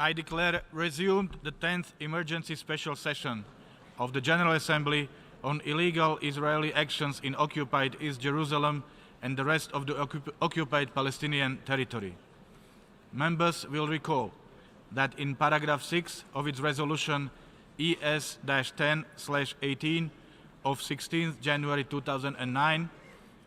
I declare resumed the 10th Emergency Special Session of the General Assembly on illegal Israeli actions in occupied East Jerusalem and the rest of the occupied Palestinian territory. Members will recall that in paragraph 6 of its resolution ES-10/18 of 16th January 2009,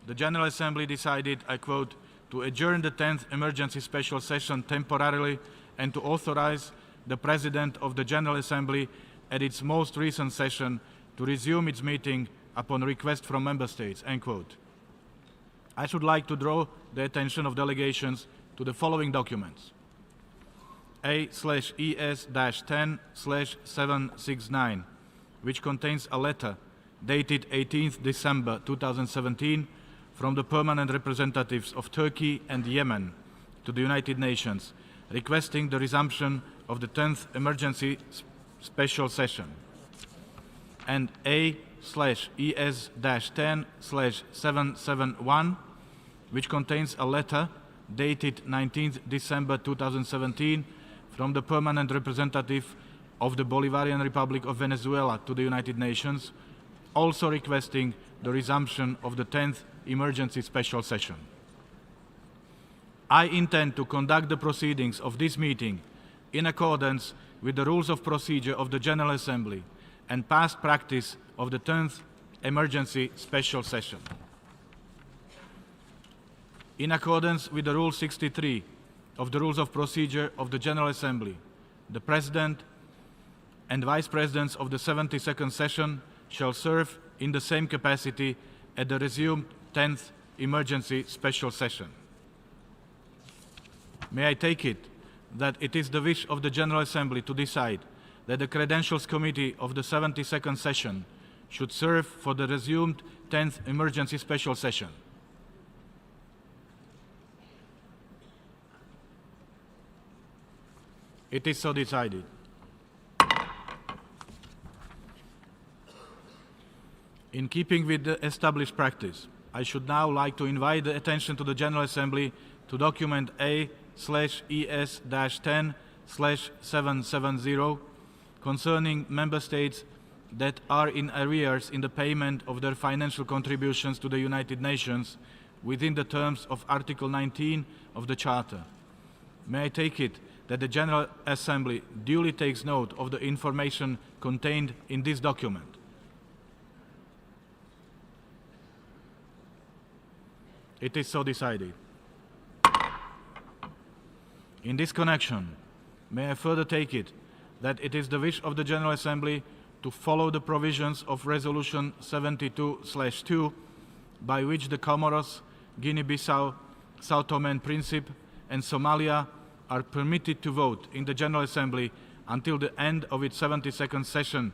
the General Assembly decided, I quote, to adjourn the 10th Emergency Special Session temporarily and to authorize the President of the General Assembly at its most recent session to resume its meeting upon request from Member States, end quote. I should like to draw the attention of delegations to the following documents. A/ES-10/769, which contains a letter dated 18th December 2017 from the permanent representatives of Turkey and Yemen to the United Nations, requesting the resumption of the 10th Emergency Special Session. And A/ES-10/771, which contains a letter dated 19th December 2017 from the permanent representative of the Bolivarian Republic of Venezuela to the United Nations, also requesting the resumption of the 10th Emergency Special Session. I intend to conduct the proceedings of this meeting in accordance with the rules of procedure of the General Assembly and past practice of the 10th Emergency Special Session. In accordance with the Rule 63 of the Rules of Procedure of the General Assembly, the President and Vice Presidents of the 72nd Session shall serve in the same capacity at the resumed 10th Emergency Special Session. May I take it that it is the wish of the General Assembly to decide that the Credentials Committee of the 72nd Session should serve for the resumed 10th Emergency Special Session? It is so decided. In keeping with the established practice, I should now like to invite the attention to the General Assembly to document A/ES-10/770 concerning Member States that are in arrears in the payment of their financial contributions to the United Nations within the terms of Article 19 of the Charter. May I take it that the General Assembly duly takes note of the information contained in this document? It is so decided. In this connection, may I further take it that it is the wish of the General Assembly to follow the provisions of Resolution 72/2, by which the Comoros, Guinea-Bissau, Sao Tome and Principe, and Somalia are permitted to vote in the General Assembly until the end of its 72nd session,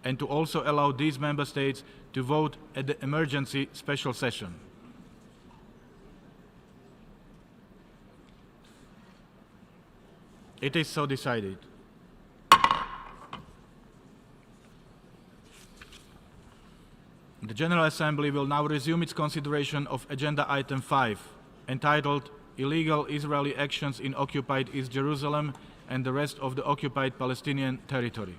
and to also allow these Member States to vote at the Emergency Special Session. It is so decided. The General Assembly will now resume its consideration of Agenda Item 5, entitled Illegal Israeli Actions in Occupied East Jerusalem and the Rest of the Occupied Palestinian Territory.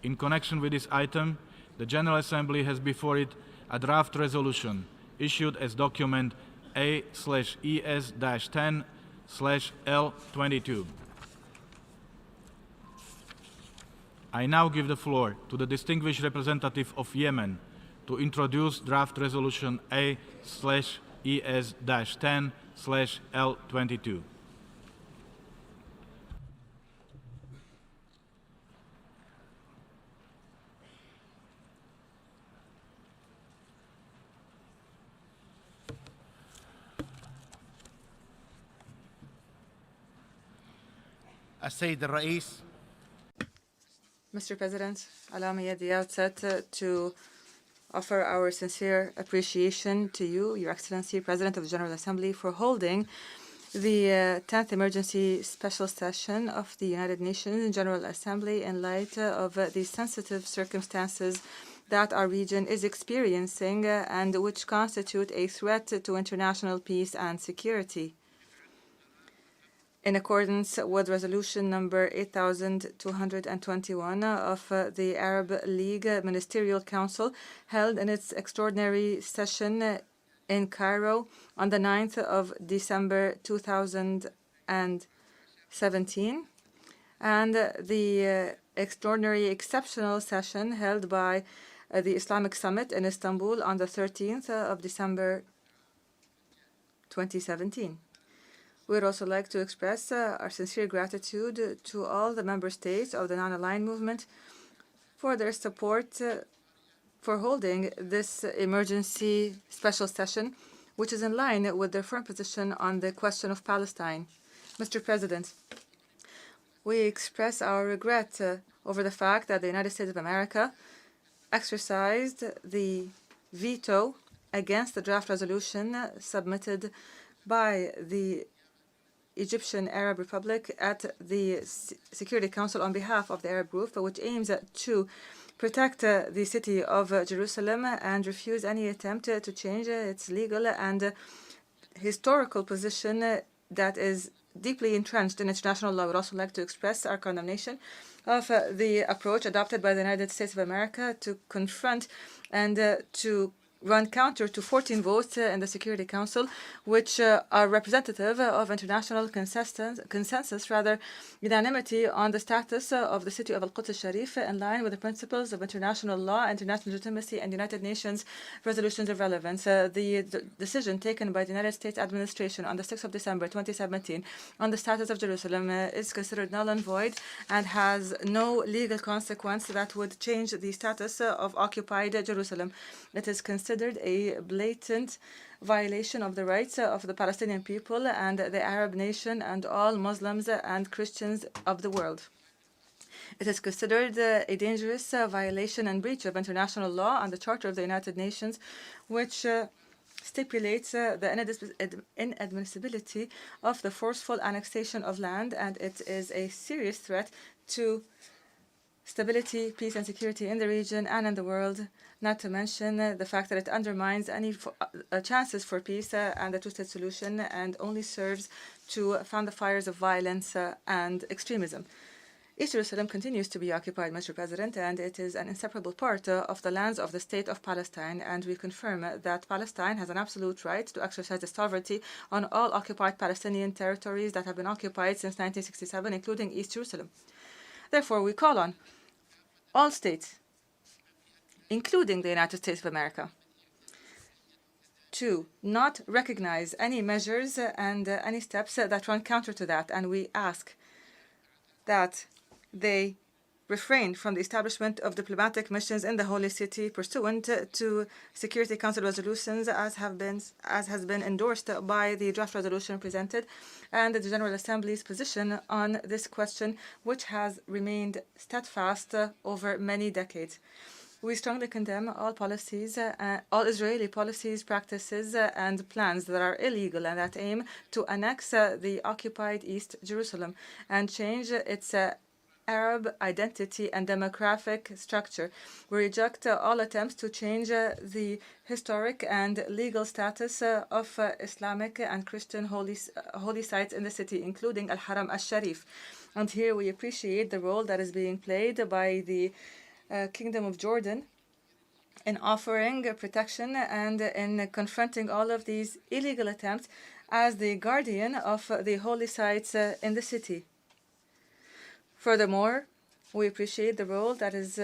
In connection with this item, the General Assembly has before it a draft resolution issued as document A/ES-10/L22. I now give the floor to the distinguished representative of Yemen to introduce draft resolution A/ES-10/L22. السيد الرئيس. Mr. President, allow me at the outset to offer our sincere appreciation to you, Your Excellency, President of the General Assembly, for holding the 10th Emergency Special Session of the United Nations General Assembly in light of the sensitive circumstances that our region is experiencing and which constitute a threat to international peace and security. in accordance with resolution number 8221 of the Arab League Ministerial Council held in its extraordinary session in Cairo on the 9th of December 2017, and the extraordinary exceptional session held by the Islamic Summit in Istanbul on the 13th of December 2017. We would also like to express our sincere gratitude to all the member states of the Non-Aligned Movement for their support for holding this emergency special session, which is in line with their firm position on the question of Palestine. Mr. President, we express our regret over the fact that the United States of America exercised the veto against the draft resolution submitted by the Egyptian Arab Republic at the Security Council on behalf of the Arab Group, which aims to protect the city of Jerusalem and refuse any attempt to change its legal and historical position that is deeply entrenched in international law. I would also like to express our condemnation of the approach adopted by the United States of America to confront and to run counter to 14 votes in the Security Council, which are representative of international unanimity on the status of the city of Al-Quds al-Sharif in line with the principles of international law, international legitimacy, and United Nations resolutions of relevance. The decision taken by the United States administration on the 6th of December 2017 on the status of Jerusalem is considered null and void and has no legal consequence that would change the status of occupied Jerusalem. It is considered a blatant violation of the rights of the Palestinian people and the Arab nation and all Muslims and Christians of the world. It is considered a dangerous violation and breach of international law and the Charter of the United Nations, which stipulates the inadmissibility of the forceful annexation of land, and it is a serious threat to stability, peace, and security in the region and in the world, not to mention the fact that it undermines any chances for peace and a two-state solution and only serves to fan the fires of violence and extremism. East Jerusalem continues to be occupied, Mr. President, and it is an inseparable part of the lands of the State of Palestine, and we confirm that Palestine has an absolute right to exercise its sovereignty on all occupied Palestinian territories that have been occupied since 1967, including East Jerusalem. Therefore, we call on all states, including the United States of America, to not recognize any measures and any steps that run counter to that, and we ask that they refrain from the establishment of diplomatic missions in the Holy City pursuant to Security Council resolutions as has been endorsed by the draft resolution presented and the General Assembly's position on this question, which has remained steadfast over many decades. We strongly condemn all policies, all Israeli policies, practices, and plans that are illegal and that aim to annex the occupied East Jerusalem and change its Arab identity and demographic structure. We reject all attempts to change the historic and legal status of Islamic and Christian holy sites in the city, including Al-Haram al-Sharif. And here we appreciate the role that is being played by the Kingdom of Jordan in offering protection and in confronting all of these illegal attempts as the guardian of the holy sites in the city. Furthermore, we appreciate the role that is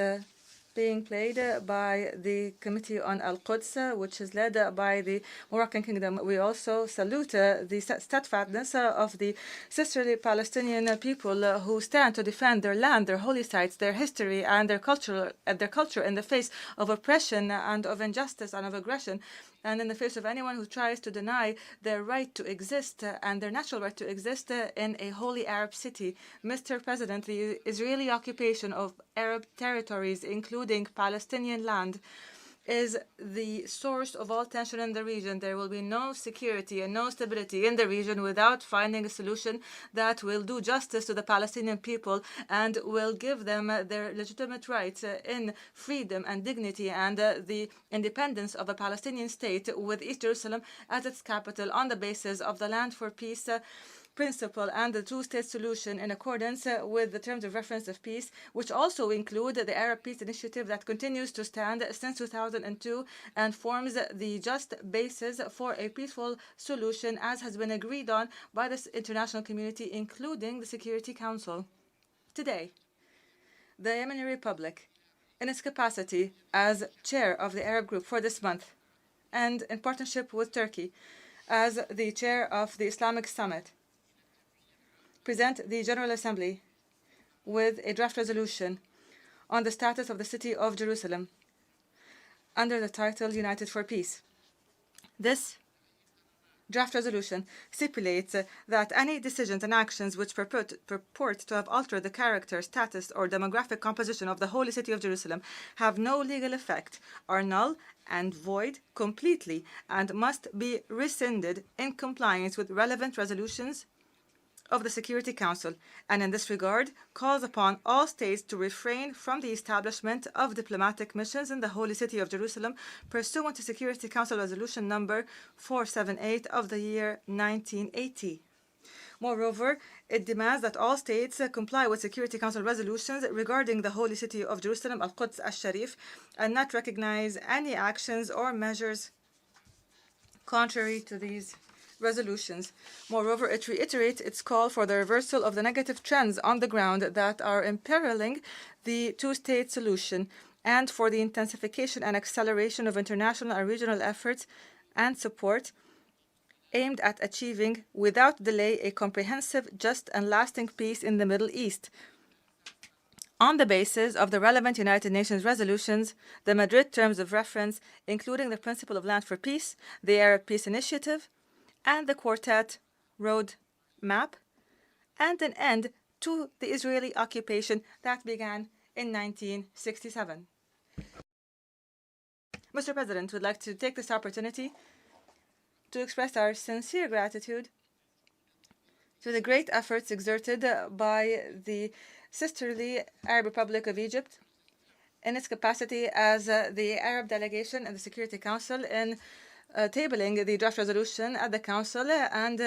being played by the Committee on Al-Quds, which is led by the Moroccan Kingdom. We also salute the steadfastness of the sisterly Palestinian people who stand to defend their land, their holy sites, their history, and their culture in the face of oppression and of injustice and of aggression, and in the face of anyone who tries to deny their right to exist and their natural right to exist in a holy Arab city. Mr. President, the Israeli occupation of Arab territories, including Palestinian land, is the source of all tension in the region. There will be no security and no stability in the region without finding a solution that will do justice to the Palestinian people and will give them their legitimate rights in freedom and dignity and the independence of a Palestinian state with East Jerusalem as its capital on the basis of the Land for Peace principle and the two-state solution in accordance with the terms of reference of peace, which also include the Arab Peace Initiative that continues to stand since 2002 and forms the just basis for a peaceful solution as has been agreed on by the international community, including the Security Council. Today, the Yemeni Republic, in its capacity as chair of the Arab Group for this month, and in partnership with Turkey as the chair of the Islamic Summit, present the General Assembly with a draft resolution on the status of the city of Jerusalem under the title United for Peace. This draft resolution stipulates that any decisions and actions which purport to have altered the character, status, or demographic composition of the holy city of Jerusalem have no legal effect, are null and void completely, and must be rescinded in compliance with relevant resolutions of the Security Council, and in this regard calls upon all states to refrain from the establishment of diplomatic missions in the Holy City of Jerusalem pursuant to Security Council Resolution number 478 of the year 1980. Moreover, it demands that all states comply with Security Council resolutions regarding the Holy City of Jerusalem, Al-Quds Al-Sharif, and not recognize any actions or measures contrary to these resolutions. Moreover, it reiterates its call for the reversal of the negative trends on the ground that are imperiling the two-state solution and for the intensification and acceleration of international and regional efforts and support aimed at achieving without delay a comprehensive, just, and lasting peace in the Middle East. On the basis of the relevant United Nations resolutions, the Madrid Terms of Reference, including the Principle of Land for Peace, the Arab Peace Initiative, and the Quartet Road Map, and an end to the Israeli occupation that began in 1967. Mr. President, would like to take this opportunity to express our sincere gratitude to the great efforts exerted by the sisterly Arab Republic of Egypt in its capacity as the Arab delegation in the Security Council in tabling the draft resolution at the Council and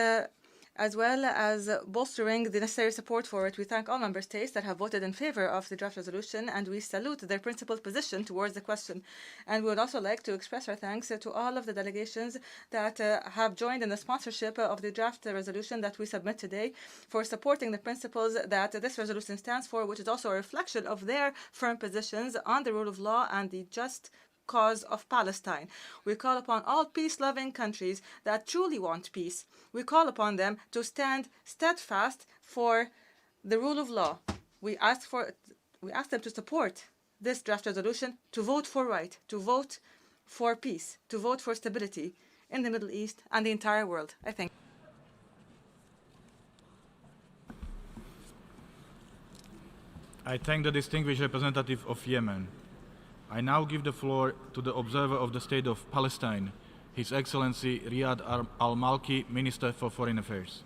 as well as bolstering the necessary support for it. We thank all member states that have voted in favor of the draft resolution, and we salute their principled position towards the question. And we would also like to express our thanks to all of the delegations that have joined in the sponsorship of the draft resolution that we submit today for supporting the principles that this resolution stands for, which is also a reflection of their firm positions on the rule of law and the just cause of Palestine. We call upon all peace-loving countries that truly want peace. We call upon them to stand steadfast for the rule of law. We ask them to support this draft resolution, to vote for right, to vote for peace, to vote for stability in the Middle East and the entire world. I thank you. I thank the distinguished representative of Yemen. I now give the floor to the observer of the State of Palestine, His Excellency Riyad al-Malki, Minister for Foreign Affairs.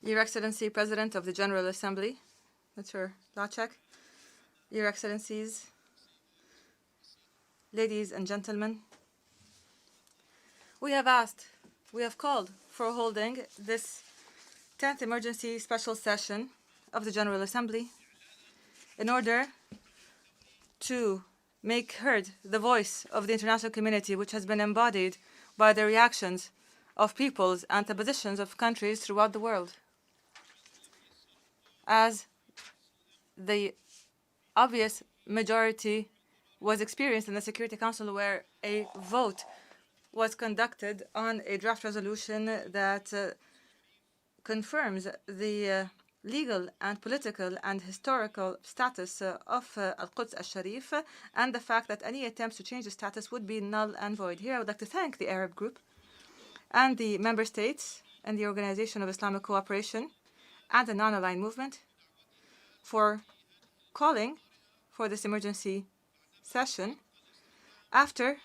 Your Excellency, President of the General Assembly, Mr. Lacek, Your Excellencies, ladies and gentlemen, we have called for holding this 10th emergency special session of the General Assembly in order to make heard the voice of the international community, which has been embodied by the reactions of peoples and the positions of countries throughout the world. As the obvious majority was experienced in the Security Council, where a vote was conducted on a draft resolution that confirms the legal and political and historical status of Al-Quds Al-Sharif and the fact that any attempts to change the status would be null and void. Here I would like to thank the Arab Group and the member states and the Organization of Islamic Cooperation and the non-aligned movement for calling for this emergency session after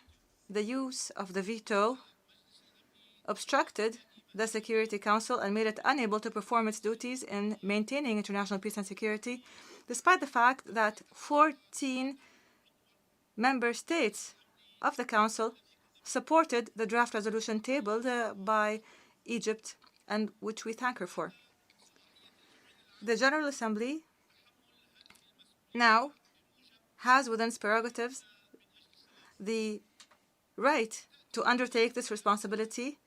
the use of the veto obstructed the Security Council and made it unable to perform its duties in maintaining international peace and security, despite the fact that 14 member states of the Council supported the draft resolution tabled by Egypt, and which we thank her for. The General Assembly now has within its prerogatives the right to undertake this responsibility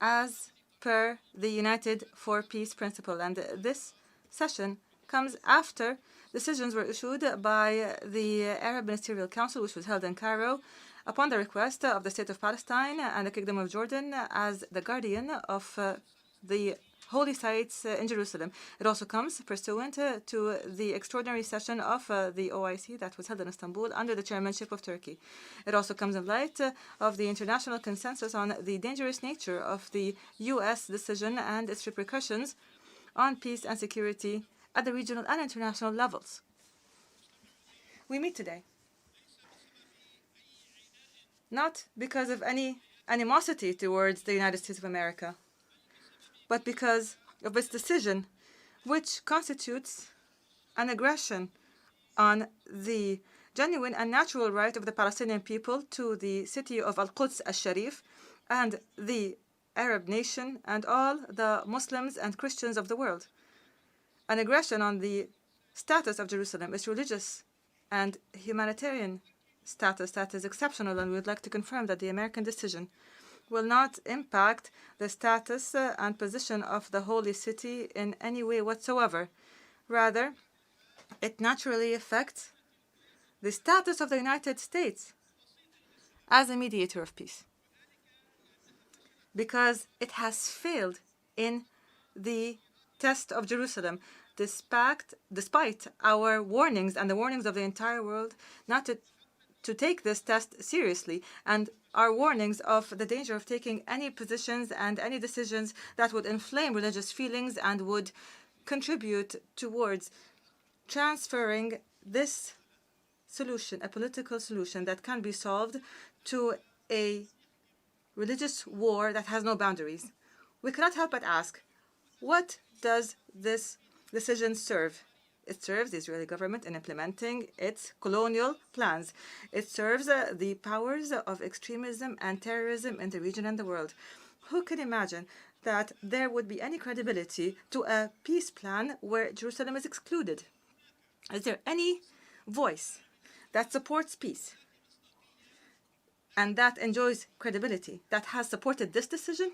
as per the United for Peace principle. And this session comes after decisions were issued by the Arab Ministerial Council, which was held in Cairo, upon the request of the State of Palestine and the Kingdom of Jordan as the guardian of the holy sites in Jerusalem. It also comes pursuant to the extraordinary session of the OIC that was held in Istanbul under the chairmanship of Turkey. It also comes in light of the international consensus on the dangerous nature of the U.S. decision and its repercussions on peace and security at the regional and international levels. We meet today not because of any animosity towards the United States of America, but because of its decision, which constitutes an aggression on the genuine and natural right of the Palestinian people to the city of Al-Quds al-Sharif and the Arab nation and all the Muslims and Christians of the world. An aggression on the status of Jerusalem, its religious and humanitarian status that is exceptional, and we would like to confirm that the American decision will not impact the status and position of the holy city in any way whatsoever. Rather, it naturally affects the status of the United States as a mediator of peace, because it has failed in the test of Jerusalem, despite our warnings and the warnings of the entire world not to take this test seriously, and our warnings of the danger of taking any positions and any decisions that would inflame religious feelings and would contribute towards transferring this solution, a political solution that can be solved, to a religious war that has no boundaries. We cannot help but ask, what does this decision serve? It serves the Israeli government in implementing its colonial plans. It serves the powers of extremism and terrorism in the region and the world. Who could imagine that there would be any credibility to a peace plan where Jerusalem is excluded? Is there any voice that supports peace and that enjoys credibility that has supported this decision?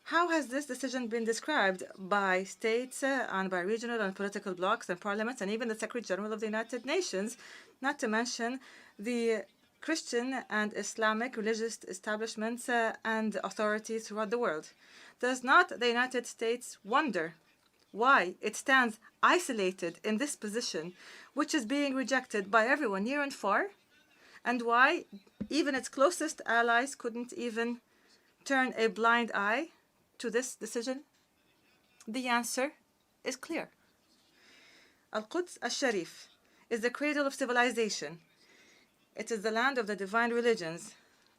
How has this decision been described by states and by regional and political blocs and parliaments and even the Secretary General of the United Nations, not to mention the Christian and Islamic religious establishments and authorities throughout the world? Does not the United States wonder why it stands isolated in this position, which is being rejected by everyone near and far, and why even its closest allies couldn't even turn a blind eye to this decision? The answer is clear. Al-Quds al-Sharif is the cradle of civilization. It is the land of the divine religions.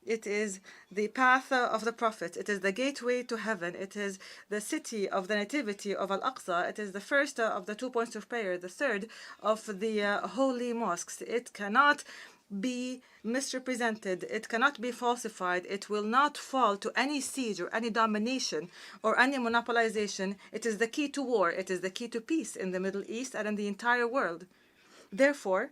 It is the path of the Prophet. It is the gateway to heaven. It is the city of the nativity of Al-Aqsa. It is the first of the 2 points of prayer, the third of the holy mosques. It cannot be misrepresented. It cannot be falsified. It will not fall to any siege or any domination or any monopolization. It is the key to war. It is the key to peace in the Middle East and in the entire world. Therefore,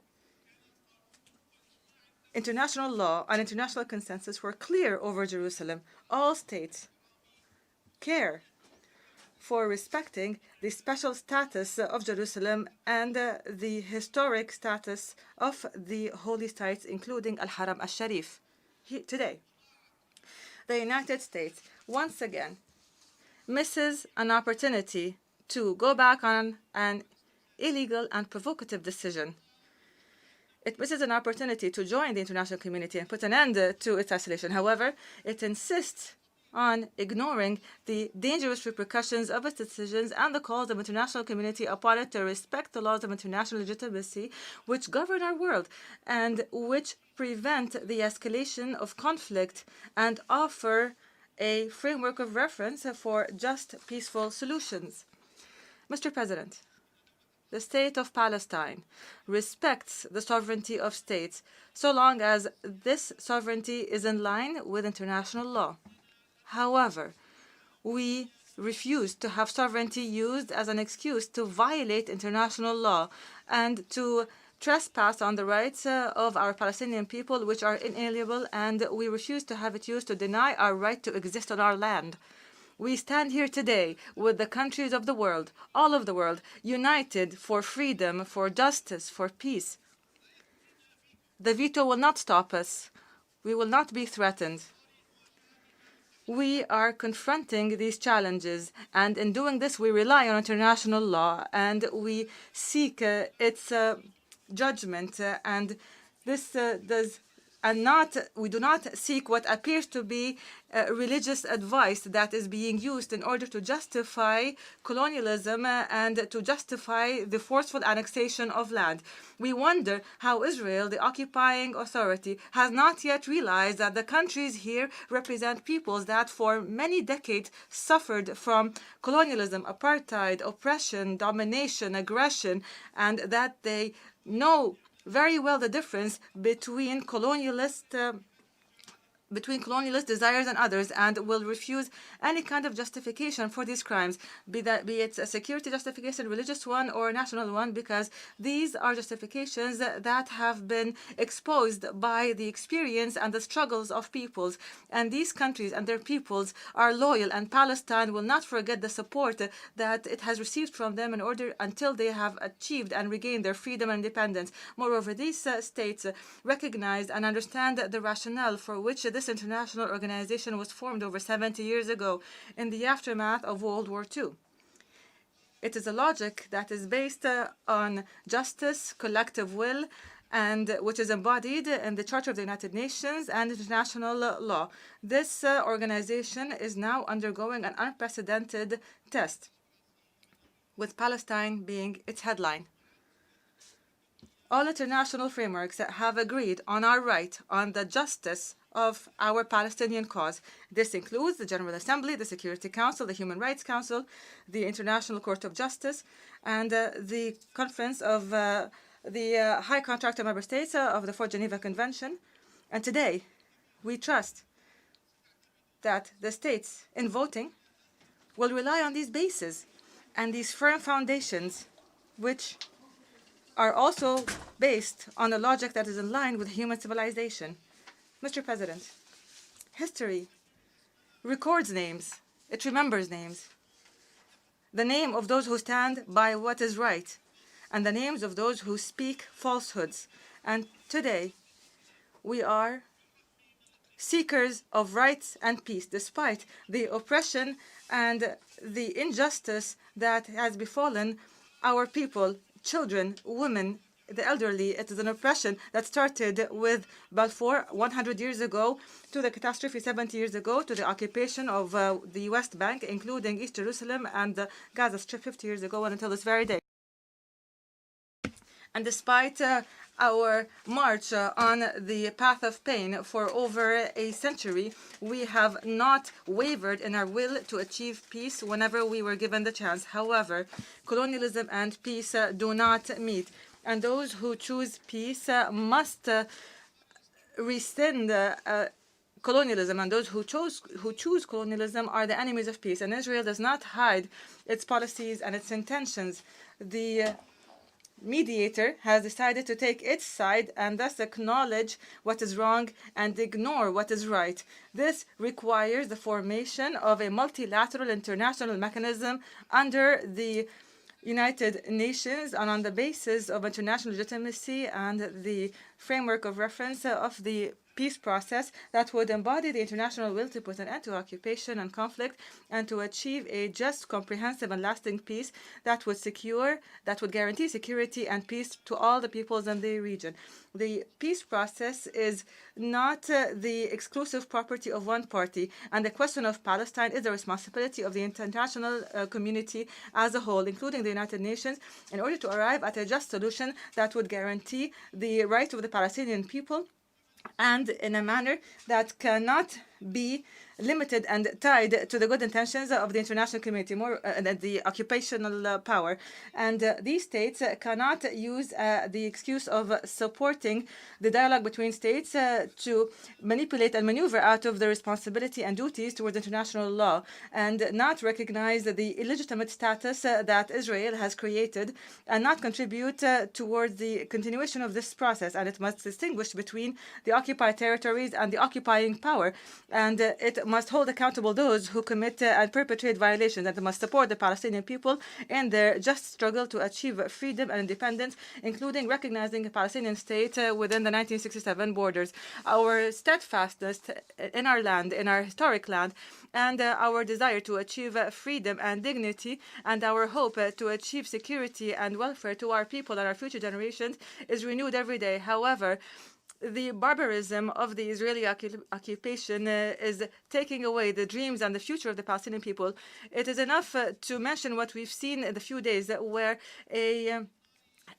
international law and international consensus were clear over Jerusalem. All states care for respecting the special status of Jerusalem and the historic status of the holy sites, including Al-Haram al-Sharif. Today, the United States once again misses an opportunity to go back on an illegal and provocative decision. It misses an opportunity to join the international community and put an end to its isolation. However, it insists on ignoring the dangerous repercussions of its decisions and the calls of international community upon it to respect the laws of international legitimacy which govern our world and which prevent the escalation of conflict and offer a framework of reference for just, peaceful solutions. Mr. President, the state of Palestine respects the sovereignty of states so long as this sovereignty is in line with international law. However, we refuse to have sovereignty used as an excuse to violate international law and to trespass on the rights of our Palestinian people, which are inalienable, and we refuse to have it used to deny our right to exist on our land. We stand here today with the countries of the world, all of the world, united for freedom, for justice, for peace. The veto will not stop us. We will not be threatened. We are confronting these challenges, and in doing this, we rely on international law, and we seek its judgment, and this we do not seek what appears to be religious advice that is being used in order to justify colonialism and to justify the forceful annexation of land. We wonder how Israel, the occupying authority, has not yet realized that the countries here represent peoples that for many decades suffered from colonialism, apartheid, oppression, domination, aggression, and that they know very well the difference between colonialist desires and others, and will refuse any kind of justification for these crimes, be it a security justification, religious one, or a national one, because these are justifications that have been exposed by the experience and the struggles of peoples. And these countries and their peoples are loyal, and Palestine will not forget the support that it has received from them in order until they have achieved and regained their freedom and independence. Moreover, these states recognize and understand the rationale for which this international organization was formed over 70 years ago in the aftermath of World War II. It is a logic that is based on justice, collective will, and which is embodied in the Charter of the United Nations and international law. This organization is now undergoing an unprecedented test, with Palestine being its headline. All international frameworks have agreed on our right, on the justice of our Palestinian cause. This includes the General Assembly, the Security Council, the Human Rights Council, the International Court of Justice, and the Conference of the High Contractor Member States of the Fourth Geneva Convention. And today, we trust that the states in voting will rely on these bases and these firm foundations, which are also based on a logic that is in line with human civilization. Mr. President, history records names. It remembers names. The name of those who stand by what is right, and the names of those who speak falsehoods. And today, we are seekers of rights and peace, despite the oppression and the injustice that has befallen our people, children, women, the elderly. It is an oppression that started with Balfour 100 years ago, to the catastrophe 70 years ago, to the occupation of the West Bank, including East Jerusalem and the Gaza Strip 50 years ago, and until this very day. And despite our march on the path of pain for over a century, we have not wavered in our will to achieve peace whenever we were given the chance. However, colonialism and peace do not meet, and those who choose peace must rescind colonialism, and those who choose colonialism are the enemies of peace. And Israel does not hide its policies and its intentions. The mediator has decided to take its side and thus acknowledge what is wrong and ignore what is right. This requires the formation of a multilateral international mechanism under the United Nations and on the basis of international legitimacy and the framework of reference of the peace process that would embody the international will to put an end to occupation and conflict and to achieve a just, comprehensive, and lasting peace that would guarantee security and peace to all the peoples in the region. The peace process is not the exclusive property of one party, and the question of Palestine is the responsibility of the international community as a whole, including the United Nations, in order to arrive at a just solution that would guarantee the right of the Palestinian people, and in a manner that cannot be limited and tied to the good intentions of the international community, more the occupational power. And these states cannot use the excuse of supporting the dialogue between states to manipulate and maneuver out of the responsibility and duties towards international law and not recognize the illegitimate status that Israel has created and not contribute towards the continuation of this process. And it must distinguish between the occupied territories and the occupying power. And it must hold accountable those who commit and perpetrate violations, and it must support the Palestinian people in their just struggle to achieve freedom and independence, including recognizing a Palestinian state within the 1967 borders. Our steadfastness in our land, in our historic land, and our desire to achieve freedom and dignity, and our hope to achieve security and welfare to our people and our future generations is renewed every day. However, the barbarism of the Israeli occupation is taking away the dreams and the future of the Palestinian people. It is enough to mention what we've seen in the few days where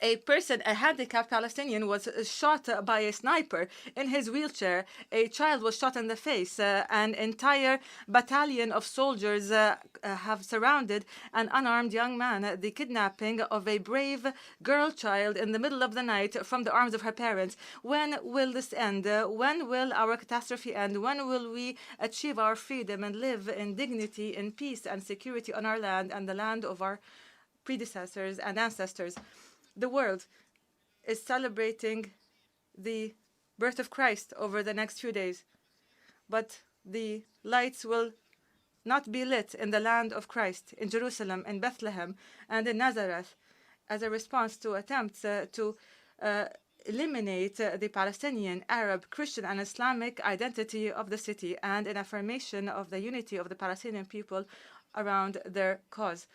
a person, a handicapped Palestinian, was shot by a sniper in his wheelchair. A child was shot in the face. An entire battalion of soldiers have surrounded an unarmed young man. The kidnapping of a brave girl child in the middle of the night from the arms of her parents. When will this end? When will our catastrophe end? When will we achieve our freedom and live in dignity, in peace and security on our land and the land of our predecessors and ancestors? The world is celebrating the birth of Christ over the next few days, but the lights will not be lit in the land of Christ, in Jerusalem, in Bethlehem, and in Nazareth, as a response to attempts to eliminate the Palestinian, Arab, Christian, and Islamic identity of the city, and in affirmation of the unity of the Palestinian people around their cause.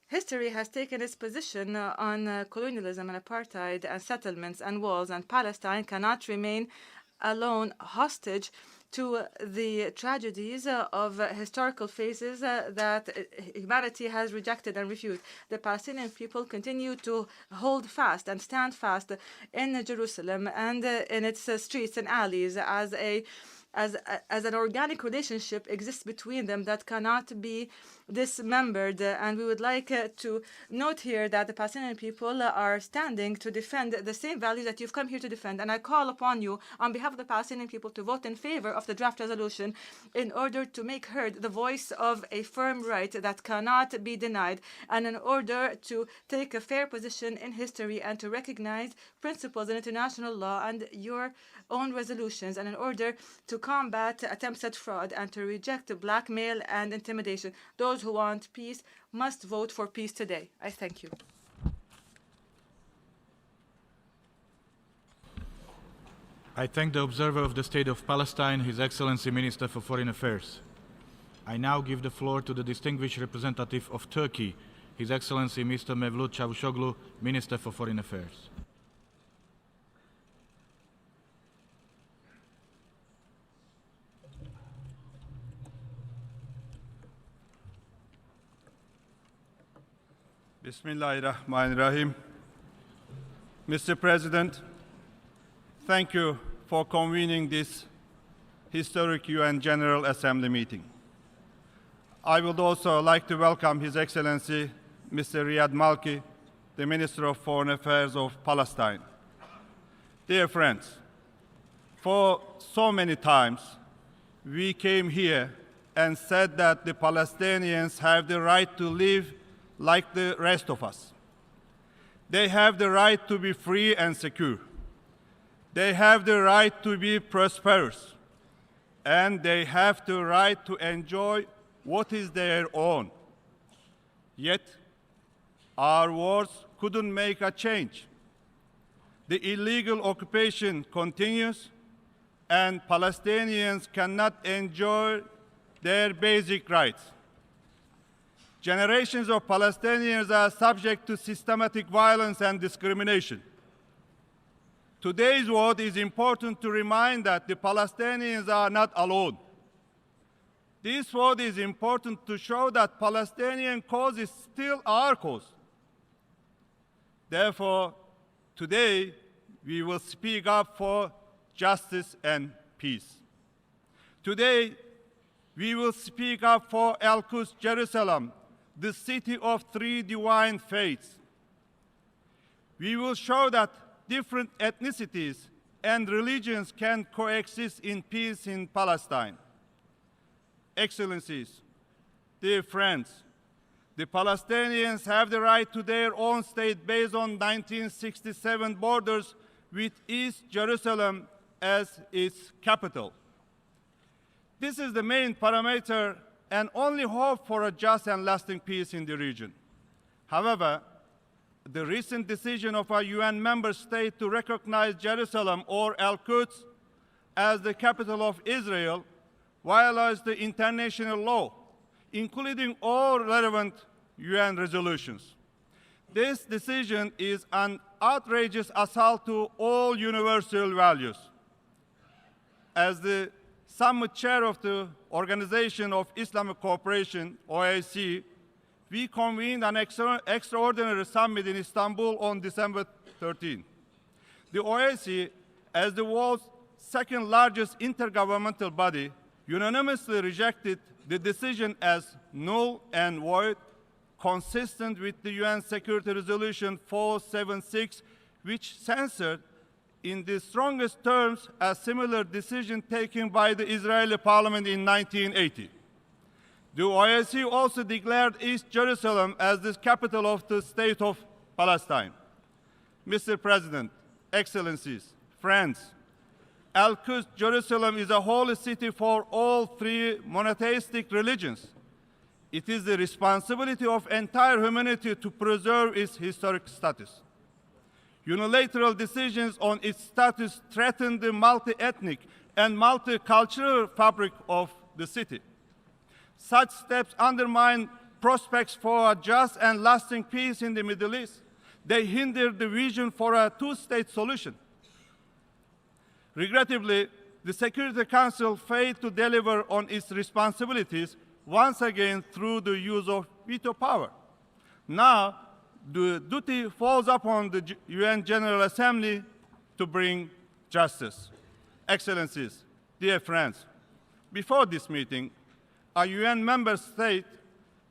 History has taken its position on colonialism and apartheid and settlements and walls, and Palestine cannot remain alone hostage to the tragedies of historical phases that humanity has rejected and refused. The Palestinian people continue to hold fast and stand fast in Jerusalem and in its streets and alleys as an organic relationship exists between them that cannot be dismembered. And we would like to note here that the Palestinian people are standing to defend the same values that you've come here to defend. And I call upon you, on behalf of the Palestinian people, to vote in favor of the draft resolution in order to make heard the voice of a firm right that cannot be denied, and in order to take a fair position in history and to recognize principles in international law and your own resolutions, and in order to combat attempts at fraud and to reject blackmail and intimidation. Those who want peace must vote for peace today. I thank you. I thank the observer of the State of Palestine, His Excellency Minister for Foreign Affairs. I now give the floor to the distinguished representative of Turkey, His Excellency Mr. Mevlut Çavuşoğlu, Minister for Foreign Affairs. Bismillahirrahmanirrahim. Mr. President, thank you for convening this historic UN General Assembly meeting. I would also like to welcome His Excellency Mr. Riyad Malki, the Minister of Foreign Affairs of Palestine. Dear friends, for so many times we came here and said that the Palestinians have the right to live like the rest of us. They have the right to be free and secure. They have the right to be prosperous. And they have the right to enjoy what is their own. Yet, our wars couldn't make a change. The illegal occupation continues, and Palestinians cannot enjoy their basic rights. Generations of Palestinians are subject to systematic violence and discrimination. Today's vote is important to remind that the Palestinians are not alone. This vote is important to show that Palestinian cause is still our cause. Therefore, today we will speak up for justice and peace. Today, we will speak up for Al-Quds, Jerusalem, the city of three divine faiths. We will show that different ethnicities and religions can coexist in peace in Palestine. Excellencies, dear friends, the Palestinians have the right to their own state based on 1967 borders with East Jerusalem as its capital. This is the main parameter and only hope for a just and lasting peace in the region. However, the recent decision of a UN member state to recognize Jerusalem or Al-Quds as the capital of Israel violates the international law, including all relevant UN resolutions. This decision is an outrageous assault to all universal values. As the Summit Chair of the Organization of Islamic Cooperation, OIC, we convened an extraordinary summit in Istanbul on December 13. The OIC, as the world's second largest intergovernmental body, unanimously rejected the decision as null and void, consistent with the UN Security Resolution 476, which censored in the strongest terms a similar decision taken by the Israeli parliament in 1980. The OIC also declared East Jerusalem as the capital of the state of Palestine. Mr. President, Excellencies, friends, Al-Quds, Jerusalem is a holy city for all three monotheistic religions. It is the responsibility of entire humanity to preserve its historic status. Unilateral decisions on its status threaten the multi-ethnic and multicultural fabric of the city. Such steps undermine prospects for a just and lasting peace in the Middle East. They hinder the vision for a two-state solution. Regrettably, the Security Council failed to deliver on its responsibilities once again through the use of veto power. Now, the duty falls upon the UN General Assembly to bring justice. Excellencies, dear friends, before this meeting, a UN member state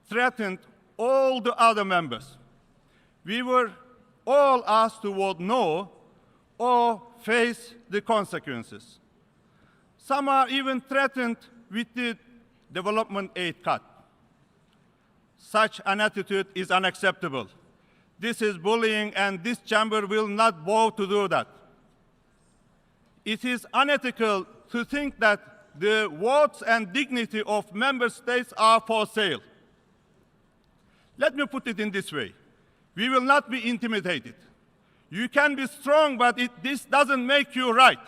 threatened all the other members. We were all asked to vote no or face the consequences. Some are even threatened with the development aid cut. Such an attitude is unacceptable. This is bullying, and this chamber will not bow to do that. It is unethical to think that the votes and dignity of member states are for sale. Let me put it in this way. We will not be intimidated. You can be strong, but this doesn't make you right.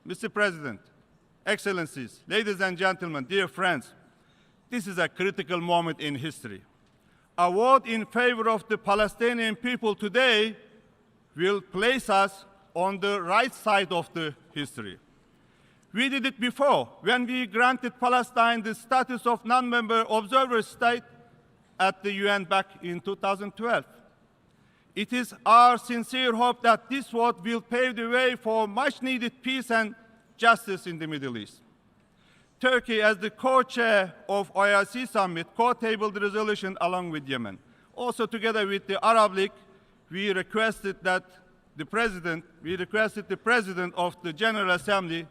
Mr. President, Excellencies, ladies and gentlemen, dear friends, this is a critical moment in history. A vote in favor of the Palestinian people today will place us on the right side of the history. We did it before when we granted Palestine the status of non-member observer state at the UN back in 2012. It is our sincere hope that this vote will pave the way for much-needed peace and justice in the Middle East. Turkey, as the co-chair of OIC Summit, co-tabled the resolution along with Yemen. Also, together with the Arab League, we requested the President of the General Assembly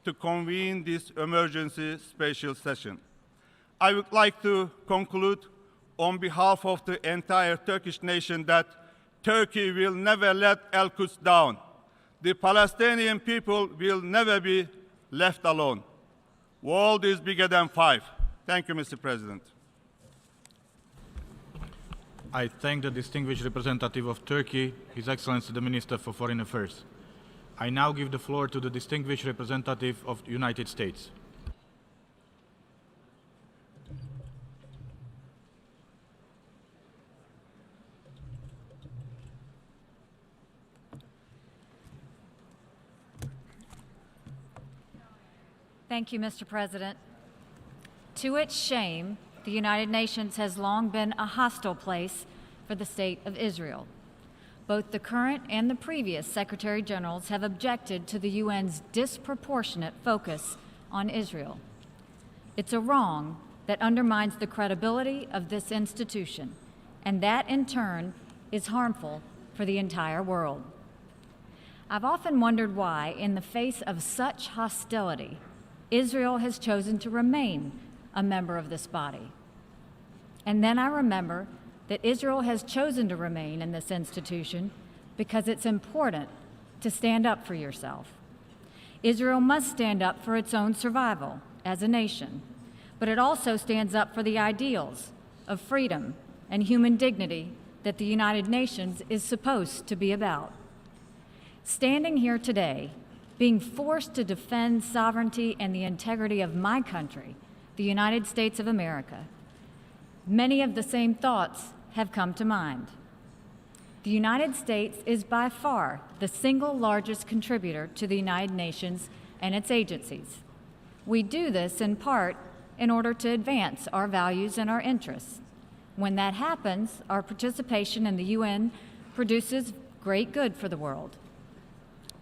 to convene this emergency special session. I would like to conclude on behalf of the entire Turkish nation that Turkey will never let Al-Quds down. The Palestinian people will never be left alone. World is bigger than five. Thank you, Mr. President. I thank the distinguished representative of Turkey, His Excellency the Minister for Foreign Affairs. I now give the floor to the distinguished representative of the United States. Thank you, Mr. President. To its shame, the United Nations has long been a hostile place for the State of Israel. Both the current and the previous Secretary Generals have objected to the UN's disproportionate focus on Israel. It's a wrong that undermines the credibility of this institution, and that in turn is harmful for the entire world. I've often wondered why, in the face of such hostility, Israel has chosen to remain a member of this body. And then I remember that Israel has chosen to remain in this institution because it's important to stand up for yourself. Israel must stand up for its own survival as a nation, but it also stands up for the ideals of freedom and human dignity that the United Nations is supposed to be about. Standing here today, being forced to defend sovereignty and the integrity of my country, the United States of America, many of the same thoughts have come to mind. The United States is by far the single largest contributor to the United Nations and its agencies. We do this in part in order to advance our values and our interests. When that happens, our participation in the UN produces great good for the world.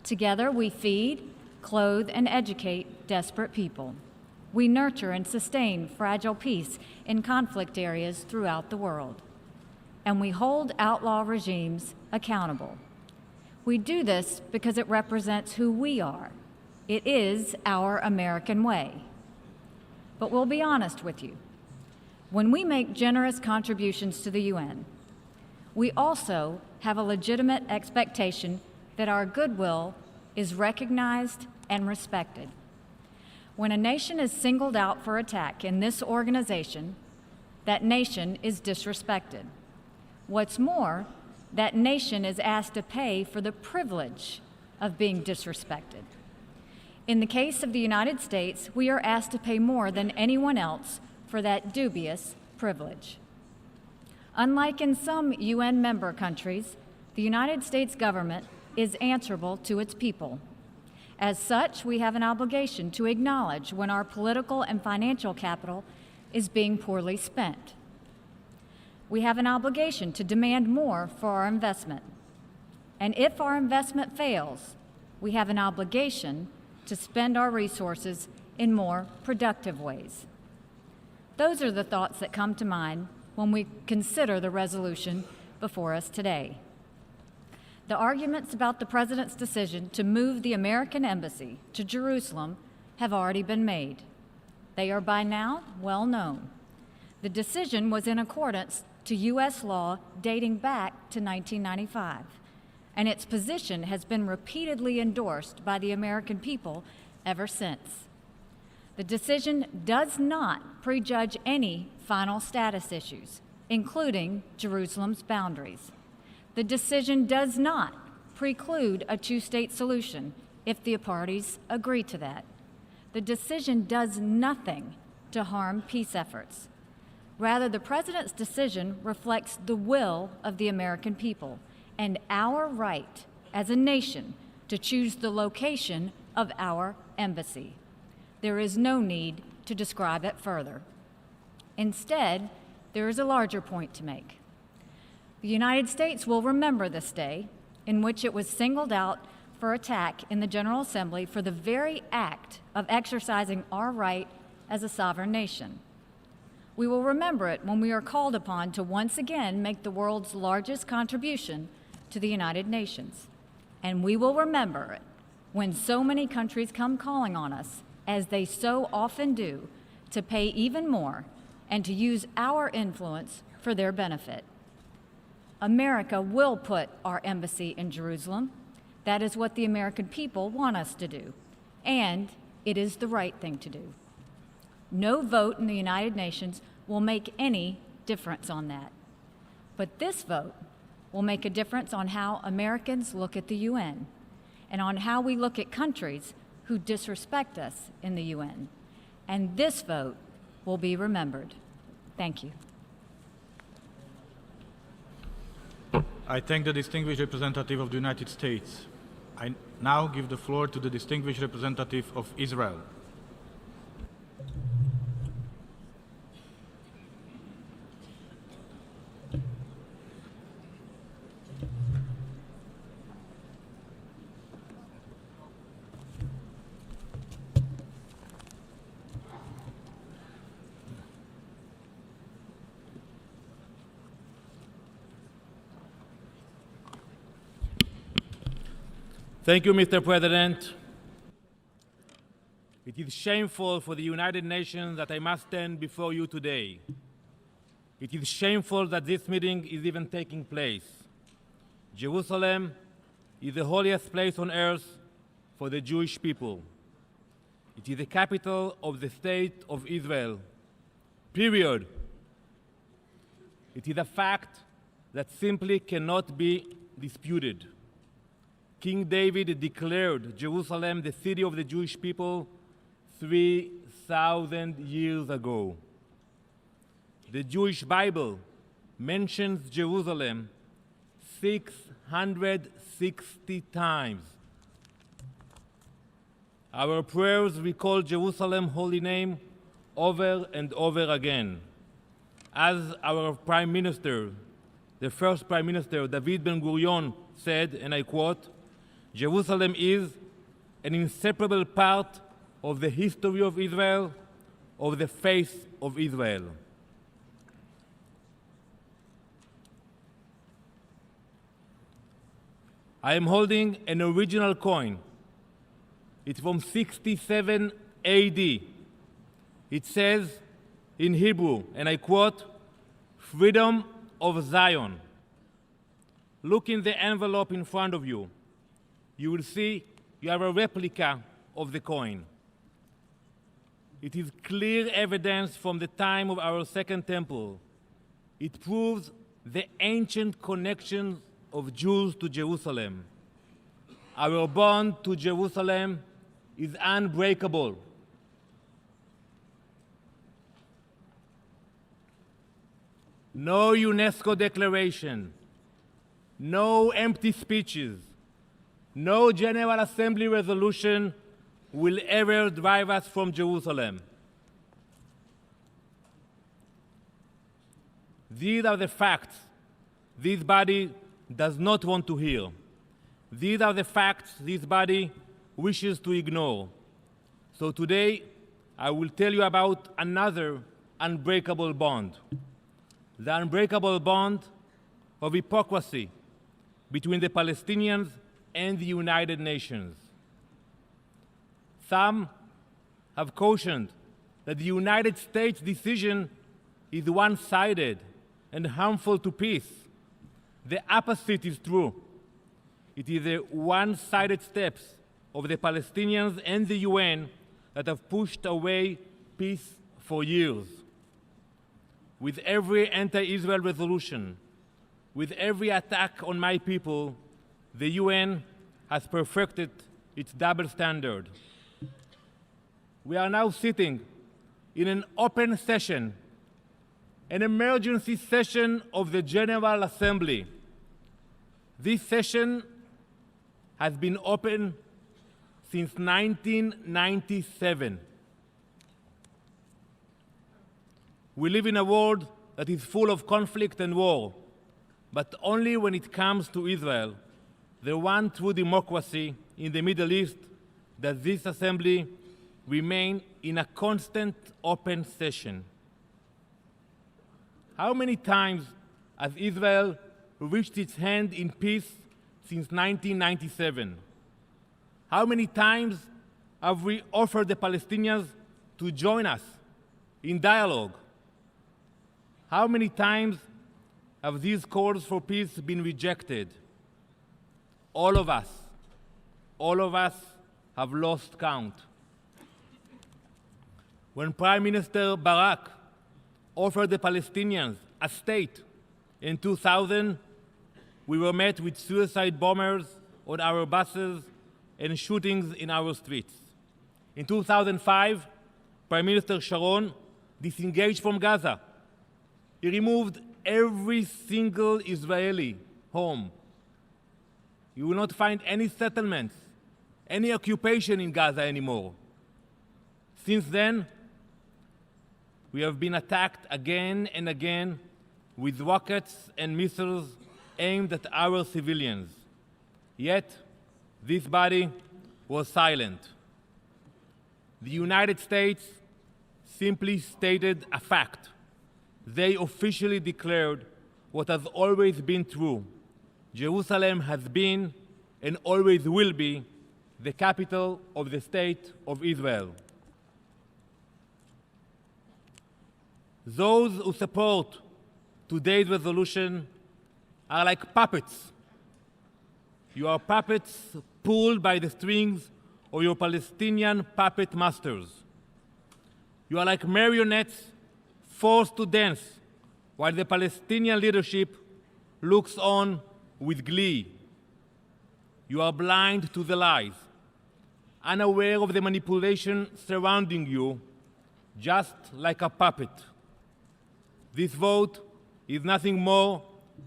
Together, we feed, clothe, and educate desperate people. We nurture and sustain fragile peace in conflict areas throughout the world. And we hold outlaw regimes accountable. We do this because it represents who we are. It is our American way. But we'll be honest with you. When we make generous contributions to the UN, we also have a legitimate expectation that our goodwill is recognized and respected. When a nation is singled out for attack in this organization, that nation is disrespected. What's more, that nation is asked to pay for the privilege of being disrespected. In the case of the United States, we are asked to pay more than anyone else for that dubious privilege. Unlike in some UN member countries, the United States government is answerable to its people. As such, we have an obligation to acknowledge when our political and financial capital is being poorly spent. We have an obligation to demand more for our investment. And if our investment fails, we have an obligation to spend our resources in more productive ways. Those are the thoughts that come to mind when we consider the resolution before us today. The arguments about the President's decision to move the American embassy to Jerusalem have already been made. They are by now well known. The decision was in accordance to U.S. law dating back to 1995, and its position has been repeatedly endorsed by the American people ever since. The decision does not prejudge any final status issues, including Jerusalem's boundaries. The decision does not preclude a two-state solution if the parties agree to that. The decision does nothing to harm peace efforts. Rather, the President's decision reflects the will of the American people and our right as a nation to choose the location of our embassy. There is no need to describe it further. Instead, there is a larger point to make. The United States will remember this day in which it was singled out for attack in the General Assembly for the very act of exercising our right as a sovereign nation. We will remember it when we are called upon to once again make the world's largest contribution to the United Nations. And we will remember it when so many countries come calling on us, as they so often do, to pay even more and to use our influence for their benefit. America will put our embassy in Jerusalem. That is what the American people want us to do, and it is the right thing to do. No vote in the United Nations will make any difference on that. But this vote will make a difference on how Americans look at the UN and on how we look at countries who disrespect us in the UN. And this vote will be remembered. Thank you. I thank the distinguished representative of the United States. I now give the floor to the distinguished representative of Israel. Thank you, Mr. President. It is shameful for the United Nations that I must stand before you today. It is shameful that this meeting is even taking place. Jerusalem is the holiest place on earth for the Jewish people. It is the capital of the state of Israel, period. It is a fact that simply cannot be disputed. King David declared Jerusalem the city of the Jewish people 3,000 years ago. The Jewish Bible mentions Jerusalem 660 times. Our prayers recall Jerusalem's holy name over and over again. As our Prime Minister, the first Prime Minister, David Ben-Gurion, said, and I quote, "Jerusalem is an inseparable part of the history of Israel, of the faith of Israel." I am holding an original coin. It's from 67 AD. It says in Hebrew, and I quote, "Freedom of Zion." Look in the envelope in front of you. You will see you have a replica of the coin. It is clear evidence from the time of our Second Temple. It proves the ancient connections of Jews to Jerusalem. Our bond to Jerusalem is unbreakable. No UNESCO declaration, no empty speeches, no General Assembly resolution will ever drive us from Jerusalem. These are the facts this body does not want to hear. These are the facts this body wishes to ignore. So today, I will tell you about another unbreakable bond. The unbreakable bond of hypocrisy between the Palestinians and the United Nations. Some have cautioned that the United States' decision is one-sided and harmful to peace. The opposite is true. It is the one-sided steps of the Palestinians and the UN that have pushed away peace for years. With every anti-Israel resolution, with every attack on my people, the UN has perfected its double standard. We are now sitting in an open session, an emergency session of the General Assembly. This session has been open since 1997. We live in a world that is full of conflict and war, but only when it comes to Israel, the one true democracy in the Middle East, does this assembly remain in a constant open session. How many times has Israel reached its hand in peace since 1997? How many times have we offered the Palestinians to join us in dialogue? How many times have these calls for peace been rejected? All of us have lost count. When Prime Minister Barak offered the Palestinians a state in 2000, we were met with suicide bombers on our buses and shootings in our streets. In 2005, Prime Minister Sharon disengaged from Gaza. He removed every single Israeli home. You will not find any settlements, any occupation in Gaza anymore. Since then, we have been attacked again and again with rockets and missiles aimed at our civilians. Yet, this body was silent. The United States simply stated a fact. They officially declared what has always been true. Jerusalem has been and always will be the capital of the State of Israel. Those who support today's resolution are like puppets. You are puppets pulled by the strings of your Palestinian puppet masters. You are like marionettes forced to dance while the Palestinian leadership looks on with glee. You are blind to the lies, unaware of the manipulation surrounding you, just like a puppet. This vote is nothing more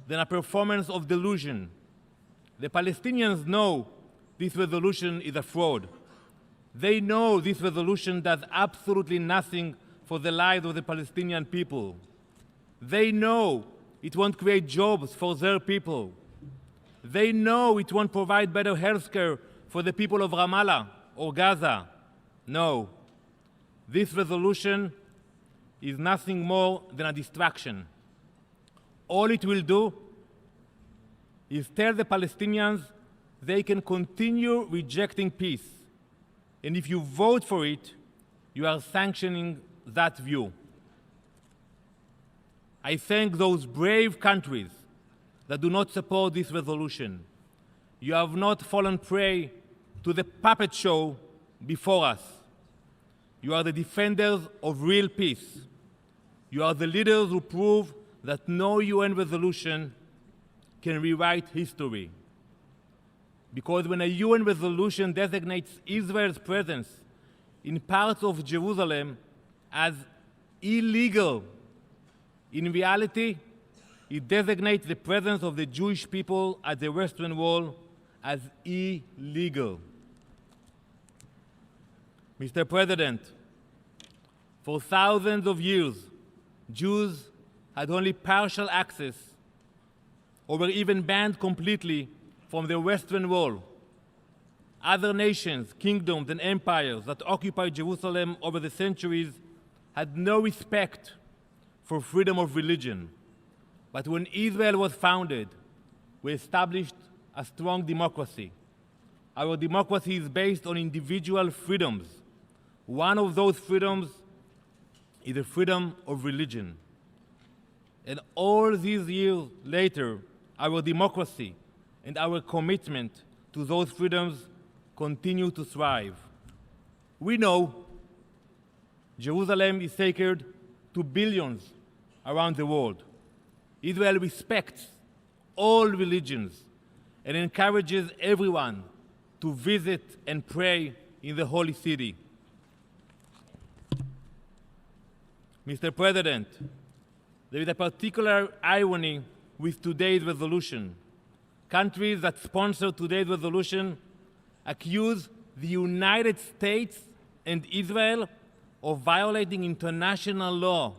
than a performance of delusion. The Palestinians know this resolution is a fraud. They know this resolution does absolutely nothing for the lives of the Palestinian people. They know it won't create jobs for their people. They know it won't provide better health care for the people of Ramallah or Gaza. No, this resolution is nothing more than a distraction. All it will do is tell the Palestinians they can continue rejecting peace. And if you vote for it, you are sanctioning that view. I thank those brave countries that do not support this resolution. You have not fallen prey to the puppet show before us. You are the defenders of real peace. You are the leaders who prove that no UN resolution can rewrite history. Because when a UN resolution designates Israel's presence in parts of Jerusalem as illegal, in reality, it designates the presence of the Jewish people at the Western Wall as illegal. Mr. President, for thousands of years, Jews had only partial access or were even banned completely from the Western Wall. Other nations, kingdoms, and empires that occupied Jerusalem over the centuries had no respect for freedom of religion. But when Israel was founded, we established a strong democracy. Our democracy is based on individual freedoms. One of those freedoms is the freedom of religion. And all these years later, our democracy and our commitment to those freedoms continue to thrive. We know Jerusalem is sacred to billions around the world. Israel respects all religions and encourages everyone to visit and pray in the holy city. Mr. President, there is a particular irony with today's resolution. Countries that sponsor today's resolution accuse the United States and Israel of violating international law.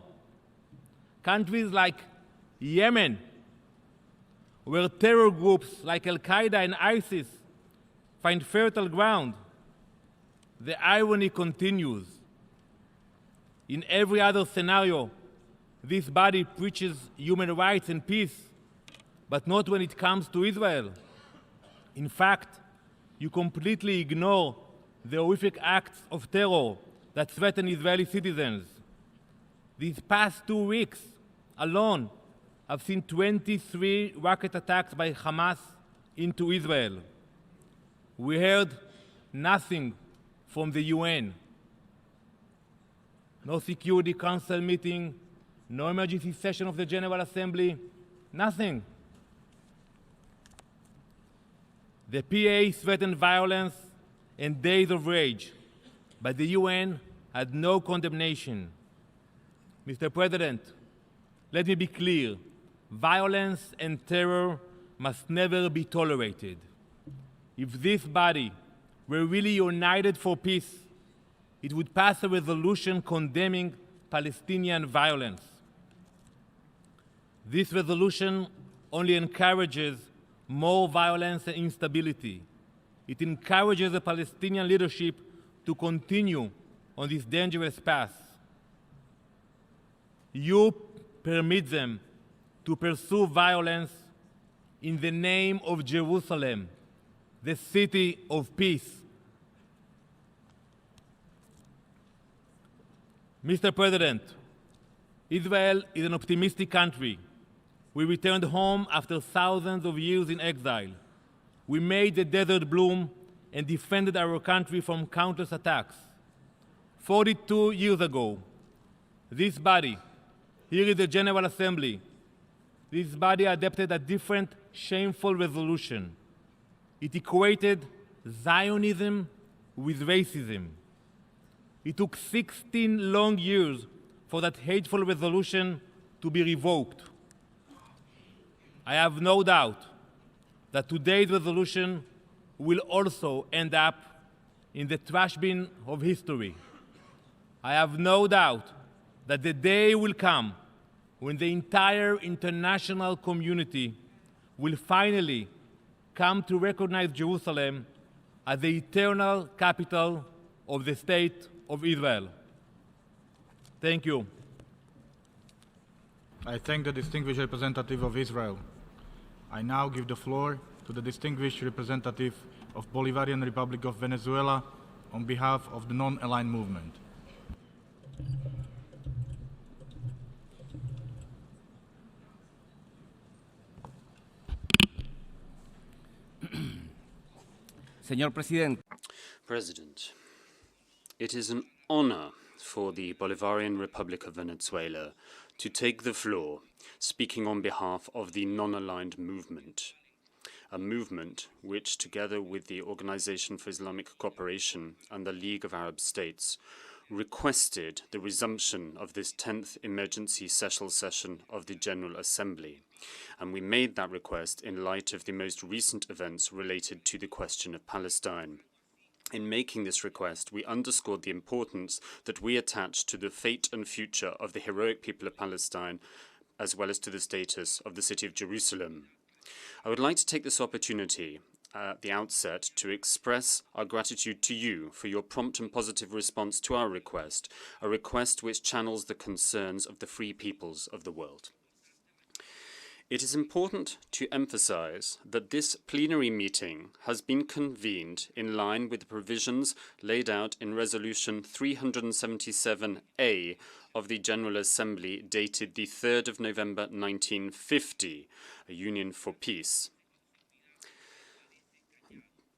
Countries like Yemen, where terror groups like Al-Qaeda and ISIS find fertile ground. The irony continues. In every other scenario, this body preaches human rights and peace, but not when it comes to Israel. In fact, you completely ignore the horrific acts of terror that threaten Israeli citizens. These past 2 weeks alone, I've seen 23 rocket attacks by Hamas into Israel. We heard nothing from the UN. No Security Council meeting, no emergency session of the General Assembly, nothing. The PA threatened violence and days of rage, but the UN had no condemnation. Mr. President, let me be clear. Violence and terror must never be tolerated. If this body were really united for peace, it would pass a resolution condemning Palestinian violence. This resolution only encourages more violence and instability. It encourages the Palestinian leadership to continue on this dangerous path. You permit them to pursue violence in the name of Jerusalem, the city of peace. Mr. President, Israel is an optimistic country. We returned home after thousands of years in exile. We made the desert bloom and defended our country from countless attacks. 42 years ago, this body, here is the General Assembly, this body adopted a different, shameful resolution. It equated Zionism with racism. It took 16 long years for that hateful resolution to be revoked. I have no doubt that today's resolution will also end up in the trash bin of history. I have no doubt that the day will come when the entire international community will finally come to recognize Jerusalem as the eternal capital of the State of Israel. Thank you. I thank the distinguished representative of Israel. I now give the floor to the distinguished representative of Bolivarian Republic of Venezuela on behalf of the non-aligned movement. Señor Presidente. President, it is an honor for the Bolivarian Republic of Venezuela to take the floor, speaking on behalf of the non-aligned movement, a movement which, together with the Organization for Islamic Cooperation and the League of Arab States, requested the resumption of this 10th emergency special session of the General Assembly. And we made that request in light of the most recent events related to the question of Palestine. In making this request, we underscored the importance that we attach to the fate and future of the heroic people of Palestine, as well as to the status of the city of Jerusalem. I would like to take this opportunity at the outset to express our gratitude to you for your prompt and positive response to our request, a request which channels the concerns of the free peoples of the world. It is important to emphasize that this plenary meeting has been convened in line with the provisions laid out in Resolution 377A of the General Assembly dated the 3rd of November 1950, a Union for Peace.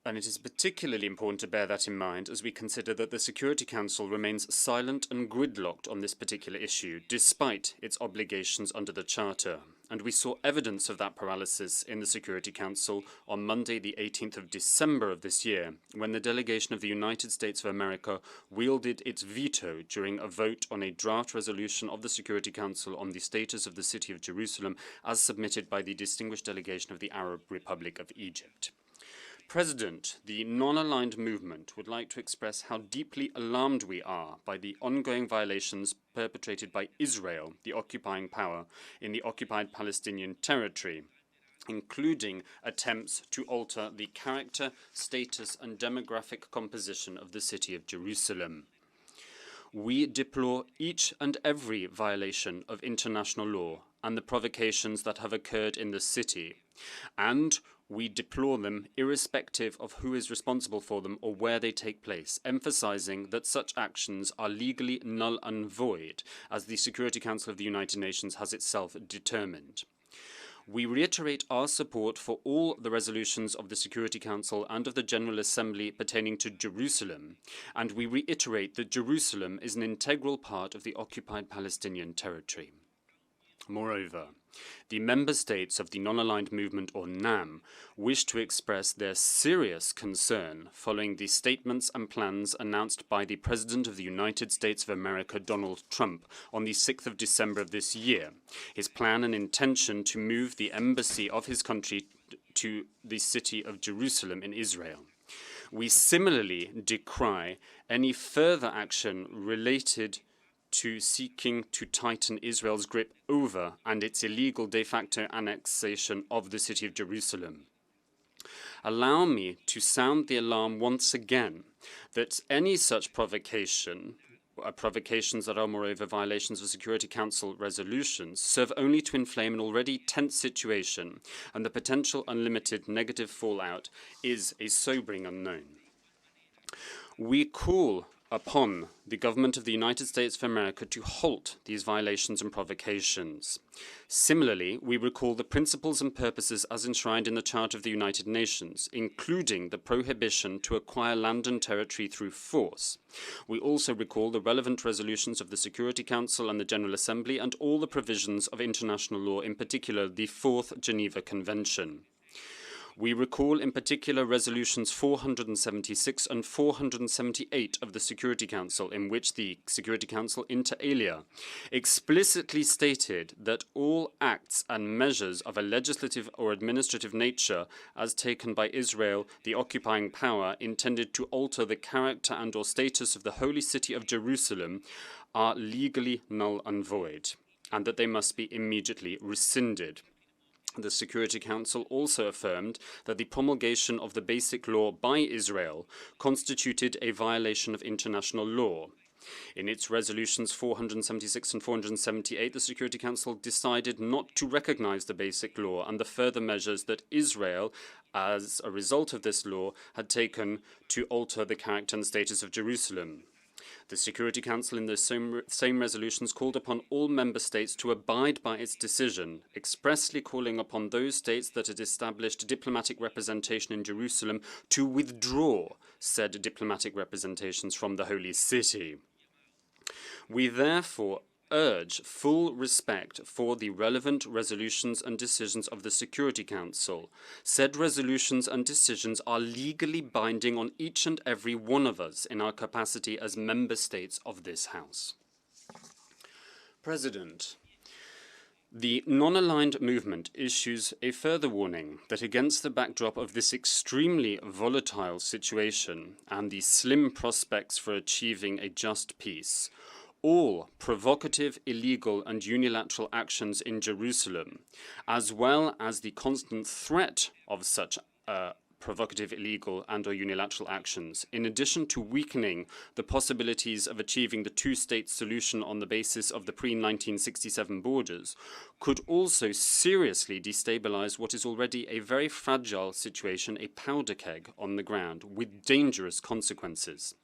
And it is particularly important to bear that in mind as we consider that the Security Council remains silent and gridlocked on this particular issue, despite its obligations under the Charter. And we saw evidence of that paralysis in the Security Council on Monday, the 18th of December of this year, when the delegation of the United States of America wielded its veto during a vote on a draft resolution of the Security Council on the status of the city of Jerusalem, as submitted by the distinguished delegation of the Arab Republic of Egypt. President, the non-aligned movement would like to express how deeply alarmed we are by the ongoing violations perpetrated by Israel, the occupying power, in the occupied Palestinian territory, including attempts to alter the character, status, and demographic composition of the city of Jerusalem. We deplore each and every violation of international law and the provocations that have occurred in the city, and we deplore them irrespective of who is responsible for them or where they take place, emphasizing that such actions are legally null and void, as the Security Council of the United Nations has itself determined. We reiterate our support for all the resolutions of the Security Council and of the General Assembly pertaining to Jerusalem, and we reiterate that Jerusalem is an integral part of the Occupied Palestinian Territory. Moreover, the member states of the Non-Aligned Movement, or NAM, wish to express their serious concern following the statements and plans announced by the President of the United States of America, Donald Trump, on the 6th of December of this year. His plan and intention to move the embassy of his country to the city of Jerusalem in Israel. We similarly decry any further action related to seeking to tighten Israel's grip over and its illegal de facto annexation of the city of Jerusalem. Allow me to sound the alarm once again that any such provocation provocations that are moreover violations of Security Council resolutions, serve only to inflame an already tense situation, and the potential unlimited negative fallout is a sobering unknown. We call upon the government of the United States of America to halt these violations and provocations. Similarly, we recall the principles and purposes as enshrined in the Charter of the United Nations, including the prohibition to acquire land and territory through force. We also recall the relevant resolutions of the Security Council and the General Assembly and all the provisions of international law, in particular the Fourth Geneva Convention. We recall in particular resolutions 476 and 478 of the Security Council, in which the Security Council inter alia explicitly stated that all acts and measures of a legislative or administrative nature as taken by Israel, the occupying power, intended to alter the character and or status of the holy city of Jerusalem are legally null and void, and that they must be immediately rescinded. The Security Council also affirmed that the promulgation of the Basic Law by Israel constituted a violation of international law. In its resolutions 476 and 478, the Security Council decided not to recognize the Basic Law and the further measures that Israel, as a result of this law, had taken to alter the character and status of Jerusalem. The Security Council in the same resolutions called upon all member states to abide by its decision, expressly calling upon those states that had established diplomatic representation in Jerusalem to withdraw said diplomatic representations from the Holy City. We therefore urge full respect for the relevant resolutions and decisions of the Security Council. Said resolutions and decisions are legally binding on each and every one of us in our capacity as member states of this House. President, the non-aligned movement issues a further warning that against the backdrop of this extremely volatile situation and the slim prospects for achieving a just peace, all provocative, illegal and unilateral actions in Jerusalem, as well as the constant threat of such provocative, illegal and or unilateral actions, in addition to weakening the possibilities of achieving the two-state solution on the basis of the pre-1967 borders, could also seriously destabilize what is already a very fragile situation, a powder keg on the ground, with dangerous consequences.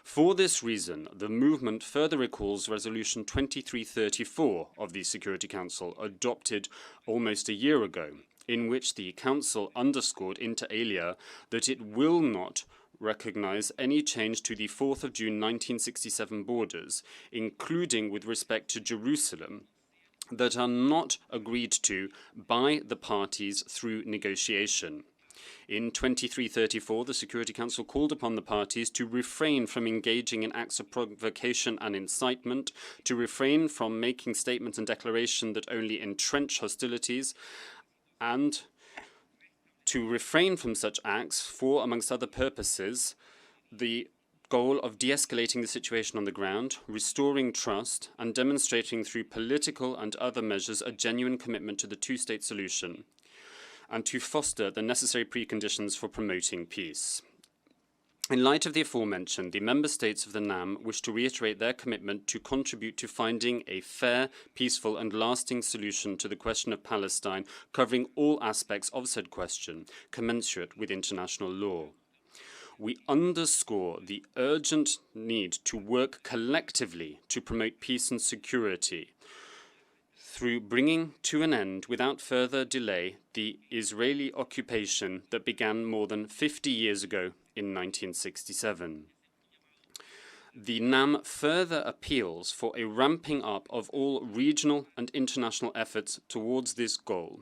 For this reason, the movement further recalls Resolution 2334 of the Security Council, adopted almost a year ago, in which the Council underscored inter alia that it will not recognize any change to the 4th of June 1967 borders, including with respect to Jerusalem, that are not agreed to by the parties through negotiation. In 2334, the Security Council called upon the parties to refrain from engaging in acts of provocation and incitement, to refrain from making statements and declarations that only entrench hostilities, and to refrain from such acts for, amongst other purposes, the goal of de-escalating the situation on the ground, restoring trust, and demonstrating through political and other measures a genuine commitment to the two-state solution, and to foster the necessary preconditions for promoting peace. In light of the aforementioned, the member states of the NAM wish to reiterate their commitment to contribute to finding a fair, peaceful and lasting solution to the question of Palestine, covering all aspects of said question, commensurate with international law. We underscore the urgent need to work collectively to promote peace and security, through bringing to an end, without further delay, the Israeli occupation that began more than 50 years ago in 1967. The NAM further appeals for a ramping up of all regional and international efforts towards this goal,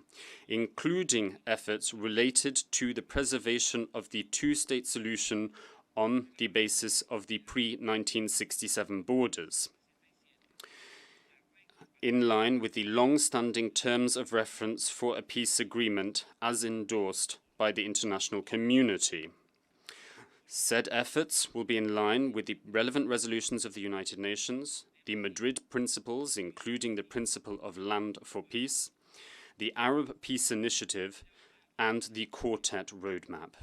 including efforts related to the preservation of the two-state solution on the basis of the pre-1967 borders, in line with the long-standing terms of reference for a peace agreement as endorsed by the international community. Said efforts will be in line with the relevant resolutions of the United Nations, the Madrid Principles, including the principle of land for peace, the Arab Peace Initiative, and the Quartet Roadmap.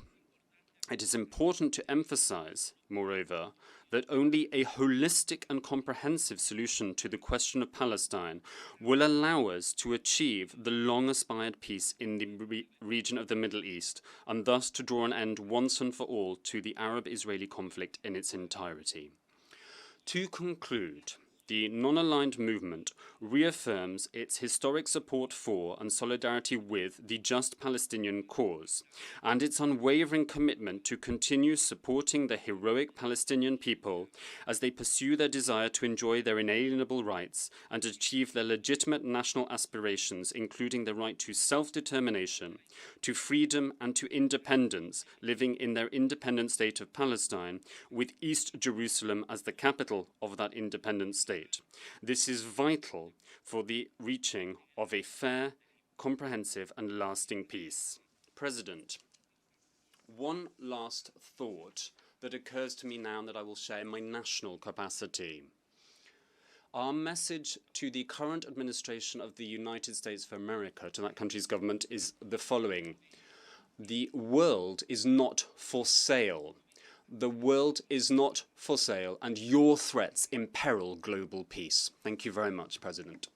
It is important to emphasize, moreover, that only a holistic and comprehensive solution to the question of Palestine will allow us to achieve the long-aspired peace in the region of the Middle East, and thus to draw an end once and for all to the Arab-Israeli conflict in its entirety. To conclude, the non-aligned movement reaffirms its historic support for and solidarity with the just Palestinian cause, and its unwavering commitment to continue supporting the heroic Palestinian people as they pursue their desire to enjoy their inalienable rights and achieve their legitimate national aspirations, including the right to self-determination, to freedom and to independence, living in their independent state of Palestine, with East Jerusalem as the capital of that independent state. This is vital for the reaching of a fair, comprehensive and lasting peace. President, one last thought that occurs to me now and that I will share in my national capacity. Our message to the current administration of the United States of America, to that country's government, is the following. The world is not for sale. The world is not for sale, and your threats imperil global peace. Thank you very much, President.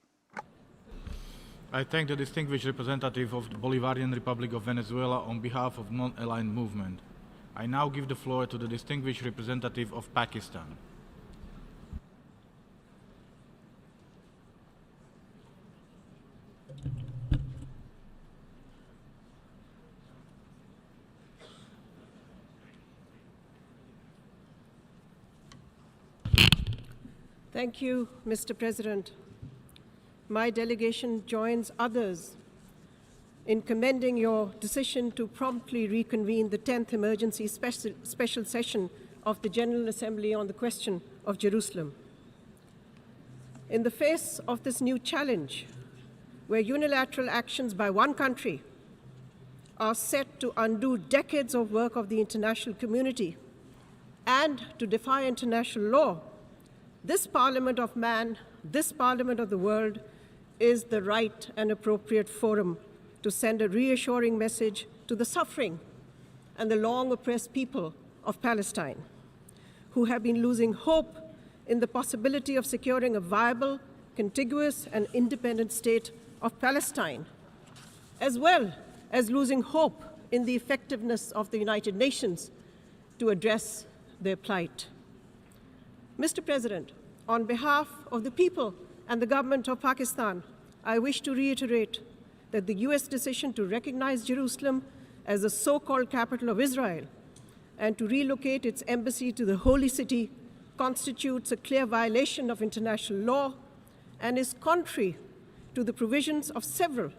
I thank the distinguished representative of the Bolivarian Republic of Venezuela on behalf of non-aligned movement. I now give the floor to the distinguished representative of Pakistan. Thank you, Mr. President. My delegation joins others in commending your decision to promptly reconvene the 10th emergency special session of the General Assembly on the question of Jerusalem. In the face of this new challenge, where unilateral actions by one country are set to undo decades of work of the international community and to defy international law, this Parliament of man, this Parliament of the world, is the right and appropriate forum to send a reassuring message to the suffering and the long oppressed people of Palestine, who have been losing hope in the possibility of securing a viable, contiguous, and independent state of Palestine, as well as losing hope in the effectiveness of the United Nations to address their plight. Mr. President, on behalf of the people and the government of Pakistan, I wish to reiterate that the US decision to recognize Jerusalem as the so-called capital of Israel and to relocate its embassy to the holy city constitutes a clear violation of international law and is contrary to the provisions of several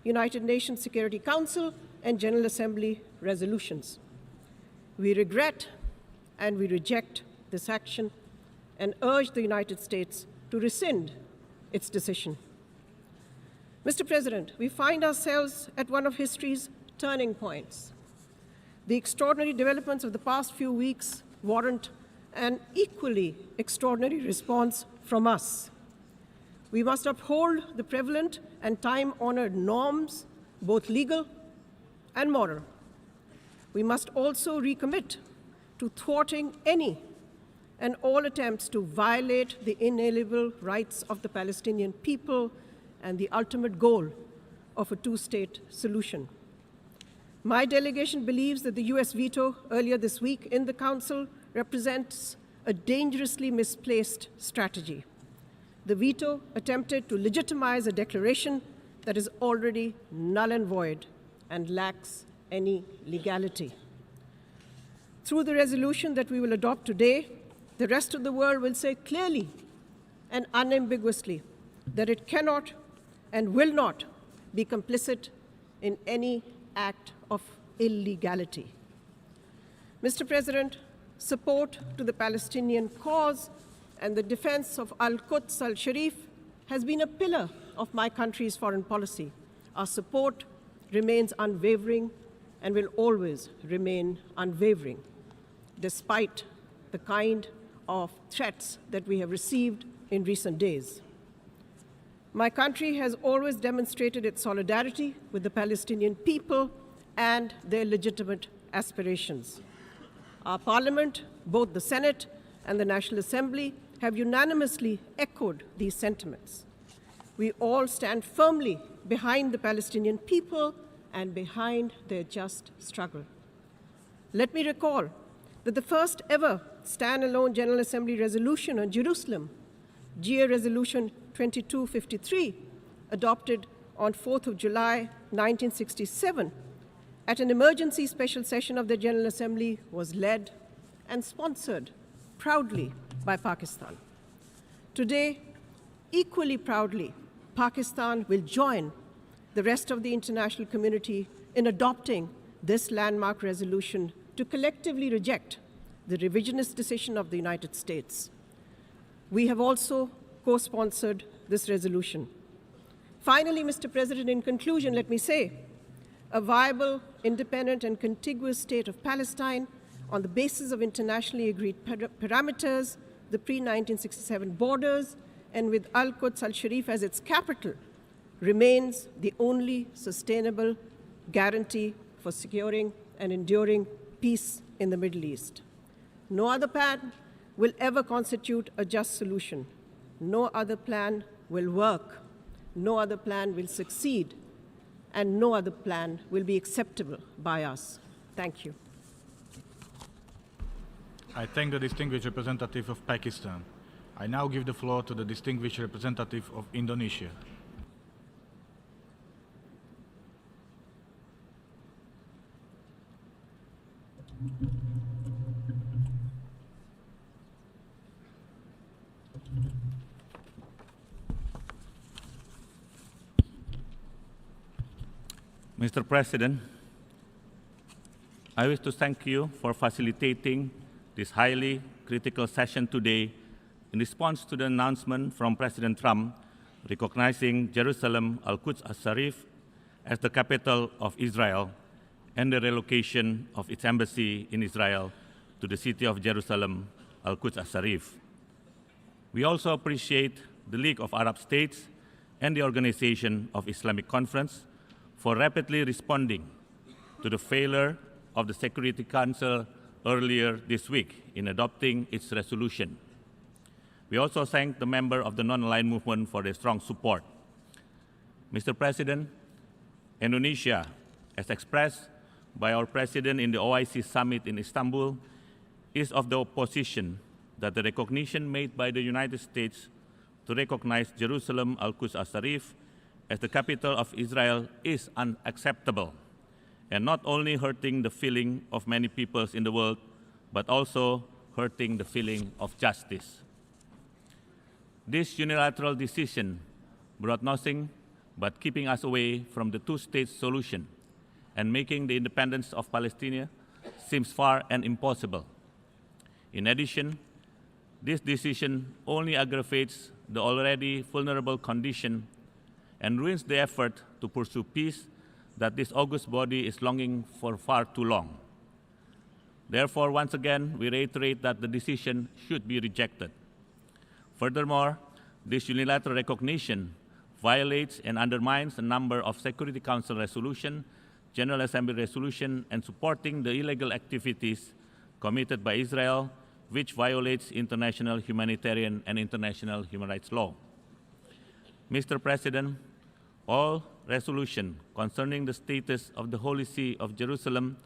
United Nations Security Council and General Assembly resolutions. We regret and we reject this action and urge the United States to rescind its decision. Mr. President, we find ourselves at one of history's turning points. The extraordinary developments of the past few weeks warrant an equally extraordinary response from us. We must uphold the prevalent and time-honored norms, both legal and moral. We must also recommit to thwarting any and all attempts to violate the inalienable rights of the Palestinian people and the ultimate goal of a two-state solution. My delegation believes that the US veto earlier this week in the Council represents a dangerously misplaced strategy. The veto attempted to legitimize a declaration that is already null and void and lacks any legality. Through the resolution that we will adopt today, the rest of the world will say clearly and unambiguously that it cannot and will not be complicit in any act of illegality. Mr. President, support to the Palestinian cause and the defense of Al-Quds al-Sharif has been a pillar of my country's foreign policy. Our support remains unwavering and will always remain unwavering, despite the kind of threats that we have received in recent days. My country has always demonstrated its solidarity with the Palestinian people and their legitimate aspirations. Our Parliament, both the Senate and the National Assembly, have unanimously echoed these sentiments. We all stand firmly behind the Palestinian people and behind their just struggle. Let me recall that the first ever standalone General Assembly resolution on Jerusalem, GA Resolution 2253, adopted on 4th of July 1967, at an emergency special session of the General Assembly, was led and sponsored proudly by Pakistan. Today, equally proudly, Pakistan will join the rest of the international community in adopting this landmark resolution to collectively reject the revisionist decision of the United States. We have also co-sponsored this resolution. Finally, Mr. President, in conclusion, let me say, a viable, independent, and contiguous state of Palestine on the basis of internationally agreed parameters, the pre-1967 borders, and with Al-Quds al-Sharif as its capital, remains the only sustainable guarantee for securing and enduring peace in the Middle East. No other plan will ever constitute a just solution. No other plan will work. No other plan will succeed. And no other plan will be acceptable by us. Thank you. I thank the distinguished representative of Pakistan. I now give the floor to the distinguished representative of Indonesia. Mr. President, I wish to thank you for facilitating this highly critical session today in response to the announcement from President Trump recognizing Jerusalem Al-Quds al-Sharif as the capital of Israel and the relocation of its embassy in Israel to the city of Jerusalem Al-Quds al-Sharif. We also appreciate the League of Arab States and the Organization of Islamic Conference for rapidly responding to the failure of the Security Council earlier this week in adopting its resolution. We also thank the members of the Non-Aligned Movement for their strong support. Mr. President, Indonesia, as expressed by our President in the OIC Summit in Istanbul, is of the opposition that the recognition made by the United States to recognize Jerusalem Al-Quds al-Sharif as the capital of Israel is unacceptable and not only hurting the feeling of many peoples in the world, but also hurting the feeling of justice. This unilateral decision brought nothing but keeping us away from the two-state solution and making the independence of Palestine seems far and impossible. In addition, this decision only aggravates the already vulnerable condition and ruins the effort to pursue peace that this august body is longing for far too long. Therefore, once again, we reiterate that the decision should be rejected. Furthermore, this unilateral recognition violates and undermines a number of Security Council resolutions, General Assembly resolutions, and supporting the illegal activities committed by Israel, which violates international humanitarian and international human rights law. Mr. President, all resolutions concerning the status of the Holy See of Jerusalem,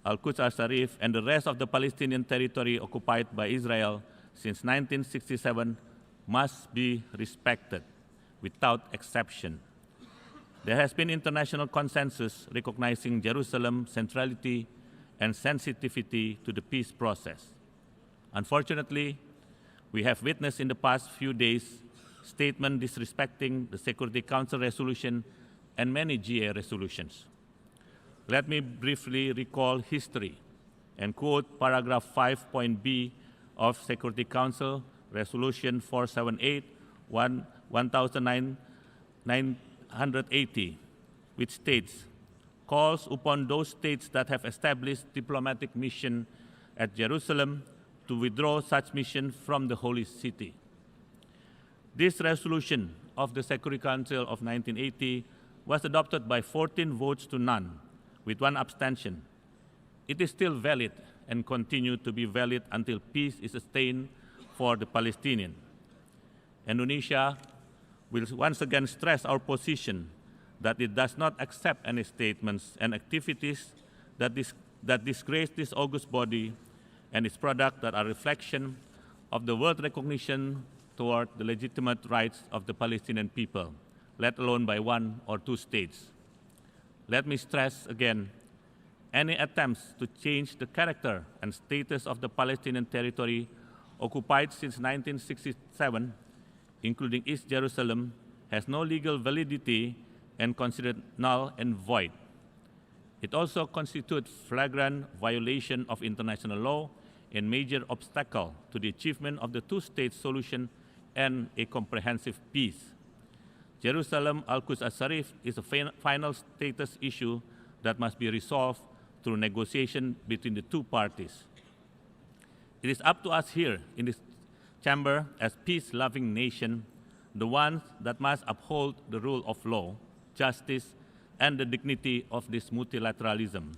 Al-Quds al-Sharif, and the rest of the Palestinian territory occupied by Israel since 1967 must be respected without exception. There has been international consensus recognizing Jerusalem's centrality and sensitivity to the peace process. Unfortunately, we have witnessed in the past few days statements disrespecting the Security Council resolution and many GA resolutions. Let me briefly recall history and quote paragraph 5.b of Security Council Resolution 478/1980, which states, calls upon those states that have established diplomatic mission at Jerusalem to withdraw such mission from the Holy City. This resolution of the Security Council of 1980 was adopted by 14 votes to none, with 1 abstention. It is still valid and continue to be valid until peace is attained for the Palestinians. Indonesia will once again stress our position that it does not accept any statements and activities that disgrace this august body and its product that are a reflection of the world recognition toward the legitimate rights of the Palestinian people, let alone by one or two states. Let me stress again, any attempts to change the character and status of the Palestinian territory occupied since 1967, including East Jerusalem, has no legal validity and considered null and void. It also constitutes flagrant violation of international law and major obstacle to the achievement of the two-state solution and a comprehensive peace. Jerusalem Al-Quds Al-Sharif is a final status issue that must be resolved through negotiation between the two parties. It is up to us here in this chamber as peace-loving nation, the ones that must uphold the rule of law, justice, and the dignity of this multilateralism.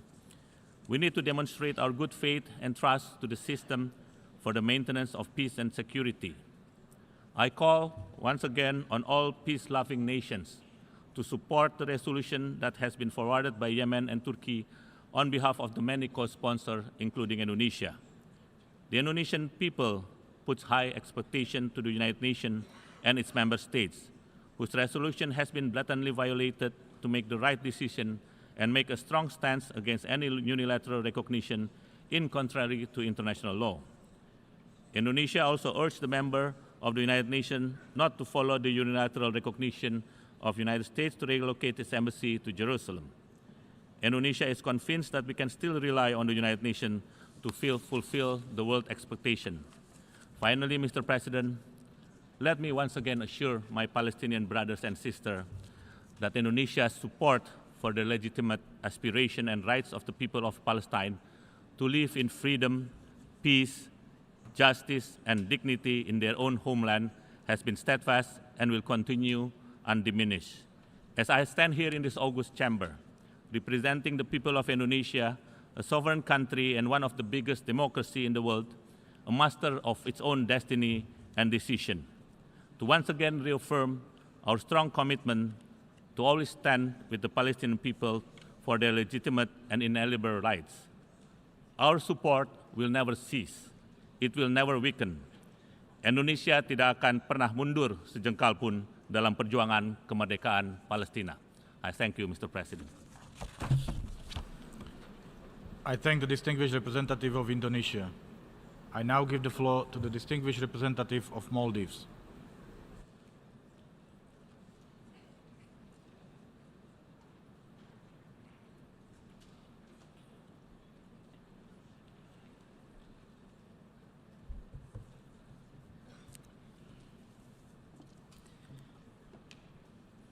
We need to demonstrate our good faith and trust to the system for the maintenance of peace and security. I call once again on all peace-loving nations to support the resolution that has been forwarded by Yemen and Turkey on behalf of the many co-sponsors, including Indonesia. The Indonesian people puts high expectation to the United Nations and its member states, whose resolution has been blatantly violated, to make the right decision and make a strong stance against any unilateral recognition in contrary to international law. Indonesia also urged the member of the United Nations not to follow the unilateral recognition of the United States to relocate its embassy to Jerusalem. Indonesia is convinced that we can still rely on the United Nations to fulfill the world expectation. Finally, Mr. President, let me once again assure my Palestinian brothers and sisters that Indonesia's support for the legitimate aspiration and rights of the people of Palestine to live in freedom, peace, justice, and dignity in their own homeland has been steadfast and will continue undiminished. As I stand here in this august chamber, representing the people of Indonesia, a sovereign country and one of the biggest democracies in the world, a master of its own destiny and decision, to once again reaffirm our strong commitment to always stand with the Palestinian people for their legitimate and inalienable rights. Our support will never cease. It will never weaken. Indonesia tidak akan pernah mundur sejengkal pun dalam perjuangan kemerdekaan Palestina. I thank you, Mr. President. I thank the distinguished representative of Indonesia. I now give the floor to the distinguished representative of Maldives.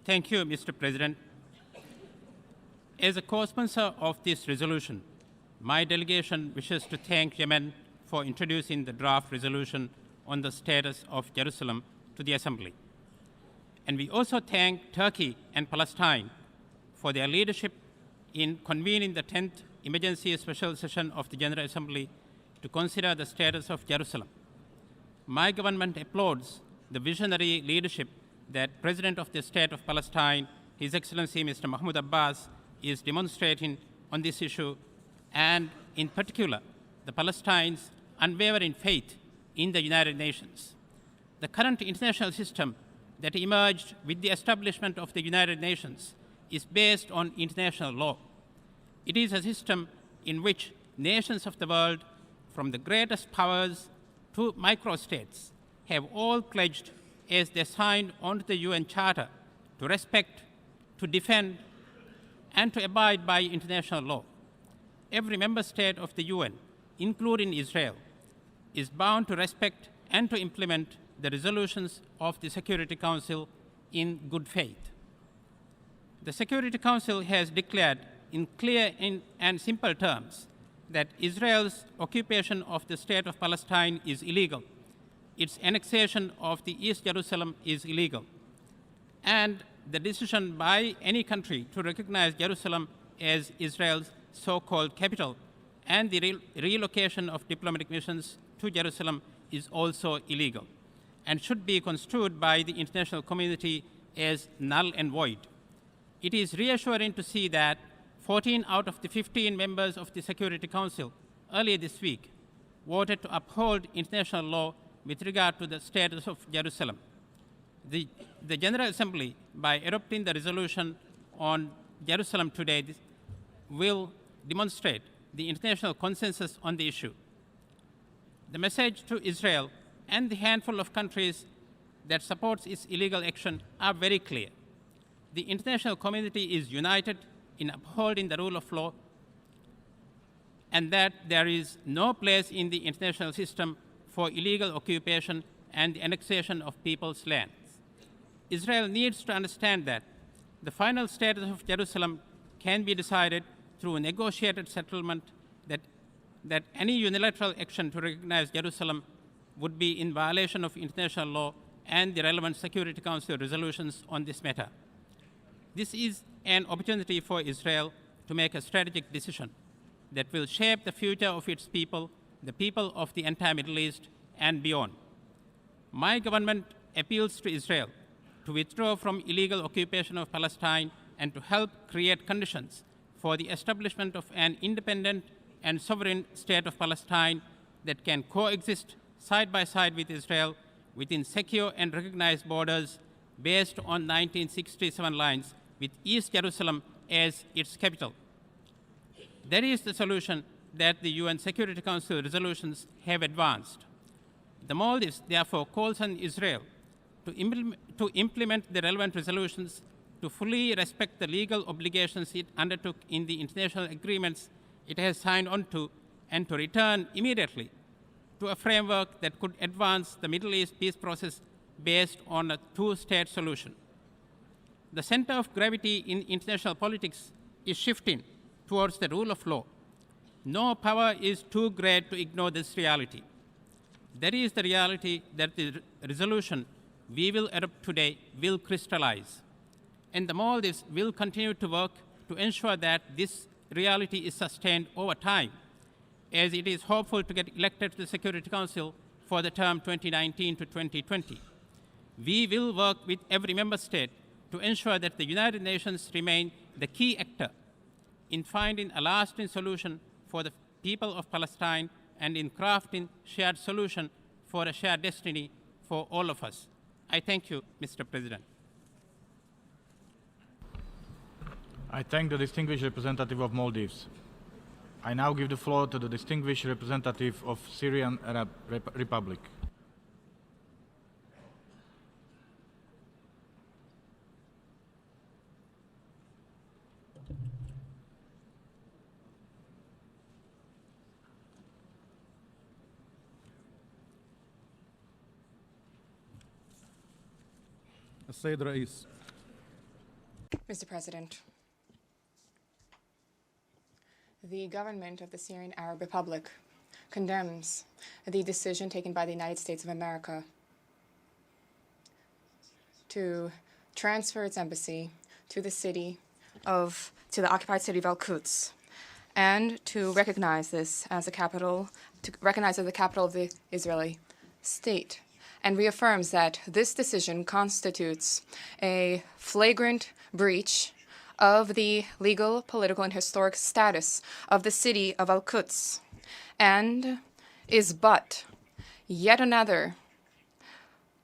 Thank you, Mr. President. As a co-sponsor of this resolution, my delegation wishes to thank Yemen for introducing the draft resolution on the status of Jerusalem to the Assembly. And we also thank Turkey and Palestine for their leadership in convening the 10th Emergency Special Session of the General Assembly to consider the status of Jerusalem. My government applauds the visionary leadership that President of the State of Palestine, His Excellency Mr. Mahmoud Abbas, is demonstrating on this issue, and in particular, the Palestinians' unwavering faith in the United Nations. The current international system that emerged with the establishment of the United Nations is based on international law. It is a system in which nations of the world, from the greatest powers to microstates, have all pledged as they signed onto the UN Charter to respect, to defend, and to abide by international law. Every member state of the UN, including Israel, is bound to respect and to implement the resolutions of the Security Council in good faith. The Security Council has declared in clear and simple terms that Israel's occupation of the State of Palestine is illegal. Its annexation of the East Jerusalem is illegal. And the decision by any country to recognize Jerusalem as Israel's so-called capital and the relocation of diplomatic missions to Jerusalem is also illegal and should be construed by the international community as null and void. It is reassuring to see that 14 out of the 15 members of the Security Council earlier this week voted to uphold international law with regard to the status of Jerusalem. The General Assembly, by adopting the resolution on Jerusalem today, will demonstrate the international consensus on the issue. The message to Israel and the handful of countries that supports its illegal action are very clear. The international community is united in upholding the rule of law, and that there is no place in the international system for illegal occupation and the annexation of people's lands. Israel needs to understand that the final status of Jerusalem can be decided through a negotiated settlement, that any unilateral action to recognize Jerusalem would be in violation of international law and the relevant Security Council resolutions on this matter. This is an opportunity for Israel to make a strategic decision that will shape the future of its people, the people of the entire Middle East, and beyond. My government appeals to Israel to withdraw from illegal occupation of Palestine and to help create conditions for the establishment of an independent and sovereign state of Palestine that can coexist side by side with Israel within secure and recognized borders based on 1967 lines, with East Jerusalem as its capital. That is the solution that the UN Security Council resolutions have advanced. The Maldives therefore calls on Israel to implement the relevant resolutions, to fully respect the legal obligations it undertook in the international agreements it has signed on to, and to return immediately to a framework that could advance the Middle East peace process based on a two-state solution. The center of gravity in international politics is shifting towards the rule of law. No power is too great to ignore this reality. That is the reality that the resolution we will adopt today will crystallize. And the Maldives will continue to work to ensure that this reality is sustained over time, as it is hopeful to get elected to the Security Council for the term 2019 to 2020. We will work with every member state to ensure that the United Nations remain the key actor in finding a lasting solution for the people of Palestine and in crafting shared solution for a shared destiny for all of us. I thank you, Mr. President. I thank the distinguished representative of Maldives. I now give the floor to the distinguished representative of Syrian Arab Republic. السيد الرئيس. Mr. President, the government of the Syrian Arab Republic condemns the decision taken by the United States of America to transfer its embassy to the occupied city of Al-Quds, and to recognize this as the capital of the Israeli state, and reaffirms that this decision constitutes a flagrant breach of the legal, political, and historic status of the city of Al-Quds, and is but yet another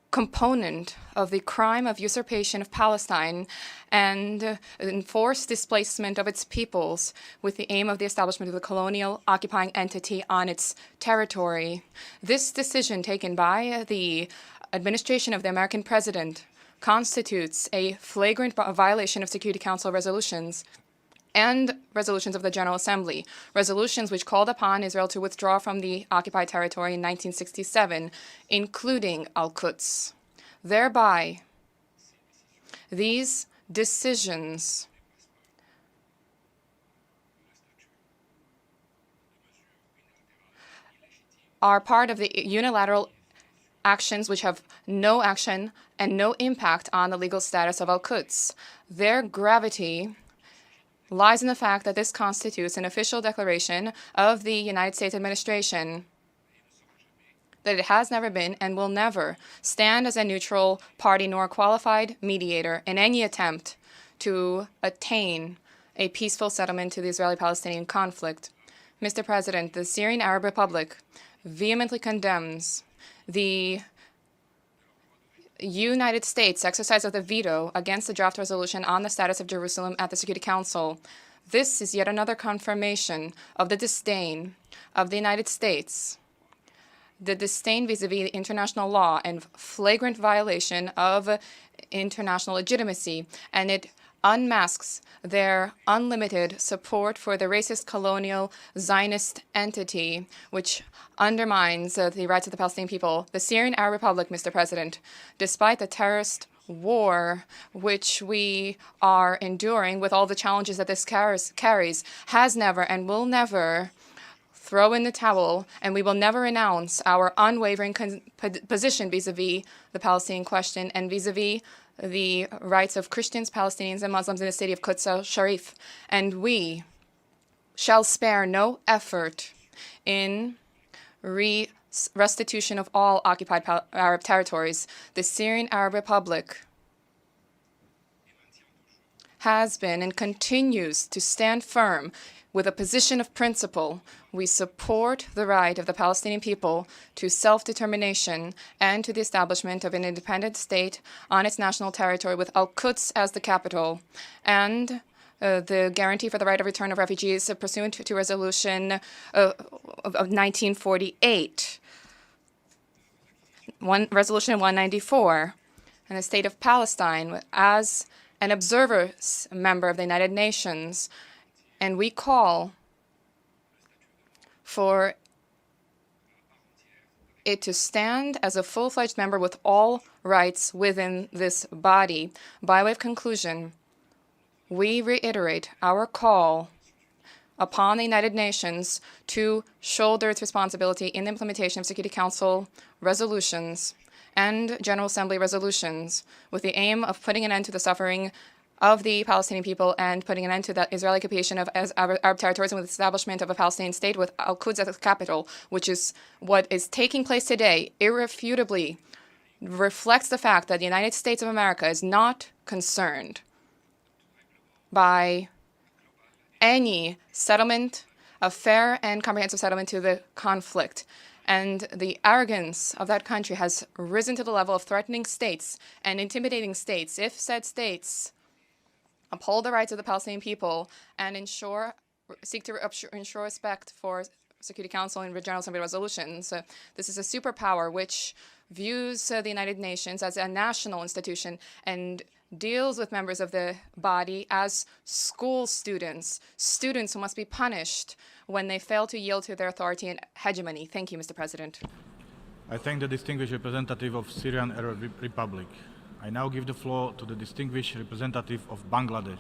component of the crime of usurpation of Palestine and enforced displacement of its peoples with the aim of the establishment of the colonial occupying entity on its territory. This decision taken by the administration of the American president constitutes a flagrant violation of Security Council resolutions and resolutions of the General Assembly, resolutions which called upon Israel to withdraw from the occupied territory in 1967, including Al-Quds. Thereby, these decisions are part of the unilateral actions which have no action and no impact on the legal status of Al-Quds. Their gravity lies in the fact that this constitutes an official declaration of the United States administration, that it has never been and will never stand as a neutral party nor a qualified mediator in any attempt to attain a peaceful settlement to the Israeli-Palestinian conflict. Mr. President, the Syrian Arab Republic vehemently condemns the United States' exercise of the veto against the draft resolution on the status of Jerusalem at the Security Council. This is yet another confirmation of the disdain of the United States, the disdain vis-à-vis international law and flagrant violation of international legitimacy, and it unmasks their unlimited support for the racist colonial Zionist entity, which undermines the rights of the Palestinian people. The Syrian Arab Republic, Mr. President, despite the terrorist war which we are enduring with all the challenges that this carries, has never and will never throw in the towel, and we will never renounce our unwavering position vis-à-vis the Palestinian question and vis-à-vis the rights of Christians, Palestinians, and Muslims in the city of Quds al-Sharif. And we shall spare no effort in restitution of all occupied Arab territories. The Syrian Arab Republic has been and continues to stand firm with a position of principle. We support the right of the Palestinian people to self-determination and to the establishment of an independent state on its national territory with Al-Quds as the capital, and the guarantee for the right of return of refugees pursuant to Resolution of 1948, Resolution 194, and the state of Palestine as an observer member of the United Nations. And we call for it to stand as a full-fledged member with all rights within this body. By way of conclusion, we reiterate our call upon the United Nations to shoulder its responsibility in the implementation of Security Council resolutions and General Assembly resolutions with the aim of putting an end to the suffering of the Palestinian people and putting an end to the Israeli occupation of Arab territories, and with the establishment of a Palestinian state with Al-Quds as the capital, which is what is taking place today, irrefutably reflects the fact that the United States of America is not concerned by any settlement, a fair and comprehensive settlement to the conflict. And the arrogance of that country has risen to the level of threatening states and intimidating states if said states uphold the rights of the Palestinian people and seek to ensure respect for Security Council and General Assembly resolutions. This is a superpower which views the United Nations as a national institution and deals with members of the body as school students who must be punished when they fail to yield to their authority and hegemony. Thank you, Mr. President. I thank the distinguished representative of Syrian Arab Republic. I now give the floor to the distinguished representative of Bangladesh.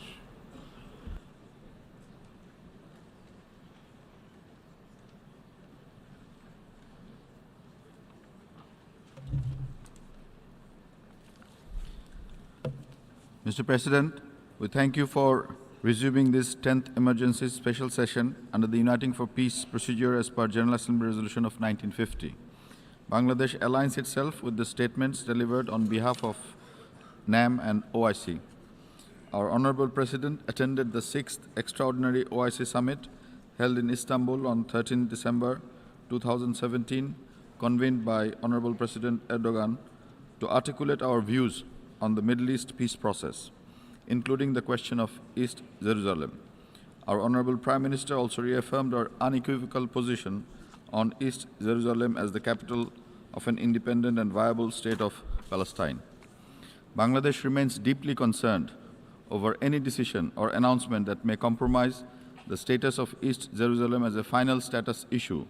Mr. President, we thank you for resuming this 10th emergency special session under the Uniting for Peace procedure as per General Assembly Resolution of 1950. Bangladesh aligns itself with the statements delivered on behalf of NAM and OIC. Our Honorable President attended the 6th Extraordinary OIC Summit held in Istanbul on 13 December 2017, convened by Honorable President Erdogan to articulate our views on the Middle East peace process, including the question of East Jerusalem. Our Honorable Prime Minister also reaffirmed our unequivocal position on East Jerusalem as the capital of an independent and viable state of Palestine. Bangladesh remains deeply concerned over any decision or announcement that may compromise the status of East Jerusalem as a final status issue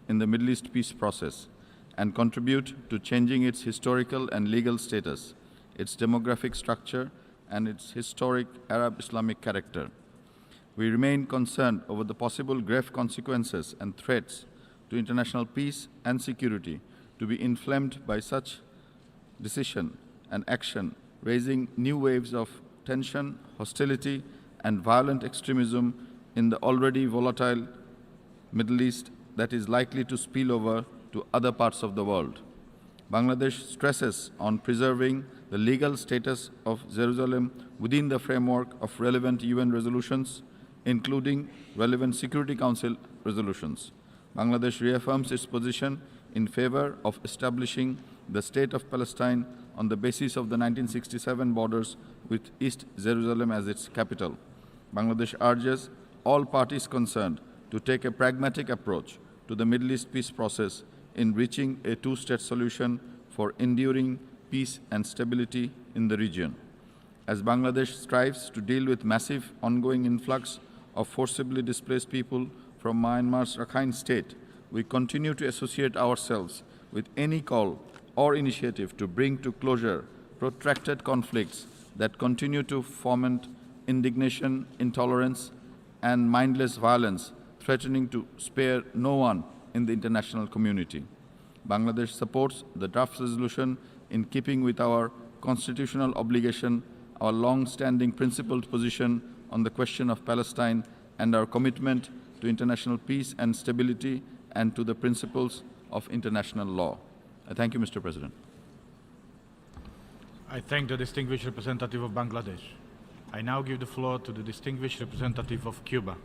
in the Middle East peace process and contribute to changing its historical and legal status, its demographic structure, and its historic Arab-Islamic character. We remain concerned over the possible grave consequences and threats to international peace and security to be inflamed by such decision and action, raising new waves of tension, hostility, and violent extremism in the already volatile Middle East that is likely to spill over to other parts of the world. Bangladesh stresses on preserving the legal status of Jerusalem within the framework of relevant UN resolutions, including relevant Security Council resolutions. Bangladesh reaffirms its position in favor of establishing the State of Palestine on the basis of the 1967 borders with East Jerusalem as its capital. Bangladesh urges all parties concerned to take a pragmatic approach to the Middle East peace process in reaching a two-state solution for enduring peace and stability in the region. As Bangladesh strives to deal with massive ongoing influx of forcibly displaced people from Myanmar's Rakhine state, we continue to associate ourselves with any call or initiative to bring to closure protracted conflicts that continue to foment indignation, intolerance, and mindless violence, threatening to spare no one in the international community. Bangladesh supports the draft resolution in keeping with our constitutional obligation, our long-standing principled position on the question of Palestine, and our commitment to international peace and stability and to the principles of international law. I thank you, Mr. President. I thank the distinguished representative of Bangladesh. I now give the floor to the distinguished representative of Cuba.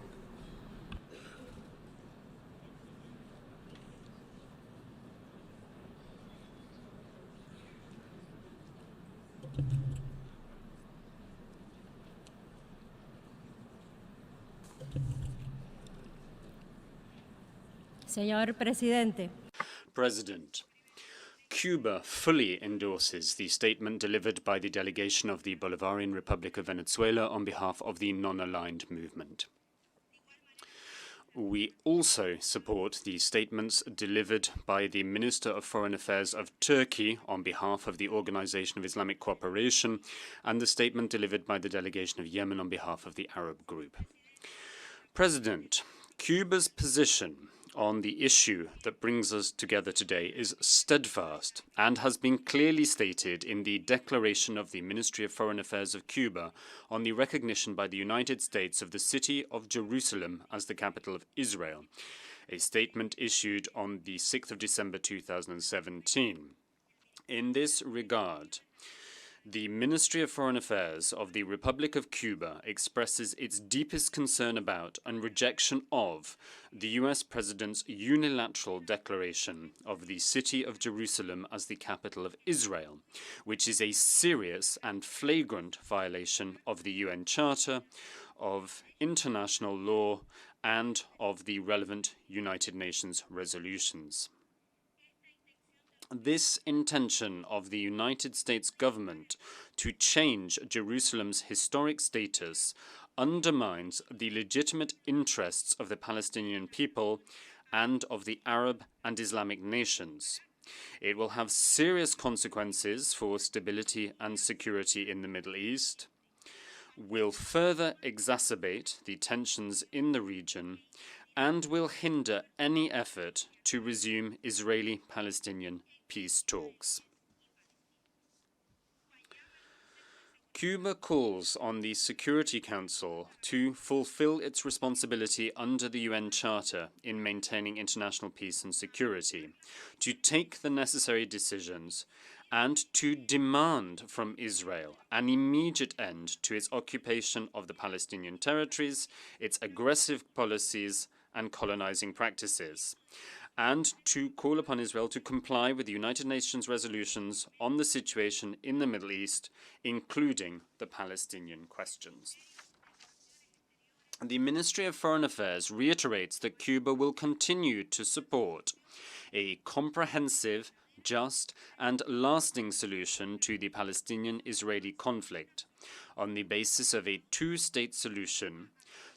Señor Presidente. President, Cuba fully endorses the statement delivered by the delegation of the Bolivarian Republic of Venezuela on behalf of the non-aligned movement. We also support the statements delivered by the Minister of Foreign Affairs of Turkey on behalf of the Organization of Islamic Cooperation and the statement delivered by the delegation of Yemen on behalf of the Arab Group. President, Cuba's position on the issue that brings us together today is steadfast and has been clearly stated in the declaration of the Ministry of Foreign Affairs of Cuba on the recognition by the United States of the city of Jerusalem as the capital of Israel, a statement issued on the 6th of December 2017. In this regard, the Ministry of Foreign Affairs of the Republic of Cuba expresses its deepest concern about and rejection of the US President's unilateral declaration of the city of Jerusalem as the capital of Israel, which is a serious and flagrant violation of the UN Charter, of international law, and of the relevant United Nations resolutions. This intention of the United States government to change Jerusalem's historic status undermines the legitimate interests of the Palestinian people and of the Arab and Islamic nations. It will have serious consequences for stability and security in the Middle East, will further exacerbate the tensions in the region, and will hinder any effort to resume Israeli-Palestinian peace talks. Cuba calls on the Security Council to fulfill its responsibility under the UN Charter in maintaining international peace and security, to take the necessary decisions, and to demand from Israel an immediate end to its occupation of the Palestinian territories, its aggressive policies and colonizing practices, and to call upon Israel to comply with the United Nations resolutions on the situation in the Middle East, including the Palestinian questions. The Ministry of Foreign Affairs reiterates that Cuba will continue to support a comprehensive, just, and lasting solution to the Palestinian-Israeli conflict on the basis of a two-state solution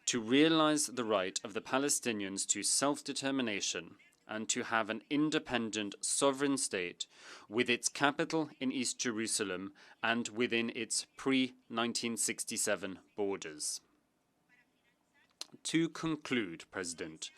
to realize the right of the Palestinians to self-determination and to have an independent sovereign state with its capital in East Jerusalem and within its pre-1967 borders. To conclude, President,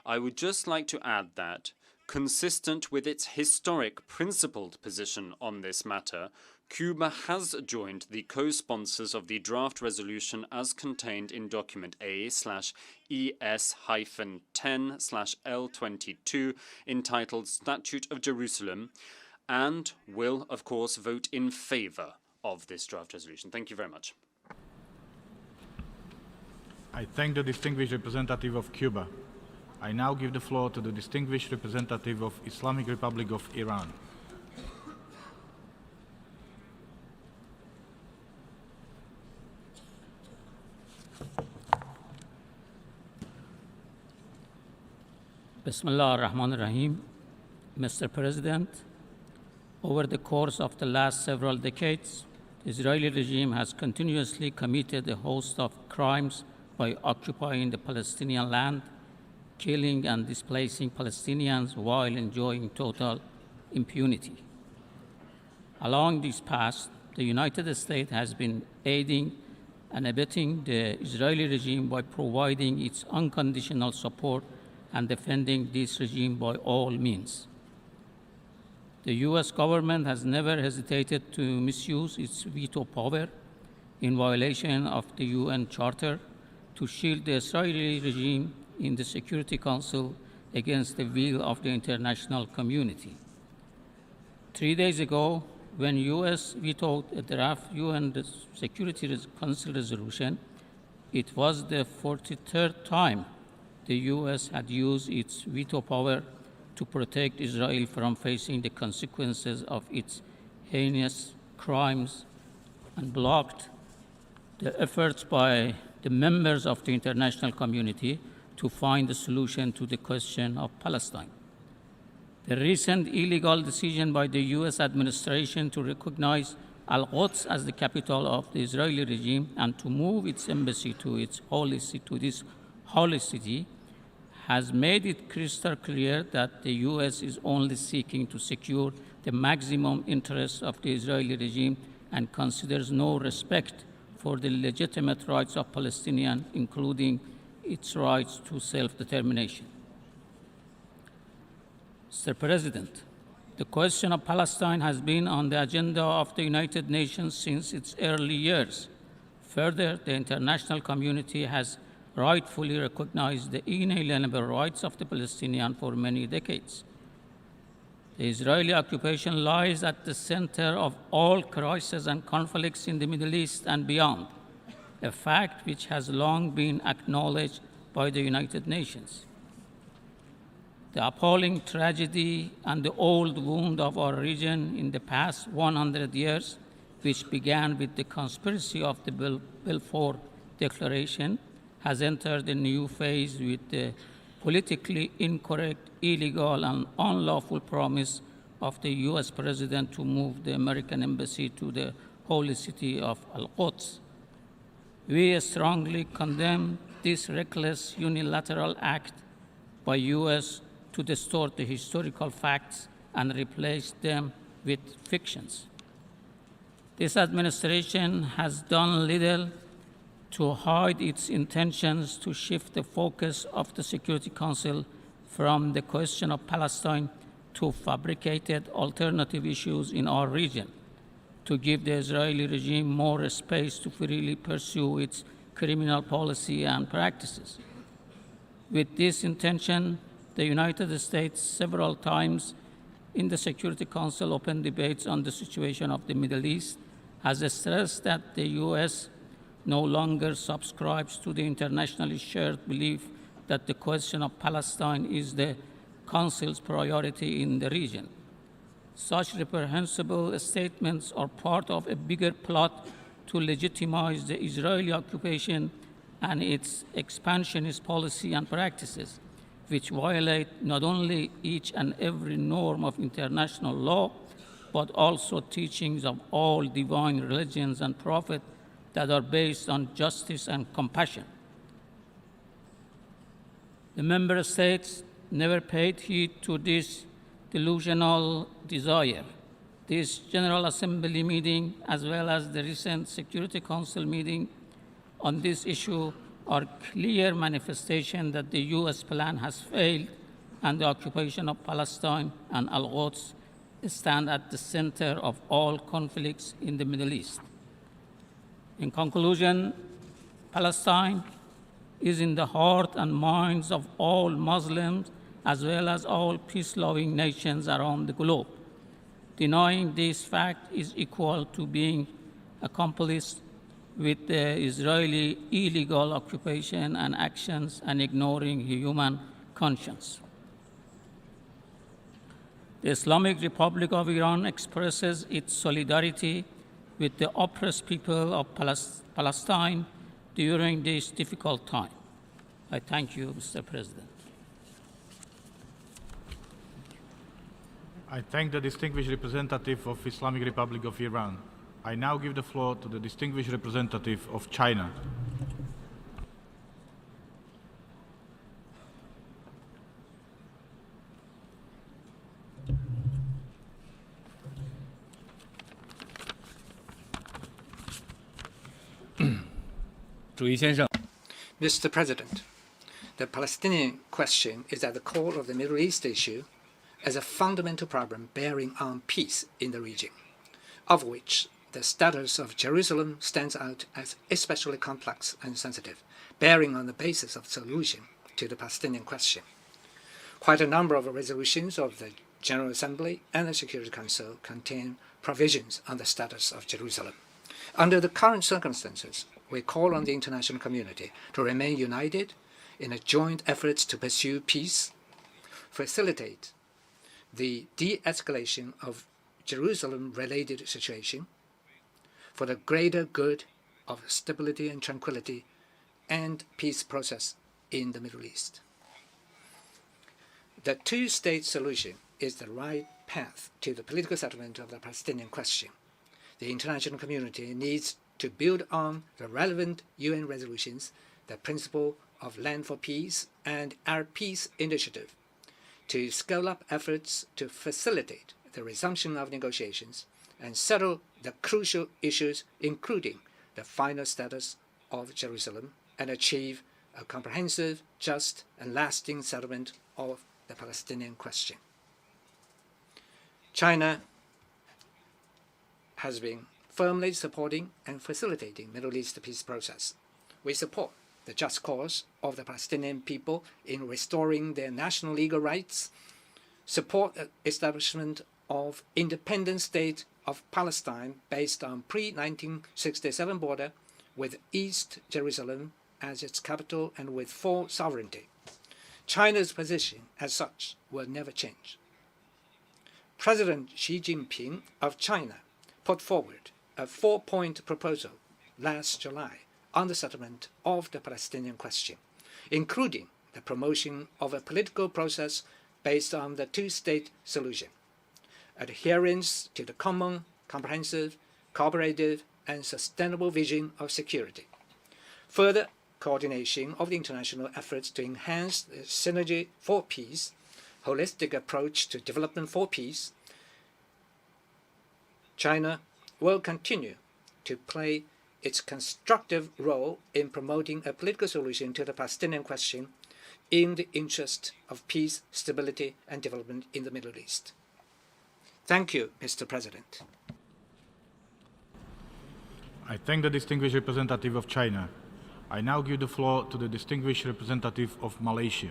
I would just like to add that Consistent with its historic principled position on this matter, Cuba has joined the co-sponsors of the draft resolution as contained in document A/ES-10/L22 entitled Statute of Jerusalem, and will, of course, vote in favor of this draft resolution. Thank you very much. I thank the distinguished representative of Cuba. I now give the floor to the distinguished representative of Islamic Republic of Iran. Bismillah ar-Rahman ar-Rahim. Mr. President, over the course of the last several decades, the Israeli regime has continuously committed a host of crimes by occupying the Palestinian land, killing and displacing Palestinians while enjoying total impunity. Along this path, the United States has been aiding and abetting the Israeli regime by providing its unconditional support and defending this regime by all means. The U.S. government has never hesitated to misuse its veto power in violation of the UN Charter to shield the Israeli regime in the Security Council against the will of the international community. 3 days ago, when U.S. vetoed a draft UN Security Council resolution, it was the 43rd time the U.S. had used its veto power to protect Israel from facing the consequences of its heinous crimes and blocked the efforts by the members of the international community to find a solution to the question of Palestine. The recent illegal decision by the U.S. administration to recognize Al-Quds as the capital of the Israeli regime and to move its embassy to this holy city has made it crystal clear that the U.S. is only seeking to secure the maximum interests of the Israeli regime and considers no respect for the legitimate rights of Palestinians, including its rights to self-determination. Mr. President, the question of Palestine has been on the agenda of the United Nations since its early years. Further, the international community has rightfully recognized the inalienable rights of the Palestinians for many decades. The Israeli occupation lies at the center of all crises and conflicts in the Middle East and beyond, a fact which has long been acknowledged by the United Nations. The appalling tragedy and the old wound of our region in the past 100 years, which began with the conspiracy of the Balfour Declaration, has entered a new phase with the politically incorrect, illegal, and unlawful promise of the U.S. President to move the American embassy to the holy city of Al-Quds. We strongly condemn this reckless unilateral act by U.S. to distort the historical facts and replace them with fictions. This administration has done little to hide its intentions to shift the focus of the Security Council from the question of Palestine to fabricated alternative issues in our region, to give the Israeli regime more space to freely pursue its criminal policy and practices. With this intention, the United States several times in the Security Council open debates on the situation of the Middle East has stressed that the U.S. no longer subscribes to the internationally shared belief that the question of Palestine is the Council's priority in the region. Such reprehensible statements are part of a bigger plot to legitimize the Israeli occupation and its expansionist policy and practices, which violate not only each and every norm of international law, but also teachings of all divine religions and prophets that are based on justice and compassion. The member states never paid heed to this delusional desire. This General Assembly meeting, as well as the recent Security Council meeting on this issue, are clear manifestation that the U.S. plan has failed and the occupation of Palestine and Al-Quds stand at the center of all conflicts in the Middle East. In conclusion, Palestine is in the heart and minds of all Muslims as well as all peace-loving nations around the globe. Denying this fact is equal to being accomplice with the Israeli illegal occupation and actions and ignoring human conscience. The Islamic Republic of Iran expresses its solidarity with the oppressed people of Palestine during this difficult time. I thank you, Mr. President. I thank the distinguished representative of Islamic Republic of Iran. I now give the floor to the distinguished representative of China. Mr. President, the Palestinian question is at the core of the Middle East issue as a fundamental problem bearing on peace in the region, of which the status of Jerusalem stands out as especially complex and sensitive, bearing on the basis of solution to the Palestinian question. Quite a number of resolutions of the General Assembly and the Security Council contain provisions on the status of Jerusalem. Under the current circumstances, we call on the international community to remain united in a joint effort to pursue peace, facilitate the de-escalation of Jerusalem-related situation for the greater good of stability and tranquility and peace process in the Middle East. The two-state solution is the right path to the political settlement of the Palestinian question. The international community needs to build on the relevant UN resolutions, the principle of land for peace and our peace initiative, to scale up efforts to facilitate the resumption of negotiations and settle the crucial issues, including the final status of Jerusalem, and achieve a comprehensive, just, and lasting settlement of the Palestinian question. China has been firmly supporting and facilitating Middle East peace process. We support the just cause of the Palestinian people in restoring their national legal rights, support the establishment of independent state of Palestine based on pre-1967 border with East Jerusalem as its capital and with full sovereignty. China's position as such will never change. President Xi Jinping of China put forward a four-point proposal last July on the settlement of the Palestinian question, including the promotion of a political process based on the two-state solution, adherence to the common, comprehensive, cooperative, and sustainable vision of security, further coordination of the international efforts to enhance the synergy for peace, holistic approach to development for peace. China will continue to play its constructive role in promoting a political solution to the Palestinian question in the interest of peace, stability, and development in the Middle East. Thank you, Mr. President. I thank the distinguished representative of China. I now give the floor to the distinguished representative of Malaysia.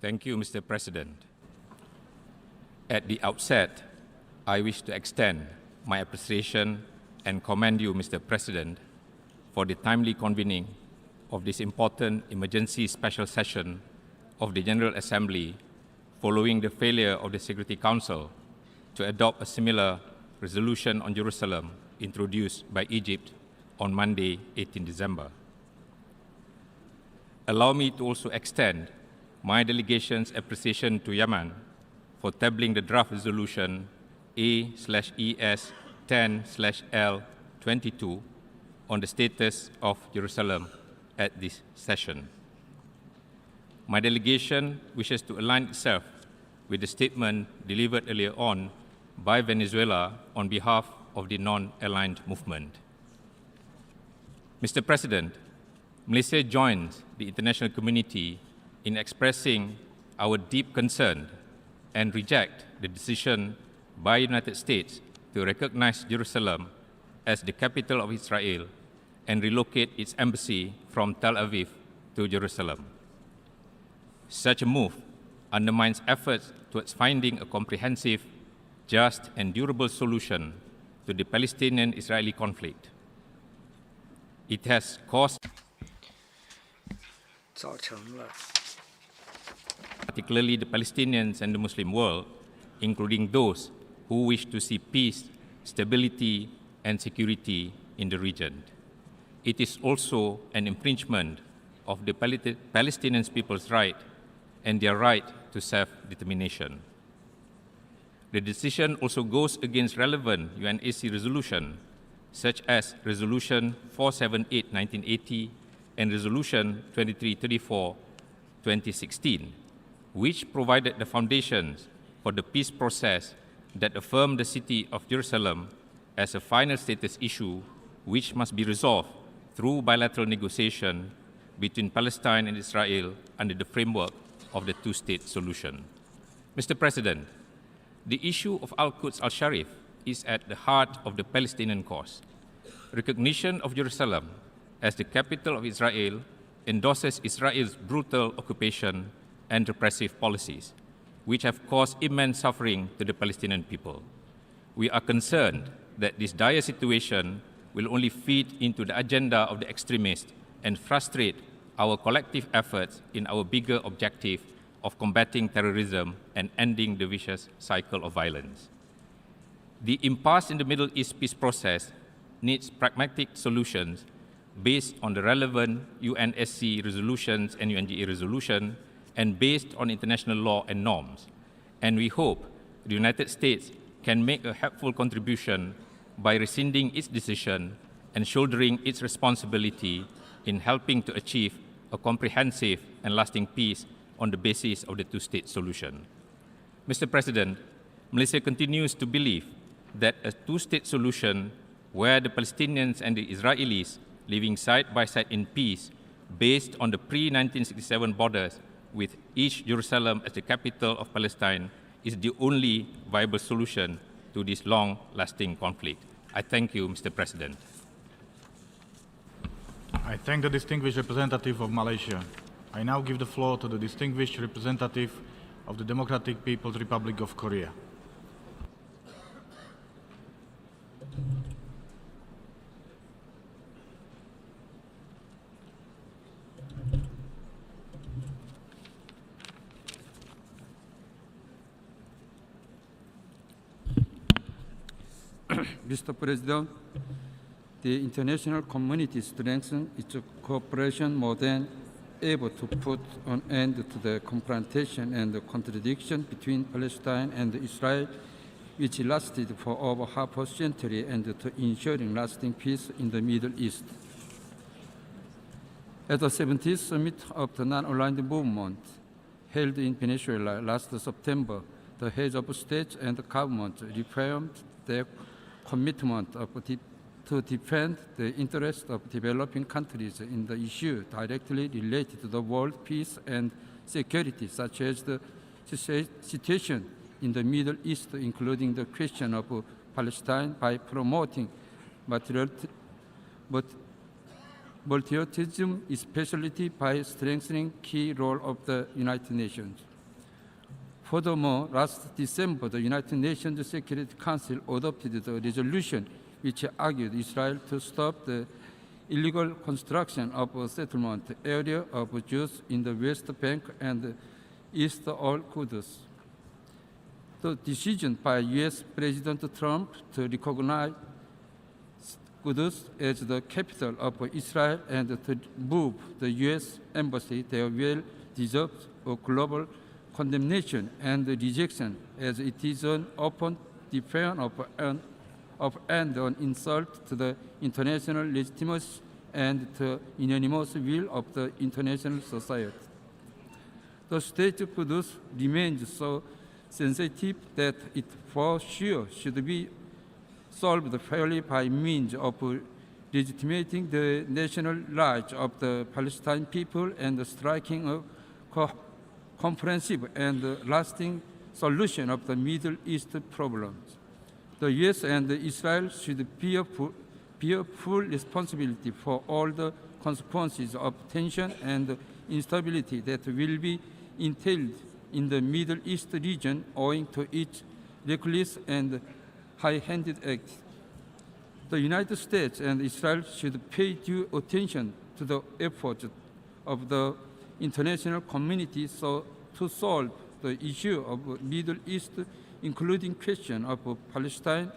Thank you, Mr. President. At the outset, I wish to extend my appreciation and commend you, Mr. President, for the timely convening of this important emergency special session of the General Assembly following the failure of the Security Council to adopt a similar resolution on Jerusalem introduced by Egypt on Monday, 18 December. Allow me to also extend my delegation's appreciation to Yemen for tabling the draft resolution A/ES-10/L-22 on the status of Jerusalem at this session. my delegation wishes to align itself with the statement delivered earlier on by Venezuela on behalf of the non-aligned movement. Mr. President, Malaysia joins the international community in expressing our deep concern and reject the decision by the United States to recognize Jerusalem as the capital of Israel and relocate its embassy from Tel Aviv to Jerusalem. Such a move undermines efforts towards finding a comprehensive, just, and durable solution to the Palestinian-Israeli conflict. It has caused particularly the Palestinians and the Muslim world, including those who wish to see peace, stability, and security in the region. It is also an infringement of the Palestinian people's right and their right to self-determination. The decision also goes against relevant UNSC resolutions, such as Resolution 478-1980 and Resolution 2334-2016, which provided the foundations for the peace process that affirmed the city of Jerusalem as a final status issue which must be resolved through bilateral negotiation between Palestine and Israel under the framework of the two-state solution. Mr. President, the issue of Al-Quds Al-Sharif is at the heart of the Palestinian cause. Recognition of Jerusalem as the capital of Israel endorses Israel's brutal occupation and repressive policies, which have caused immense suffering to the Palestinian people. We are concerned that this dire situation will only feed into the agenda of the extremists and frustrate our collective efforts in our bigger objective of combating terrorism and ending the vicious cycle of violence. The impasse in the Middle East peace process needs pragmatic solutions based on the relevant UNSC resolutions and UNGA resolution and based on international law and norms. And we hope the United States can make a helpful contribution by rescinding its decision and shouldering its responsibility in helping to achieve a comprehensive and lasting peace on the basis of the two-state solution. Mr. President, Malaysia continues to believe that a two-state solution where the Palestinians and the Israelis living side by side in peace based on the pre-1967 borders with each Jerusalem as the capital of Palestine is the only viable solution to this long-lasting conflict. I thank you, Mr. President. I thank the distinguished representative of Malaysia. I now give the floor to the distinguished representative of the Democratic People's Republic of Korea. Mr. President, the international community strengthens its cooperation more than ever to put an end to the confrontation and the contradiction between Palestine and Israel, which lasted for over half a century, and to ensuring lasting peace in the Middle East. At the 70th Summit of the Non-Aligned Movement, held in Venezuela last September, the heads of state and government reaffirmed their commitment to defend the interests of developing countries in the issue directly related to the world peace and security, such as the situation in the Middle East, including the question of Palestine, by promoting multilateralism, especially by strengthening key role of the United Nations. Furthermore, last December, the United Nations Security Council adopted the resolution which argued Israel to stop the illegal construction of a settlement area of Jews in the West Bank and East Al-Quds. The decision by U.S. President Trump to recognize Quds as the capital of Israel and to move the U.S. embassy there will deserve a global condemnation and rejection, as it is an open defiance of and an insult to the international legitimacy and the unanimous will of the international society. The statehood remains so sensitive that it for sure should be solved fairly by means of legitimating the national rights of the Palestinian people and striking a comprehensive and lasting solution of the Middle East problems. The U.S. and Israel should bear full responsibility for all the consequences of tension and instability that will be entailed in the Middle East region owing to its reckless and high-handed acts. The United States and Israel should pay due attention to the efforts of the international community to solve the issue of Middle East, including question of Palestine,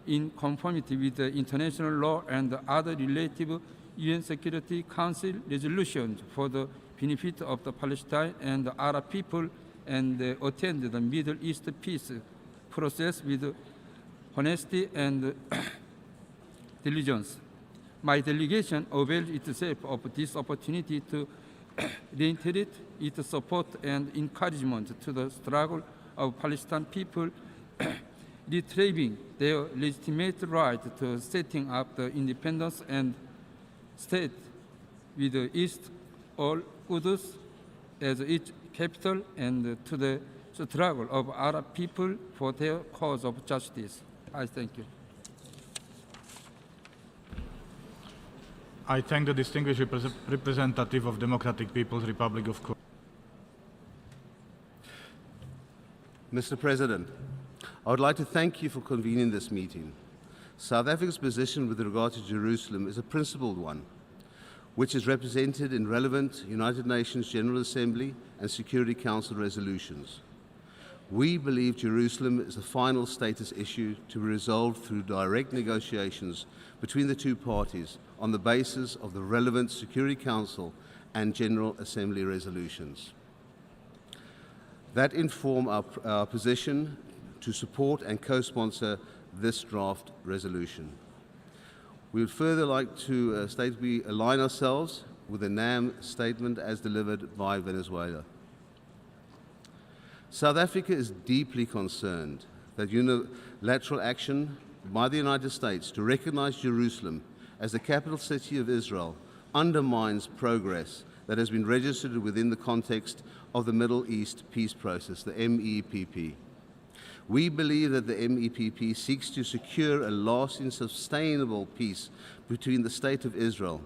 in conformity with the international law and other related UN Security Council resolutions for the benefit of the Palestine and the Arab people, and attend the Middle East peace process with honesty and diligence. My delegation avails itself of this opportunity to reiterate its support and encouragement to the struggle of Palestinian people retrieving their legitimate right to setting up the independence and state with the East al-Quds as its capital, and to the struggle of Arab people for their cause of justice. I thank you. I thank the distinguished representative of Democratic People's Republic of Cuba. Mr. President, I would like to thank you for convening this meeting. South Africa's position with regard to Jerusalem is a principled one, which is represented in relevant United Nations General Assembly and Security Council resolutions. We believe Jerusalem is a final status issue to be resolved through direct negotiations between the two parties on the basis of the relevant Security Council and General Assembly resolutions that inform our position to support and co-sponsor this draft resolution. We would further like to state we align ourselves with the NAM statement as delivered by Venezuela. South Africa is deeply concerned that unilateral action by the United States to recognize Jerusalem as the capital city of Israel undermines progress that has been registered within the context of the Middle East peace process, the MEPP. We believe that the MEPP seeks to secure a lasting, sustainable peace between the State of Israel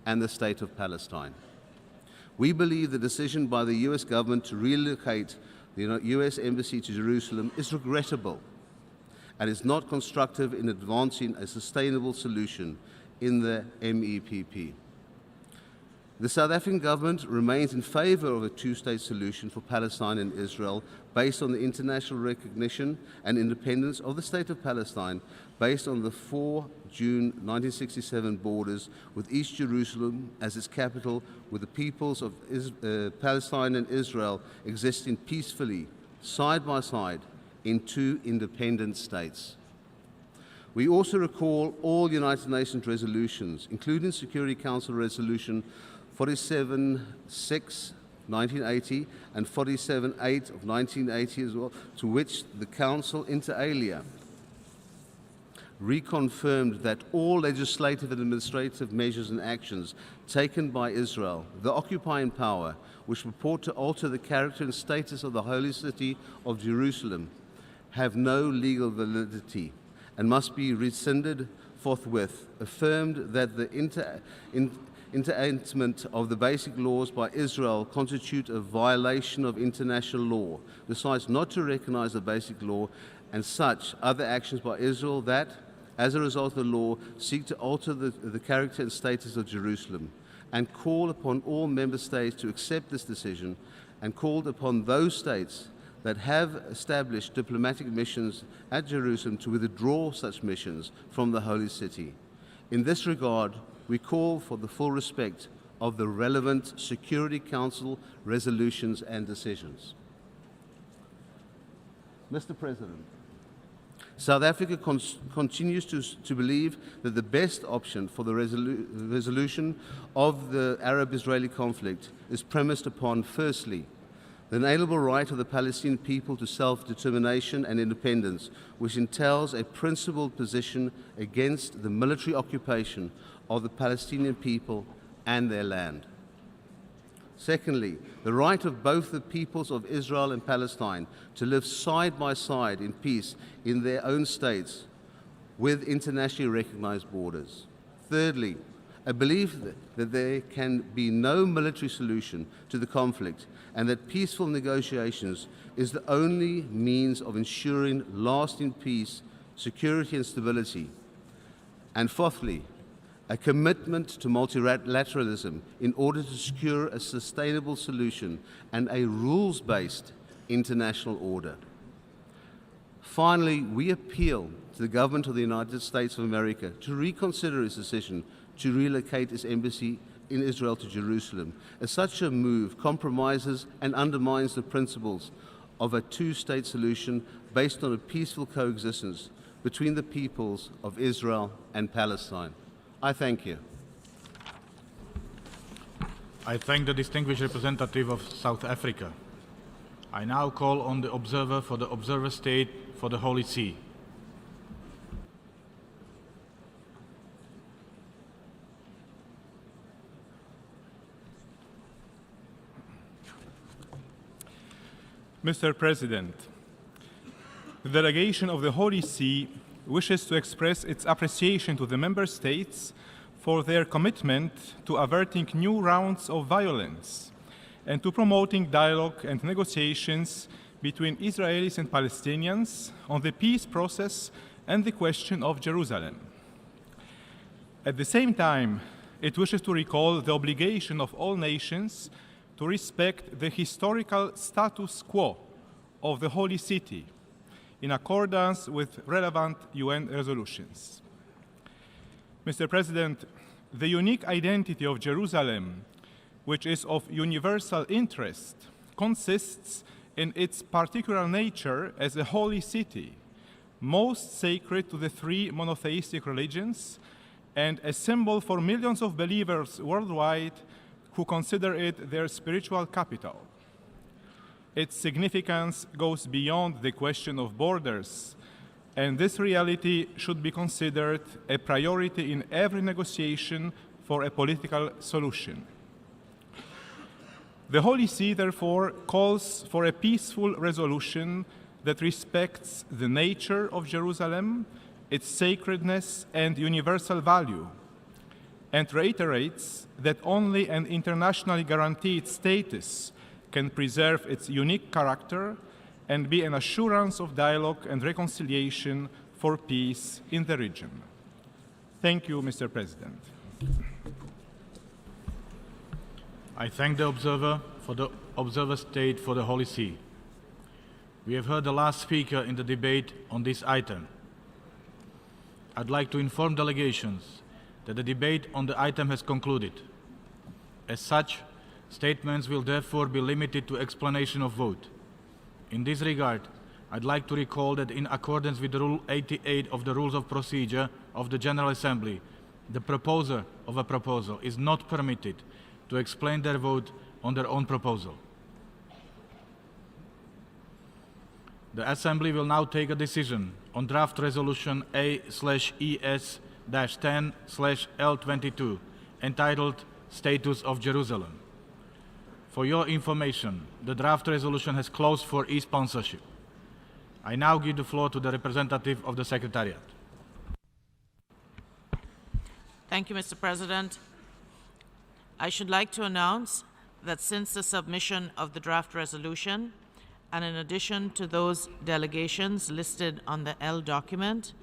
and the State of Palestine. We believe the decision by the U.S. government to relocate the U.S. Embassy to Jerusalem is regrettable and is not constructive in advancing a sustainable solution in the MEPP. The South African government remains in favor of a two-state solution for Palestine and Israel based on the international recognition and independence of the State of Palestine based on the 4 June 1967 borders with East Jerusalem as its capital, with the peoples of Palestine and Israel existing peacefully, side by side, in two independent states. We also recall all United Nations resolutions, including Security Council Resolution 47-6, 1980, and 47-8 of 1980 as well, to which the Council inter alia reconfirmed that all legislative and administrative measures and actions taken by Israel, the occupying power, which purport to alter the character and status of the holy city of Jerusalem, have no legal validity and must be rescinded forthwith, affirmed that the enactment of the basic laws by Israel constitute a violation of international law, decides not to recognize the basic law and such other actions by Israel that, as a result of the law, seek to alter the character and status of Jerusalem, and call upon all member states to accept this decision, and called upon those states that have established diplomatic missions at Jerusalem to withdraw such missions from the holy city. In this regard, we call for the full respect of the relevant Security Council resolutions and decisions. Mr. President, South Africa continues to believe that the best option for the resolution of the Arab-Israeli conflict is premised upon, firstly, the inalienable right of the Palestinian people to self-determination and independence, which entails a principled position against the military occupation of the Palestinian people and their land. Secondly, the right of both the peoples of Israel and Palestine to live side by side in peace in their own states with internationally recognized borders. Thirdly, a belief that there can be no military solution to the conflict and that peaceful negotiations is the only means of ensuring lasting peace, security and stability. And fourthly, a commitment to multilateralism in order to secure a sustainable solution and a rules-based international order. Finally, we appeal to the government of the United States of America to reconsider its decision to relocate its embassy in Israel to Jerusalem, as such a move compromises and undermines the principles of a two-state solution based on a peaceful coexistence between the peoples of Israel and Palestine. I thank you. I thank the distinguished representative of South Africa. I now call on the observer for the observer state for the Holy See. Mr. President, the delegation of the Holy See wishes to express its appreciation to the member states for their commitment to averting new rounds of violence and to promoting dialogue and negotiations between Israelis and Palestinians on the peace process and the question of Jerusalem. At the same time, it wishes to recall the obligation of all nations to respect the historical status quo of the Holy City in accordance with relevant UN resolutions. Mr. President, the unique identity of Jerusalem, which is of universal interest, consists in its particular nature as a holy city, most sacred to the three monotheistic religions, and a symbol for millions of believers worldwide who consider it their spiritual capital. Its significance goes beyond the question of borders, and this reality should be considered a priority in every negotiation for a political solution. The Holy See, therefore, calls for a peaceful resolution that respects the nature of Jerusalem, its sacredness and universal value, and reiterates that only an internationally guaranteed status can preserve its unique character and be an assurance of dialogue and reconciliation for peace in the region. Thank you, Mr. President. I thank the observer for the observer state for the Holy See. We have heard the last speaker in the debate on this item. I'd like to inform delegations that the debate on the item has concluded. As such, statements will therefore be limited to explanation of vote. In this regard, I'd like to recall that in accordance with Rule 88 of the Rules of Procedure of the General Assembly, the proposer of a proposal is not permitted to explain their vote on their own proposal. The Assembly will now take a decision on draft resolution A/ES-10/L22, entitled Status of Jerusalem. For your information, the draft resolution has closed for e-sponsorship. I now give the floor to the representative of the Secretariat. Thank you, Mr. President. I should like to announce that since the submission of the draft resolution, and in addition to those delegations listed on the L document,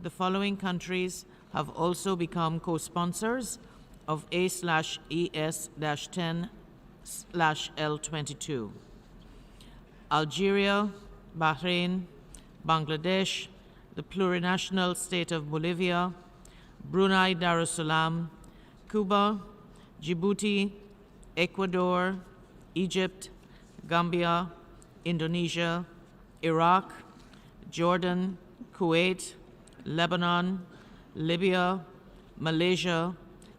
the following countries have also become co-sponsors of A/ES-10/L22. Algeria, Bahrain, Bangladesh, the plurinational state of Bolivia, Brunei Darussalam, Cuba, Djibouti, Ecuador, Egypt, Gambia, Indonesia, Iraq, Jordan, Kuwait, Lebanon, Libya, Malaysia,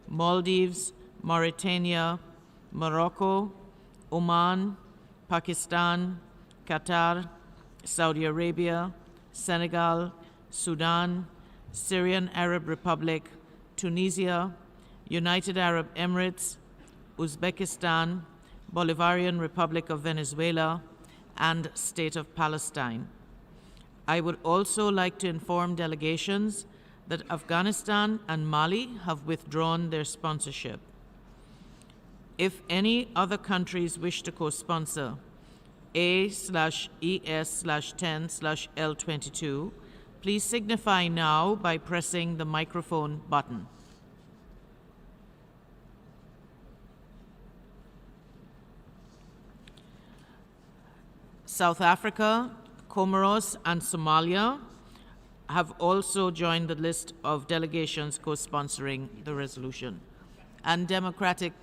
Maldives, Mauritania, Morocco, Oman, Pakistan, Qatar, Saudi Arabia, Senegal, Sudan, Syrian Arab Republic, Tunisia, United Arab Emirates, Uzbekistan, Bolivarian Republic of Venezuela, and State of Palestine. I would also like to inform delegations that Afghanistan and Mali have withdrawn their sponsorship. If any other countries wish to co-sponsor A/ES/10/L22, please signify now by pressing the microphone button. South Africa, Comoros, and Somalia have also joined the list of delegations co-sponsoring the resolution, and Democratic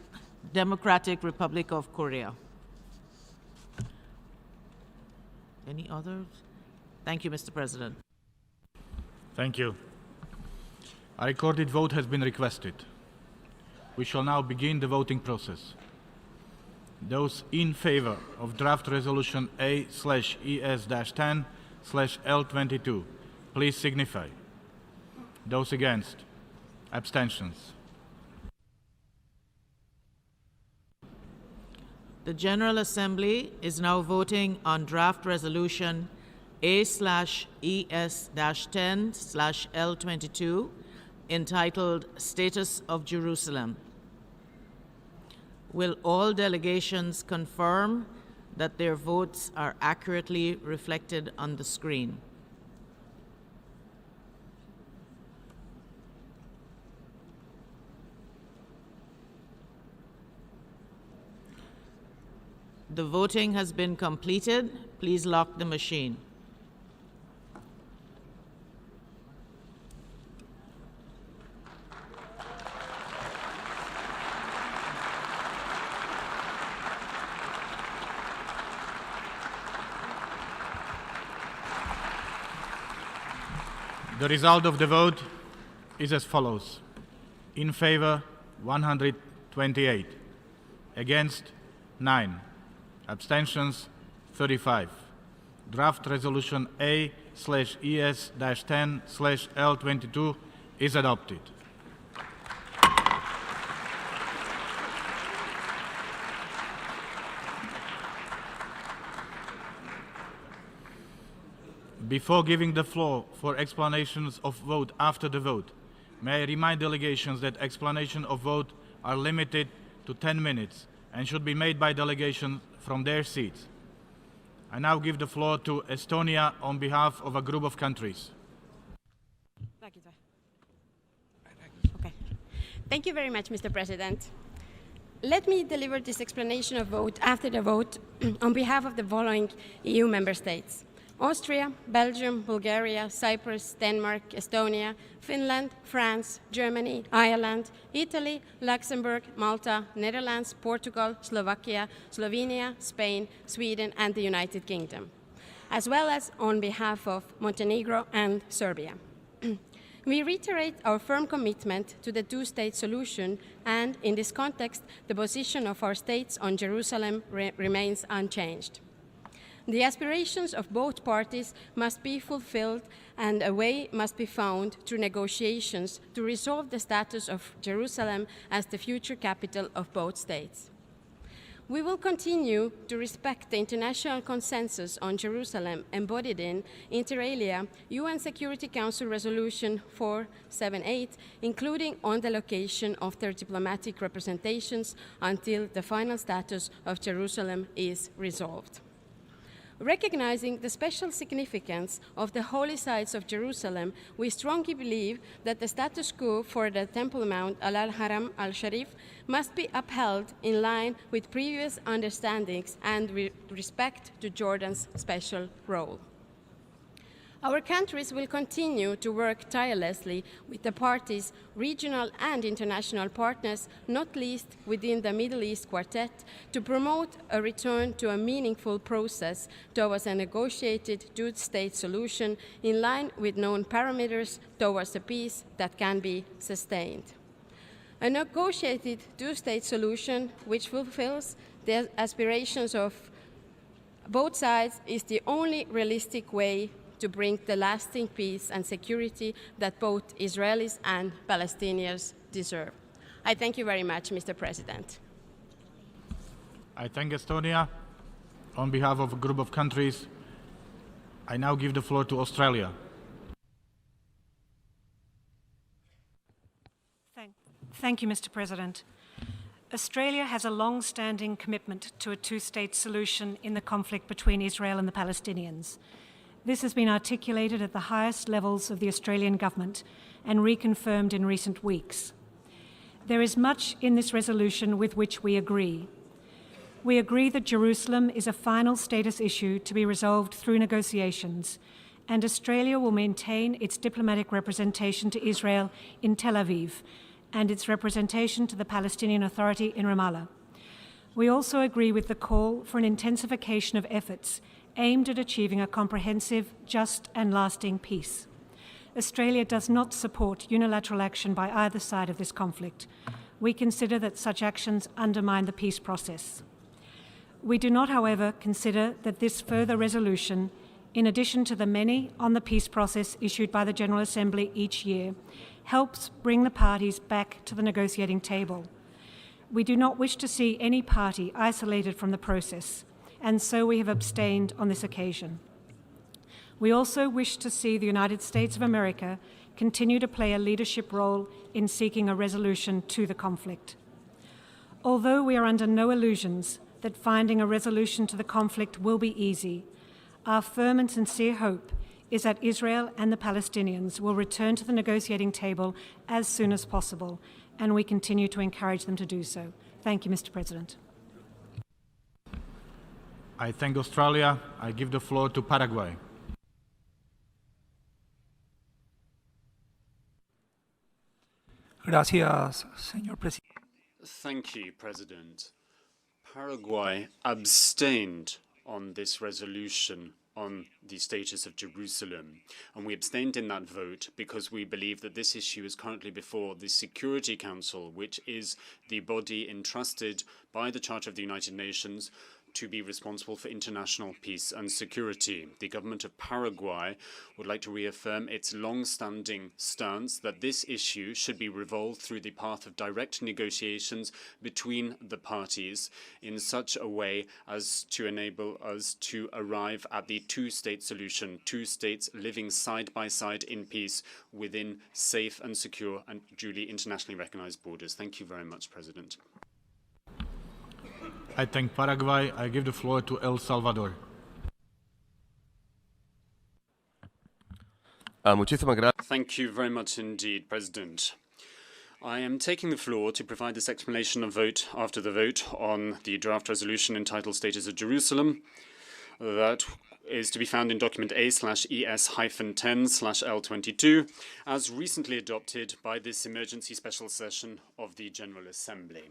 Republic of Korea. Any others? Thank you, Mr. President. Thank you. A recorded vote has been requested. We shall now begin the voting process. Those in favor of draft resolution A/ES-10/L22, please signify. Those against, abstentions. The General Assembly is now voting on draft resolution A/ES-10/L22, entitled Status of Jerusalem. Will all delegations confirm that their votes are accurately reflected on the screen? The voting has been completed. Please lock the machine. The result of the vote is as follows. In favor, 128. Against, 9. Abstentions, 35. Draft resolution A/ES-10/L22 is adopted. Before giving the floor for explanations of vote after the vote, may I remind delegations that explanations of vote are limited to 10 minutes and should be made by delegation from their seats. I now give the floor to Estonia on behalf of a group of countries. Okay. Thank you very much, Mr. President. Let me deliver this explanation of vote after the vote on behalf of the following EU member states: Austria, Belgium, Bulgaria, Cyprus, Denmark, Estonia, Finland, France, Germany, Ireland, Italy, Luxembourg, Malta, Netherlands, Portugal, Slovakia, Slovenia, Spain, Sweden, and the United Kingdom, as well as on behalf of Montenegro and Serbia. We reiterate our firm commitment to the two-state solution, and in this context, the position of our states on Jerusalem remains unchanged. The aspirations of both parties must be fulfilled, and a way must be found through negotiations to resolve the status of Jerusalem as the future capital of both states. We will continue to respect the international consensus on Jerusalem embodied in, inter alia, UN Security Council Resolution 478, including on the location of their diplomatic representations until the final status of Jerusalem is resolved. Recognizing the special significance of the holy sites of Jerusalem, we strongly believe that the status quo for the Temple Mount al-Haram al-Sharif must be upheld in line with previous understandings and with respect to Jordan's special role. Our countries will continue to work tirelessly with the parties, regional and international partners, not least within the Middle East Quartet, to promote a return to a meaningful process towards a negotiated two-state solution in line with known parameters towards a peace that can be sustained. A negotiated two-state solution which fulfills the aspirations of Both sides is the only realistic way to bring the lasting peace and security that both Israelis and Palestinians deserve. I thank you very much, Mr. President. I thank Estonia. On behalf of a group of countries, I now give the floor to Australia. Thank you, Mr. President. Australia has a long-standing commitment to a two-state solution in the conflict between Israel and the Palestinians. This has been articulated at the highest levels of the Australian government and reconfirmed in recent weeks. There is much in this resolution with which we agree. We agree that Jerusalem is a final status issue to be resolved through negotiations, and Australia will maintain its diplomatic representation to Israel in Tel Aviv and its representation to the Palestinian Authority in Ramallah. We also agree with the call for an intensification of efforts aimed at achieving a comprehensive, just and lasting peace. Australia does not support unilateral action by either side of this conflict. We consider that such actions undermine the peace process. We do not, however, consider that this further resolution, in addition to the many on the peace process issued by the General Assembly each year, helps bring the parties back to the negotiating table. We do not wish to see any party isolated from the process, and so we have abstained on this occasion. We also wish to see the United States of America continue to play a leadership role in seeking a resolution to the conflict. Although we are under no illusions that finding a resolution to the conflict will be easy, our firm and sincere hope is that Israel and the Palestinians will return to the negotiating table as soon as possible, and we continue to encourage them to do so. Thank you, Mr. President. I thank Australia. I give the floor to Paraguay. Gracias, señor presidente. Thank you, President. Paraguay abstained on this resolution on the status of Jerusalem, and we abstained in that vote because we believe that this issue is currently before the Security Council, which is the body entrusted by the Charter of the United Nations to be responsible for international peace and security. The government of Paraguay would like to reaffirm its long-standing stance that this issue should be resolved through the path of direct negotiations between the parties in such a way as to enable us to arrive at the two-state solution, two states living side by side in peace within safe and secure and duly internationally recognized borders. Thank you very much, President. I thank Paraguay. I give the floor to El Salvador. Thank you very much indeed, President. I am taking the floor to provide this explanation of vote after the vote on the draft resolution entitled Status of Jerusalem. That is to be found in document A/ES-10/L22, as recently adopted by this emergency special session of the General Assembly.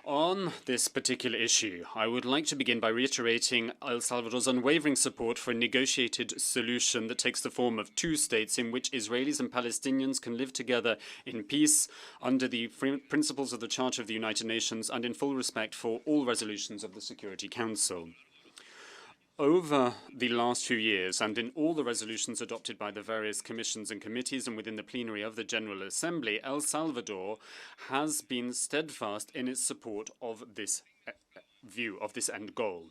On this particular issue, I would like to begin by reiterating El Salvador's unwavering support for a negotiated solution that takes the form of two states in which Israelis and Palestinians can live together in peace under the principles of the Charter of the United Nations and in full respect for all resolutions of the Security Council. Over the last few years, and in all the resolutions adopted by the various commissions and committees and within the plenary of the General Assembly, El Salvador has been steadfast in its support of this view, of this end goal.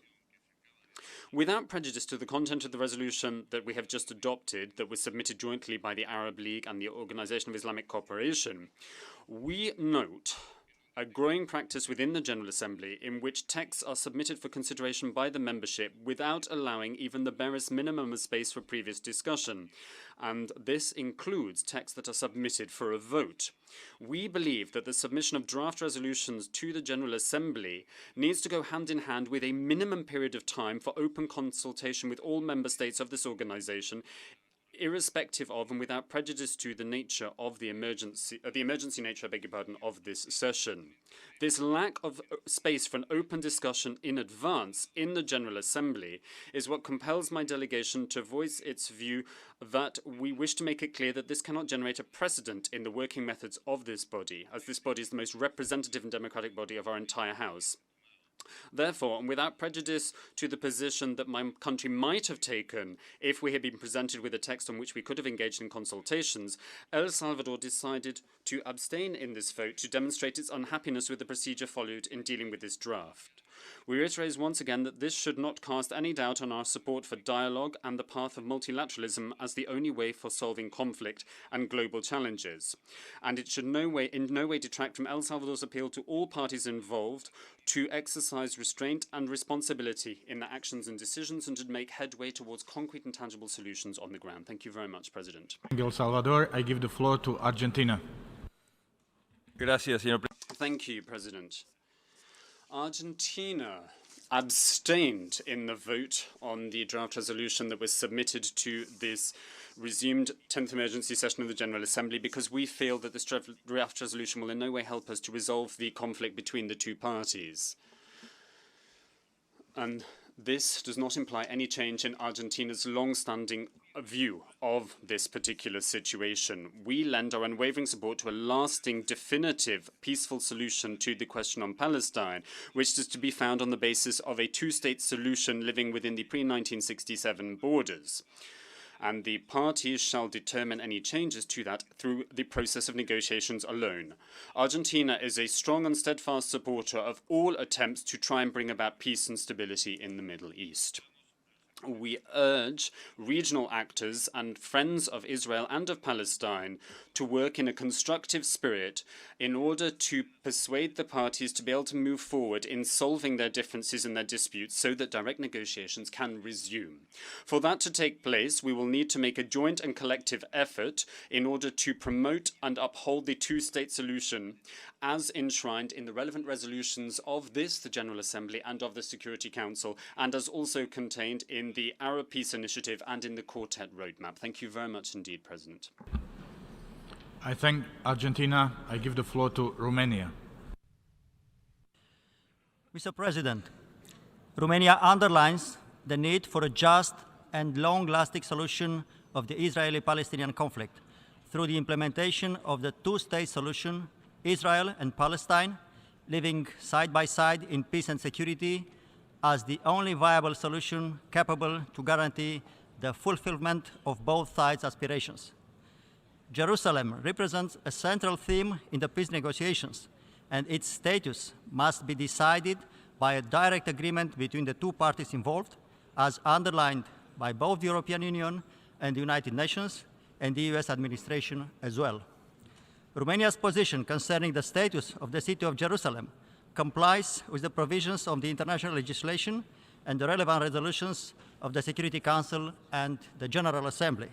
Without prejudice to the content of the resolution that we have just adopted, that was submitted jointly by the Arab League and the Organization of Islamic Cooperation, we note a growing practice within the General Assembly in which texts are submitted for consideration by the membership without allowing even the barest minimum of space for previous discussion. And this includes texts that are submitted for a vote. We believe that the submission of draft resolutions to the General Assembly needs to go hand in hand with a minimum period of time for open consultation with all member states of this organization, irrespective of and without prejudice to the nature of the emergency nature, of this session. This lack of space for an open discussion in advance in the General Assembly is what compels my delegation to voice its view that we wish to make it clear that this cannot generate a precedent in the working methods of this body, as this body is the most representative and democratic body of our entire House. Therefore, and without prejudice to the position that my country might have taken if we had been presented with a text on which we could have engaged in consultations, El Salvador decided to abstain in this vote to demonstrate its unhappiness with the procedure followed in dealing with this draft. We reiterate once again that this should not cast any doubt on our support for dialogue and the path of multilateralism as the only way for solving conflict and global challenges. And it should in no way detract from El Salvador's appeal to all parties involved to exercise restraint and responsibility in their actions and decisions and to make headway towards concrete and tangible solutions on the ground. Thank you very much, President. El Salvador, I give the floor to Argentina. Gracias, señor Presidente. Thank you, President. Argentina abstained in the vote on the draft resolution that was submitted to this resumed 10th emergency session of the General Assembly because we feel that this draft resolution will in no way help us to resolve the conflict between the two parties. And this does not imply any change in Argentina's long-standing view of this particular situation. We lend our unwavering support to a lasting, definitive, peaceful solution to the question on Palestine, which is to be found on the basis of a two-state solution living within the pre-1967 borders. And the parties shall determine any changes to that through the process of negotiations alone. Argentina is a strong and steadfast supporter of all attempts to try and bring about peace and stability in the Middle East. We urge regional actors and friends of Israel and of Palestine to work in a constructive spirit in order to persuade the parties to be able to move forward in solving their differences and their disputes so that direct negotiations can resume. For that to take place, we will need to make a joint and collective effort in order to promote and uphold the two-state solution as enshrined in the relevant resolutions of this, the General Assembly, and of the Security Council, and as also contained in the Arab Peace Initiative and in the Quartet Roadmap. Thank you very much indeed, President. I thank Argentina. I give the floor to Romania. Mr. President, Romania underlines the need for a just and long-lasting solution of the Israeli-Palestinian conflict through the implementation of the two-state solution, Israel and Palestine living side by side in peace and security as the only viable solution capable to guarantee the fulfillment of both sides' aspirations. Jerusalem represents a central theme in the peace negotiations, and its status must be decided by a direct agreement between the two parties involved, as underlined by both the European Union and the United Nations and the US administration as well. Romania's position concerning the status of the city of Jerusalem complies with the provisions of the international legislation and the relevant resolutions of the Security Council and the General Assembly.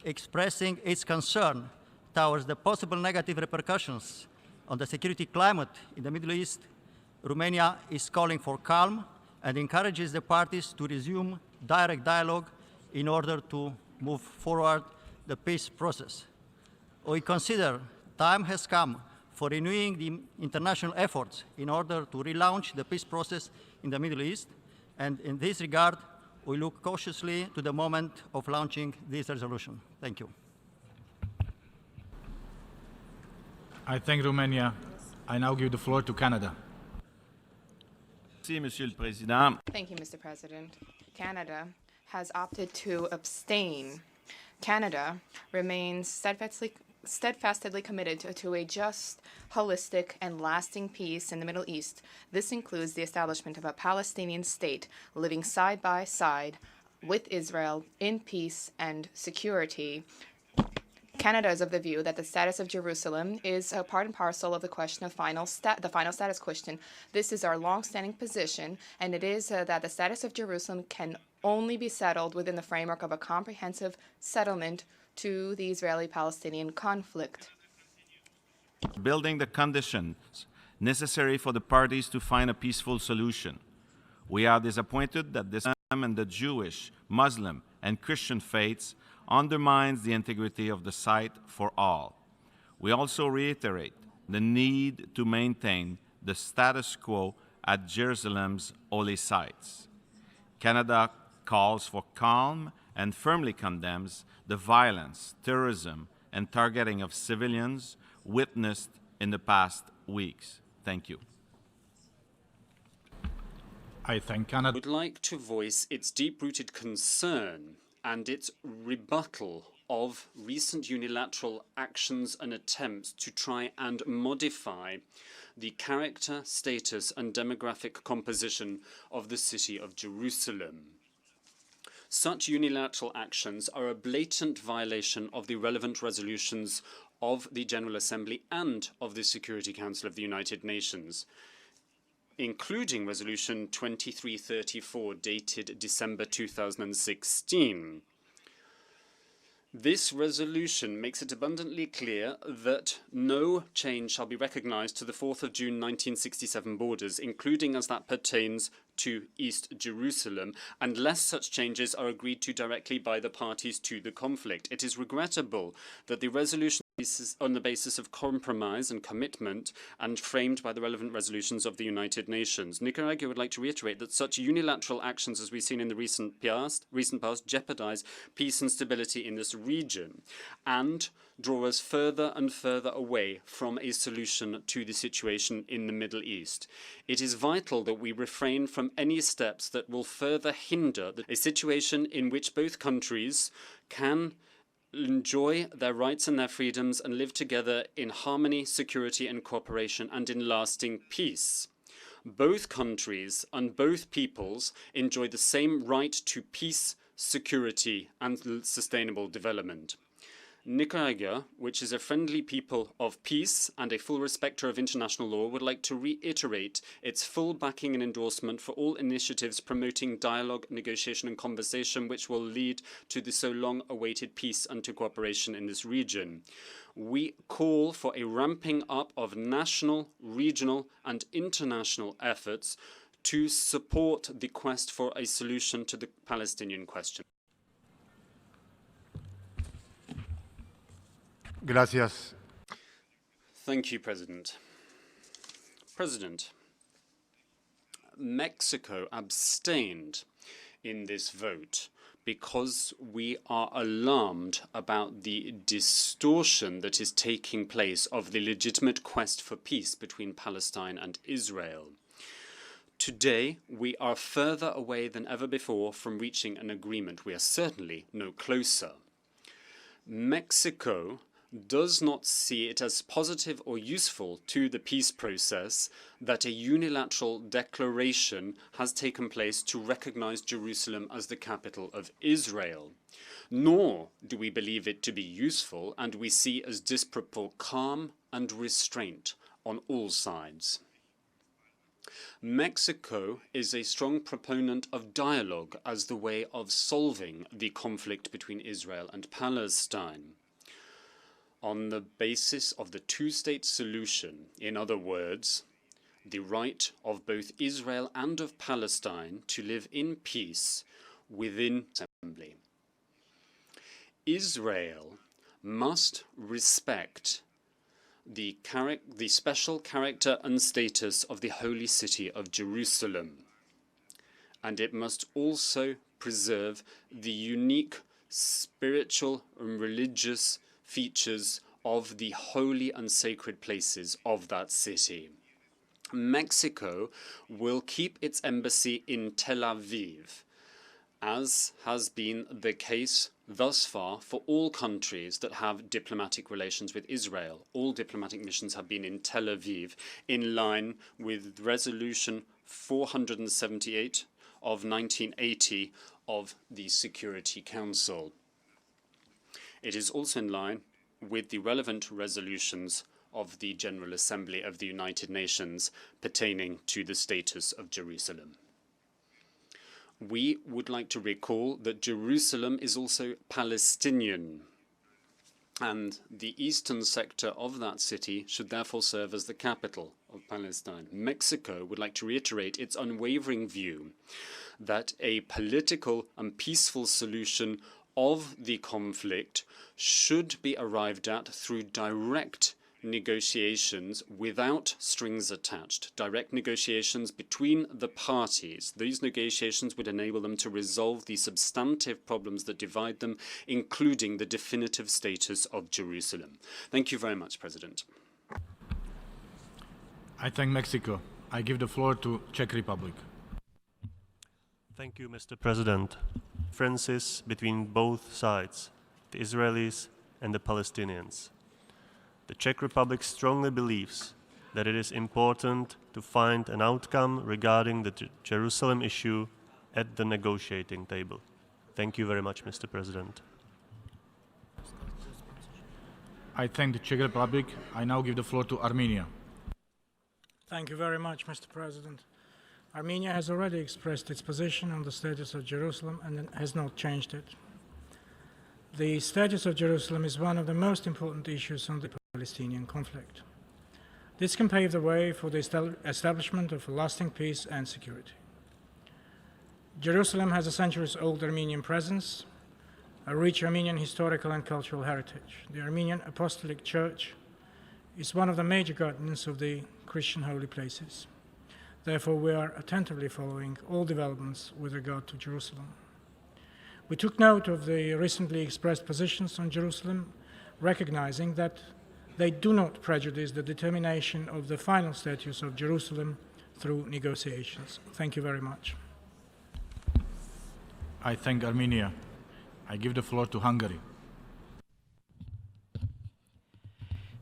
Expressing its concern towards the possible negative repercussions on the security climate in the Middle East, Romania is calling for calm and encourages the parties to resume direct dialogue in order to move forward the peace process. We consider time has come for renewing the international efforts in order to relaunch the peace process in the Middle East, and in this regard, we look cautiously to the moment of launching this resolution. Thank you. I thank Romania. I now give the floor to Canada. Merci, Monsieur le Président. Thank you, Mr. President. Canada has opted to abstain. Canada remains steadfastly committed to a just, holistic, and lasting peace in the Middle East. This includes the establishment of a Palestinian state living side by side with Israel in peace and security. Canada is of the view that the status of Jerusalem is a part and parcel of the question of the final status question. This is our long-standing position, and it is that the status of Jerusalem can only be settled within the framework of a comprehensive settlement to the Israeli-Palestinian conflict. Building the conditions necessary for the parties to find a peaceful solution. We are disappointed that this and the Jewish, Muslim, and Christian faiths undermines the integrity of the site for all. We also reiterate the need to maintain the status quo at Jerusalem's holy sites. Canada calls for calm and firmly condemns the violence, terrorism, and targeting of civilians witnessed in the past weeks. Thank you. I thank Canada would like to voice its deep-rooted concern and its rebuttal of recent unilateral actions and attempts to try and modify the character, status, and demographic composition of the city of Jerusalem. Such unilateral actions are a blatant violation of the relevant resolutions of the General Assembly and of the Security Council of the United Nations, including Resolution 2334, dated December 2016. This resolution makes it abundantly clear that no change shall be recognized to the 4th of June 1967 borders, including as that pertains to East Jerusalem, unless such changes are agreed to directly by the parties to the conflict. It is regrettable that the resolution is on the basis of compromise and commitment and framed by the relevant resolutions of the United Nations. Nicaragua would like to reiterate that such unilateral actions as we've seen in the recent past jeopardize peace and stability in this region and draw us further and further away from a solution to the situation in the Middle East. It is vital that we refrain from any steps that will further hinder a situation in which both countries can enjoy their rights and their freedoms and live together in harmony, security and cooperation and in lasting peace. Both countries and both peoples enjoy the same right to peace, security and sustainable development. Nicaragua, which is a friendly people of peace and a full respecter of international law, would like to reiterate its full backing and endorsement for all initiatives promoting dialogue, negotiation and conversation which will lead to the so long-awaited peace and to cooperation in this region. We call for a ramping up of national, regional and international efforts to support the quest for a solution to the Palestinian question. Gracias. Thank you, President. President, Mexico abstained in this vote because we are alarmed about the distortion that is taking place of the legitimate quest for peace between Palestine and Israel. Today, we are further away than ever before from reaching an agreement. We are certainly no closer. Mexico does not see it as positive or useful to the peace process that a unilateral declaration has taken place to recognize Jerusalem as the capital of Israel. Nor do we believe it to be useful, and we see as disproportionate calm and restraint on all sides. Mexico is a strong proponent of dialogue as the way of solving the conflict between Israel and Palestine, on the basis of the two-state solution. In other words, the right of both Israel and of Palestine to live in peace within the assembly. Israel must respect the special character and status of the holy city of Jerusalem, and it must also preserve the unique spiritual and religious features of the holy and sacred places of that city. Mexico will keep its embassy in Tel Aviv, as has been the case thus far for all countries that have diplomatic relations with Israel. All diplomatic missions have been in Tel Aviv, in line with Resolution 478 of 1980 of the Security Council. It is also in line with the relevant resolutions of the General Assembly of the United Nations pertaining to the status of Jerusalem. We would like to recall that Jerusalem is also Palestinian, and the eastern sector of that city should therefore serve as the capital of Palestine. Mexico would like to reiterate its unwavering view that a political and peaceful solution of the conflict should be arrived at through direct negotiations without strings attached, direct negotiations between the parties. These negotiations would enable them to resolve the substantive problems that divide them, including the definitive status of Jerusalem. Thank you very much, President. I thank Mexico. I give the floor to Czech Republic. Thank you, Mr. President. Differences between both sides, the Israelis and the Palestinians. The Czech Republic strongly believes that it is important to find an outcome regarding the Jerusalem issue at the negotiating table. Thank you very much, Mr. President. I thank the Czech Republic. I now give the floor to Armenia. Thank you very much, Mr. President. Armenia has already expressed its position on the status of Jerusalem and has not changed it. The status of Jerusalem is one of the most important issues on the Palestinian conflict. This can pave the way for the establishment of a lasting peace and security. Jerusalem has a centuries-old Armenian presence, a rich Armenian historical and cultural heritage. The Armenian Apostolic Church is one of the major guardians of the Christian holy places. Therefore, we are attentively following all developments with regard to Jerusalem. We took note of the recently expressed positions on Jerusalem, recognizing that they do not prejudice the determination of the final status of Jerusalem through negotiations. Thank you very much. I thank Armenia. I give the floor to Hungary.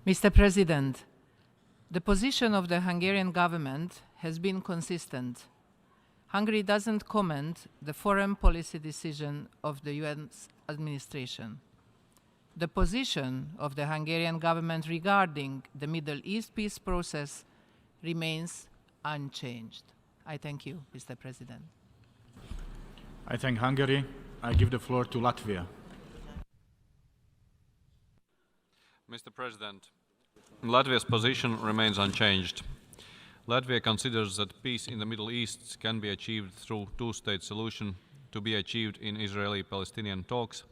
Mr. President, the position of the Hungarian government has been consistent. Hungary doesn't comment the foreign policy decision of the US administration. The position of the Hungarian government regarding the Middle East peace process remains unchanged. I thank you, Mr. President. I thank Hungary. I give the floor to Latvia. Mr. President, Latvia's position remains unchanged. Latvia considers that peace in the Middle East can be achieved through two-state solution to be achieved in Israeli-Palestinian talks,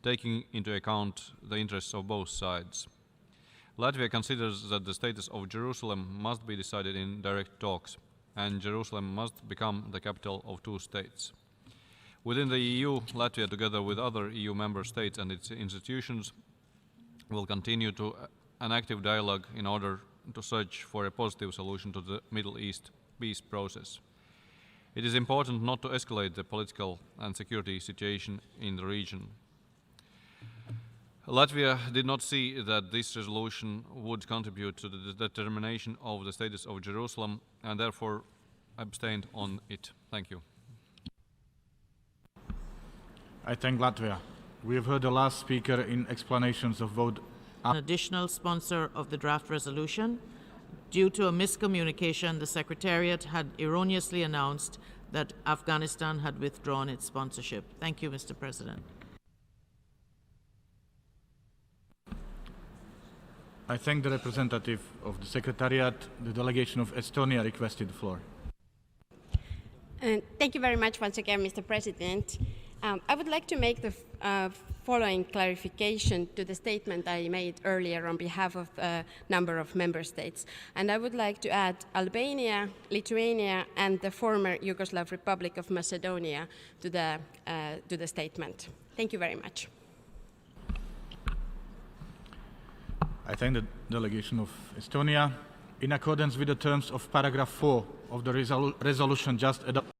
taking into account the interests of both sides. Latvia considers that the status of Jerusalem must be decided in direct talks, and Jerusalem must become the capital of two states. Within the EU, Latvia, together with other EU member states and its institutions, will continue an active dialogue in order to search for a positive solution to the Middle East peace process. It is important not to escalate the political and security situation in the region. Latvia did not see that this resolution would contribute to the determination of the status of Jerusalem and therefore abstained on it. Thank you. I thank Latvia. We have heard the last speaker in explanations of vote. An additional sponsor of the draft resolution. Due to a miscommunication, the Secretariat had erroneously announced that Afghanistan had withdrawn its sponsorship. Thank you, Mr. President. I thank the representative of the Secretariat. The delegation of Estonia requested the floor. Thank you very much once again, Mr. President. I would like to make the following clarification to the statement I made earlier on behalf of a number of member states. And I would like to add Albania, Lithuania, and the former Yugoslav Republic of Macedonia to the statement. Thank you very much. I thank the delegation of Estonia. In accordance with the terms of paragraph 4 of the resolution just adopted,